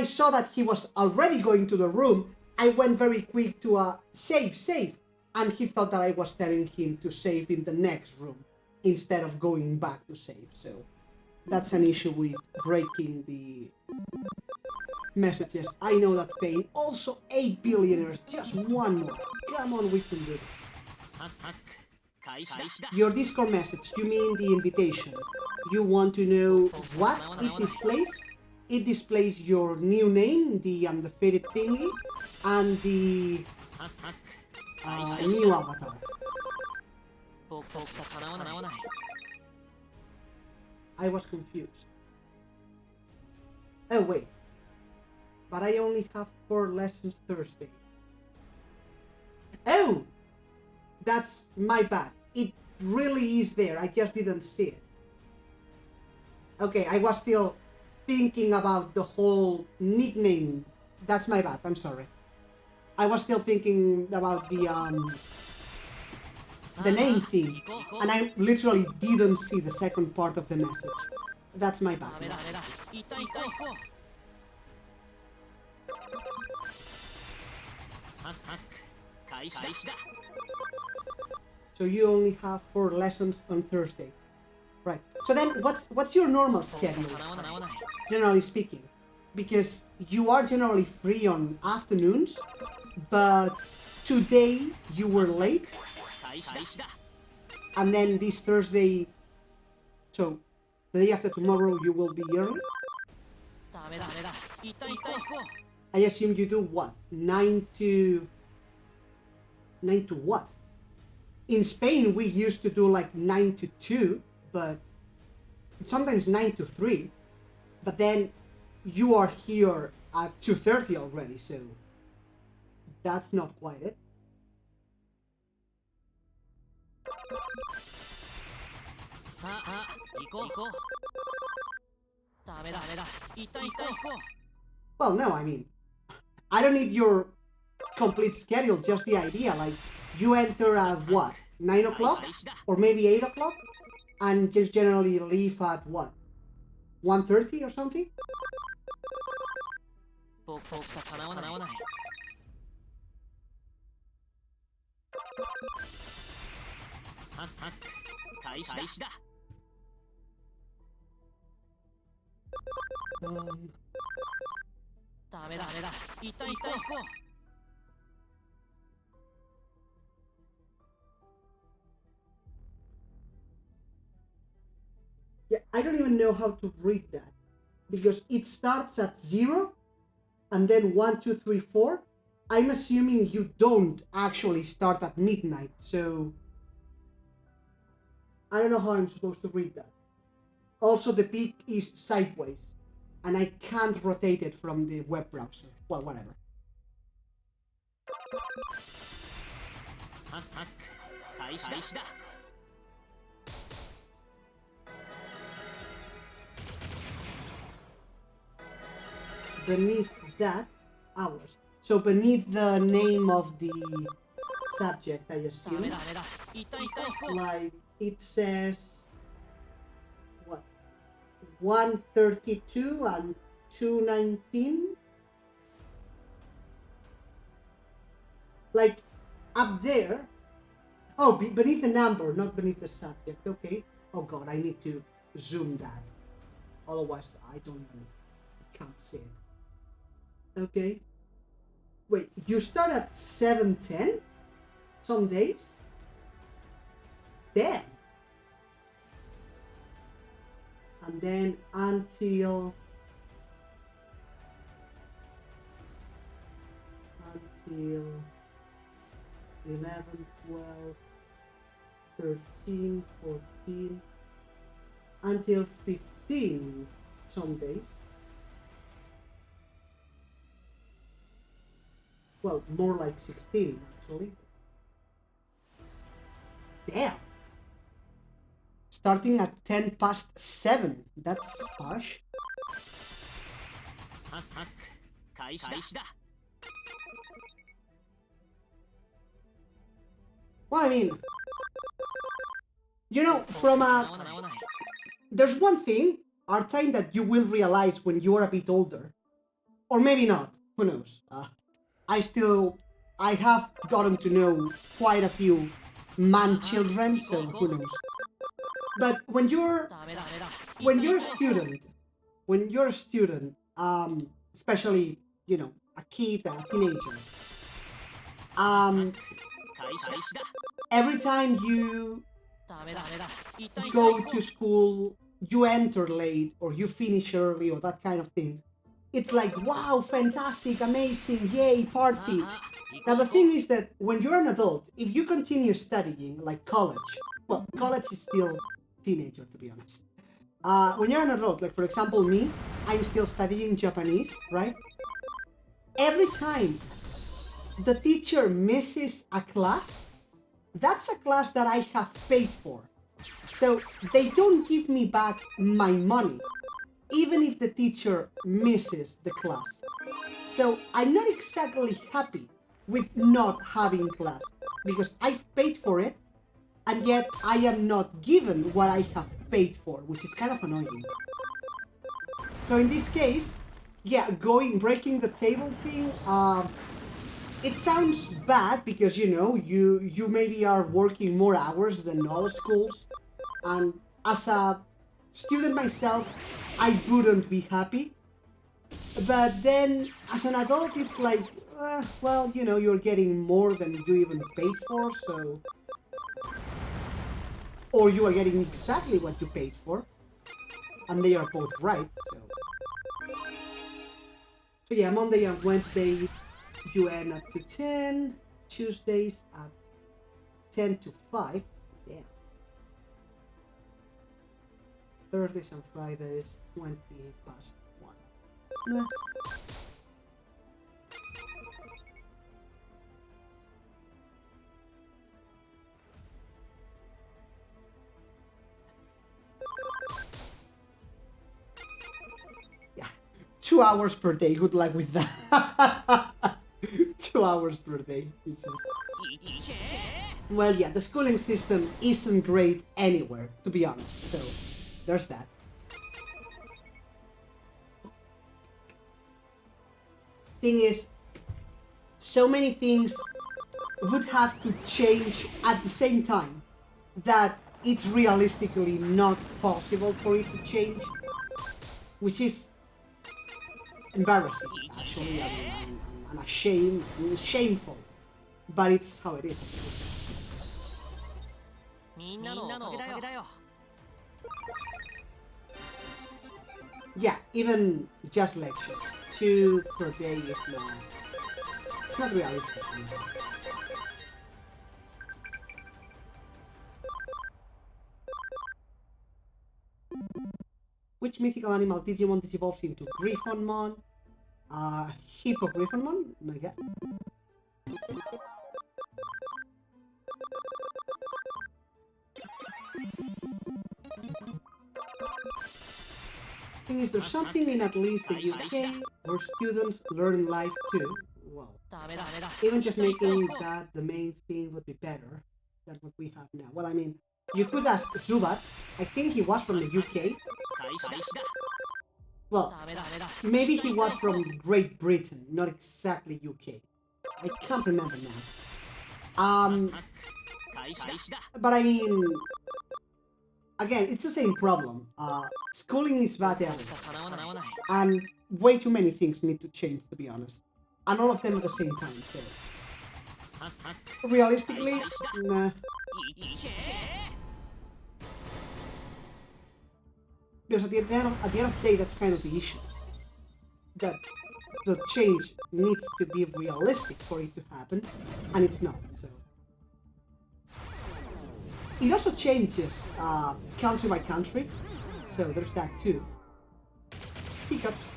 Speaker 2: saw that he was already going to the room, I went very quick to save. And he thought that I was telling him to save in the next room instead of going back to save. So that's an issue with breaking the messages. I know that pain. Also, 8 billionaires. Just one more. Come on, we can do this. Your Discord message, you mean the invitation. You want to know what it displays? It displays your new name, the undefeated thingy, and the new avatar. I was confused. Oh wait, but I only have 4 lessons Thursday. Oh! That's my bad. It really is there, I just didn't see it. Okay, I was still thinking about the whole nickname. That's my bad, I'm sorry. I was still thinking about the name thing, and I literally didn't see the second part of the message. That's my bad. So you only have 4 lessons on Thursday. Right. So then what's your normal schedule, generally speaking? Because you are generally free on afternoons, but today you were late, and then this Thursday, so the day after tomorrow you will be early? I assume you do what? 9 to what? In Spain we used to do like 9 to 2, but sometimes 9 to 3, but then you are here at 2:30 already, so that's not quite it. Well, no, I mean, I don't need your complete schedule, just the idea. Like, you enter at what? 9 o'clock? Or maybe 8 o'clock? And just generally leave at what? 1:30 or something? Yeah, I don't even know how to read that, because it starts at 0 and then 1, 2, 3, 4. I'm assuming you don't actually start at midnight, so I don't know how I'm supposed to read that. Also, the peak is sideways, and I can't rotate it from the web browser. Well, whatever. Beneath that, hours. So beneath the name of the subject, I
Speaker 3: ダメ
Speaker 2: assume.
Speaker 3: だダメだ一旦行こう
Speaker 2: Like, it says, what, 132 and 219? Like, up there. Oh, beneath the number, not beneath the subject. Okay. Oh god, I need to zoom that. Otherwise, I can't see it. Okay. Wait, you start at 7:10? Some days? Damn. And then until 11, 12, 13, 14, until 15 some days. Well, more like 16 actually. Damn! Starting at 10 past 7. That's harsh.
Speaker 3: ハッハック開始だ
Speaker 2: Well, I mean, you know, from a... There's one thing, Artine, that you will realize when you're a bit older. Or maybe not. Who knows? I have gotten to know quite a few man-children, so who knows. But when you're a student, especially, you know, a kid, a teenager, every time you go to school, you enter late or you finish early or that kind of thing, it's like, wow, fantastic, amazing, yay, party. Now the thing is that when you're an adult, if you continue studying, like college, well, college is still teenager, to be honest. When you're an adult, like for example me, I'm still studying Japanese, right? Every time the teacher misses a class, that's a class that I have paid for. So they don't give me back my money, even if the teacher misses the class. So I'm not exactly happy with not having class, because I've paid for it, and yet I am not given what I have paid for, which is kind of annoying. So in this case, yeah, breaking the table thing, it sounds bad because, you know, you maybe are working more hours than other schools, and as a student myself, I wouldn't be happy. But then, as an adult, it's like, well, you know, you're getting more than you even paid for, so... Or you are getting exactly what you paid for, and they are both right, so... So yeah, Monday and Wednesday, you end at 2 to 10, Tuesdays at 10 to 5, damn. Thursdays and Fridays, 20 past 1. Nah. Yeah, 2 hours per day, good luck with that. 2 hours per day, it says. Well, yeah, the schooling system isn't great anywhere, to be honest, so there's that. Thing is, so many things would have to change at the same time that it's realistically not possible for it to change, which is embarrassing, actually, and shameful, but it's how it is. Yeah, even just lectures, 2 per day is not, it's not realistic. Which mythical animal Digimon digivolves into? Griffonmon? Hippogriffomon? My god. Thing is, there's something in at least the UK where students learn life too. Well, Even just making that the main thing would be better than what we have now. Well, I mean, you could ask Zubat. I think he was from the UK. Well, maybe he was from Great Britain, not exactly UK. I can't remember now. But I mean, again, it's the same problem. Schooling is bad everywhere, and way too many things need to change, to be honest, and all of them at the same time. So, realistically, nah. Because at the end of the day, that's kind of the issue. That the change needs to be realistic for it to happen, and it's not. So it also changes country by country. So there's that too. Hiccups.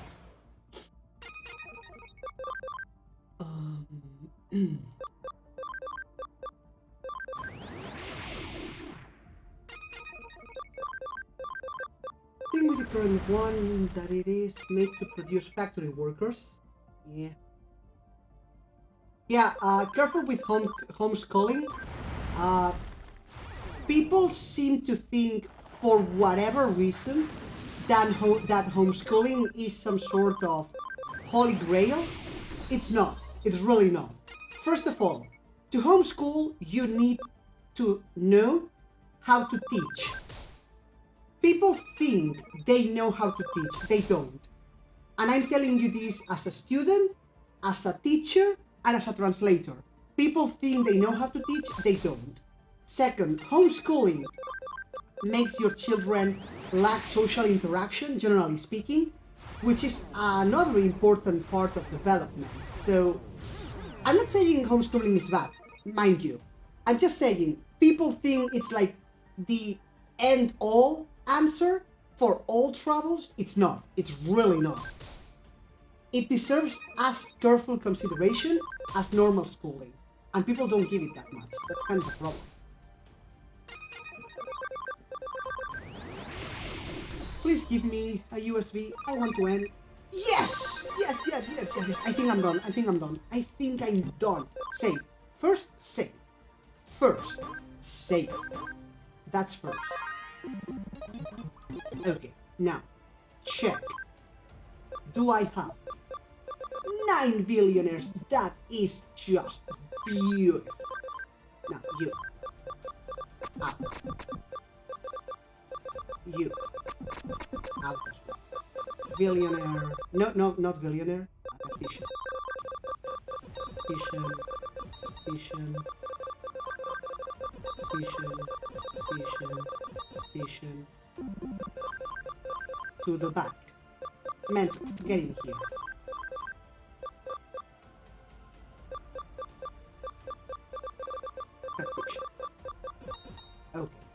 Speaker 2: Thing with the current one that it is made to produce factory workers. Yeah. Yeah, careful with homeschooling. People seem to think, for whatever reason, that homeschooling is some sort of holy grail. It's not. It's really not. First of all, to homeschool, you need to know how to teach. People think they know how to teach. They don't. And I'm telling you this as a student, as a teacher, and as a translator. People think they know how to teach. They don't. Second, homeschooling makes your children lack social interaction, generally speaking, which is another important part of development. So, I'm not saying homeschooling is bad, mind you. I'm just saying people think it's like the end-all answer for all troubles. It's not. It's really not. It deserves as careful consideration as normal schooling, and people don't give it that much. That's kind of the problem. Please give me a USB. I want to end. Yes! Yes. I think I'm done. I think I'm done. Save. First, save. First, save. That's first. Okay, now, check. Do I have 9 billionaires? That is just beautiful. Now, you. Out. You. Out as well. Billionaire. No, not billionaire. Addition. Addition. To the back. Mental, get in here. Addition. Okay.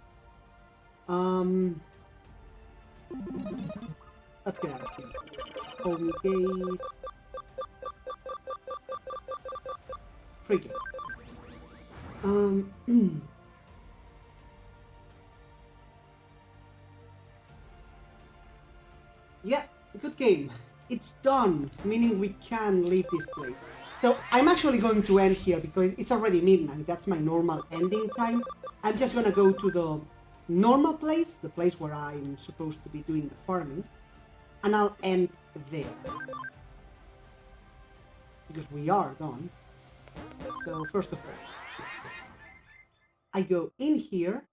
Speaker 2: Let's get out of here. Home gate. Freaking. Yeah, good game. It's done, meaning we can leave this place. So I'm actually going to end here because it's already midnight. That's my normal ending time. I'm just gonna go to the normal place, the place where I'm supposed to be doing the farming, and I'll end there. Because we are done. So first of all, I go in here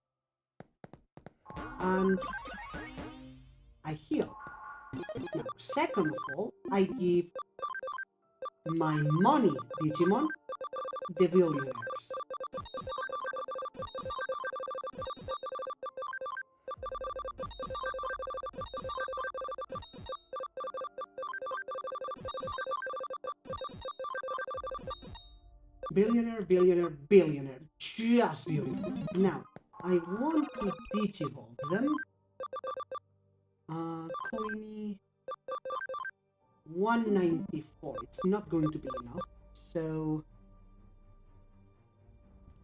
Speaker 2: and I heal. Now, second of all, I give my money Digimon the billionaires. Billionaire. Just beautiful. Now, I want to digivolve them. Coiny 194. It's not going to be enough. So,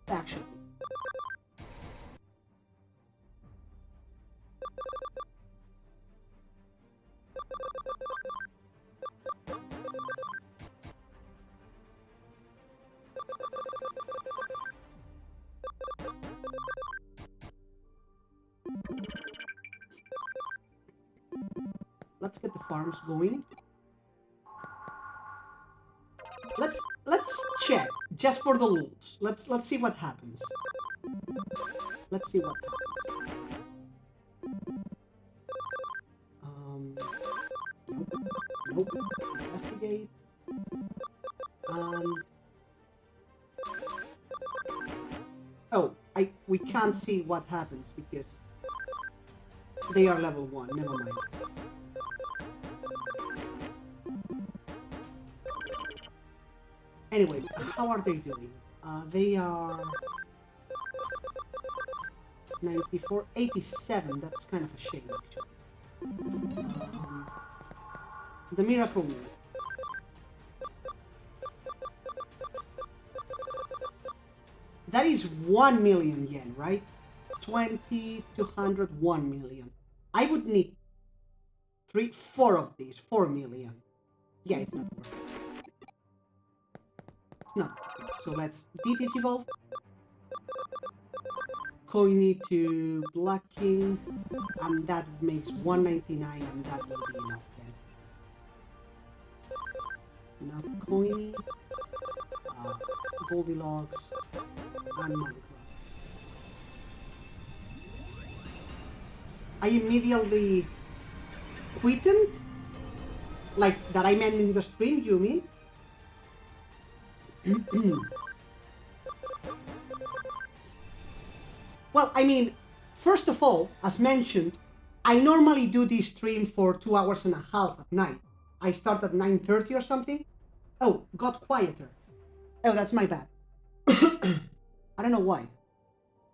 Speaker 2: actually, let's get the farms going. Let's check just for the lulz. Let's see what happens. Let's see what happens. Nope. Investigate. And oh, we can't see what happens because they are level 1. Never mind. Anyway, how are they doing? They are 94, 87. That's kind of a shame, actually. The Miracle Move. That is 1 million yen, right? 20 to 101 million. I would need 4 of these, 4 million. Yeah, it's not worth it. It's not worth it. So let's de-digivolve. Coiny to Black King, and that makes 199, and that will be enough then. Now Coiny, Goldilocks, and Minecraft. I immediately quitted? Like, that I'm ending the stream, you mean? Well, I mean, first of all, as mentioned, I normally do this stream for 2 hours and a half at night. I start at 9:30 or something. Oh, got quieter. Oh, that's my bad. I don't know why.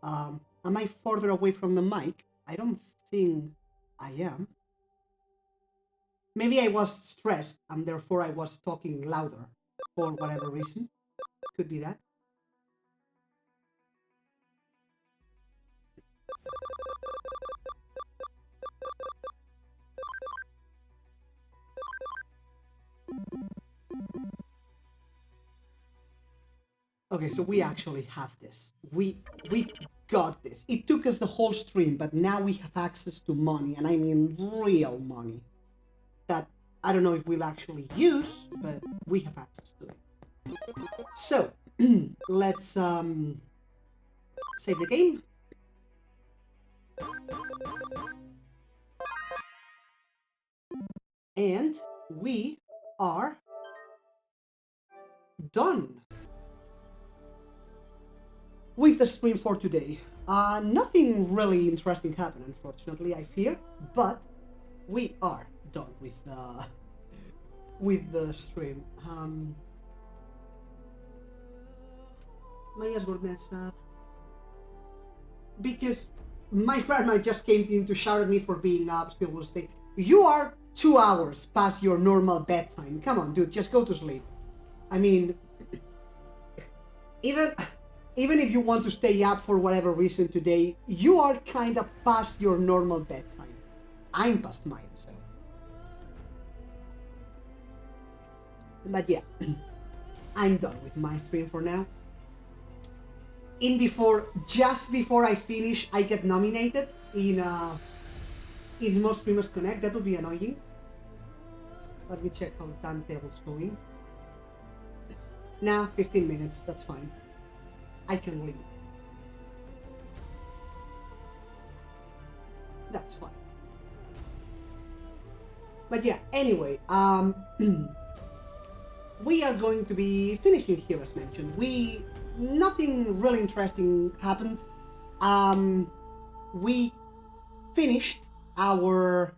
Speaker 2: Am I further away from the mic? I don't think I am. Maybe I was stressed and therefore I was talking louder for whatever reason. Could be that. Okay, so we actually have this. We got this. It took us the whole stream, but now we have access to money, and I mean real money. That I don't know if we'll actually use, but we have access to it. So, let's save the game. And we are done with the stream for today. Nothing really interesting happened, unfortunately, I fear, but we are done with the stream. Maya's Gordonet's up. Because my grandma just came in to shout at me for being up, still will stay. You are 2 hours past your normal bedtime. Come on, dude, just go to sleep. I mean, even if you want to stay up for whatever reason today, you are kind of past your normal bedtime. I'm past mine, so. But yeah, I'm done with my stream for now. Just before I finish, I get nominated in Most Streamers Connect. That would be annoying. Let me check how the timetable's going. Nah, 15 minutes, that's fine. I can leave. That's fine. But yeah, anyway, we are going to be finishing here as mentioned. Nothing really interesting happened. We finished our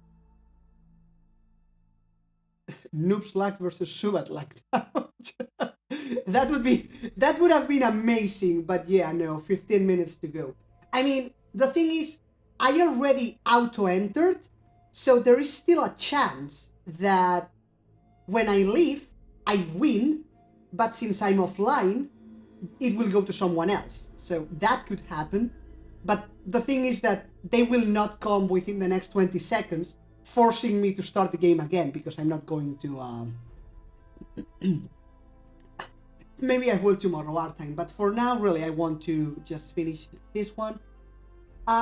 Speaker 2: Noob's Luck versus Subat Luck. That would have been amazing, but yeah, no, 15 minutes to go. I mean, the thing is, I already auto-entered, so there is still a chance that when I leave, I win, but since I'm offline, it will go to someone else. So that could happen, but the thing is that they will not come within the next 20 seconds, forcing me to start the game again, because I'm not going to, maybe I will tomorrow our time, but for now, really, I want to just finish this one.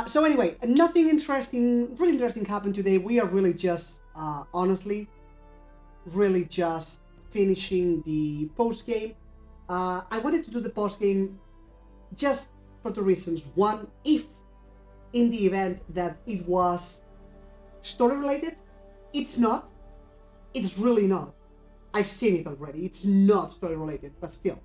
Speaker 2: So anyway, nothing really interesting happened today. We are really just honestly, really just finishing the post game. I wanted to do the post game just for two reasons. One, if in the event that it was story related, it's not. It's really not. I've seen it already. It's not story related, but still,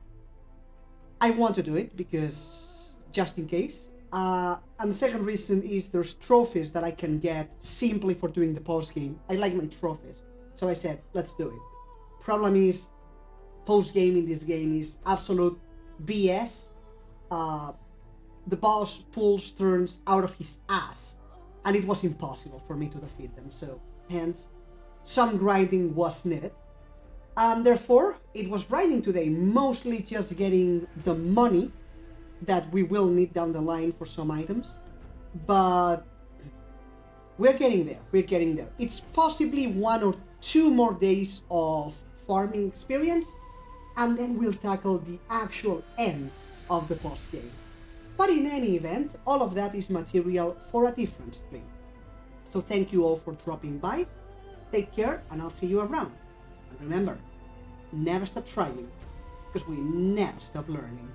Speaker 2: I want to do it because just in case. And the second reason is there's trophies that I can get simply for doing the post game. I like my trophies, so I said let's do it. Problem is, post game in this game is absolute BS. The boss pulls turns out of his ass, and it was impossible for me to defeat them. So hence, some grinding was needed. And therefore, it was grinding today, mostly just getting the money that we will need down the line for some items. But we're getting there. It's possibly 1 or 2 more days of farming experience, and then we'll tackle the actual end of the post game. But in any event, all of that is material for a different stream. So thank you all for dropping by. Take care, and I'll see you around. And remember, never stop trying, because we never stop learning.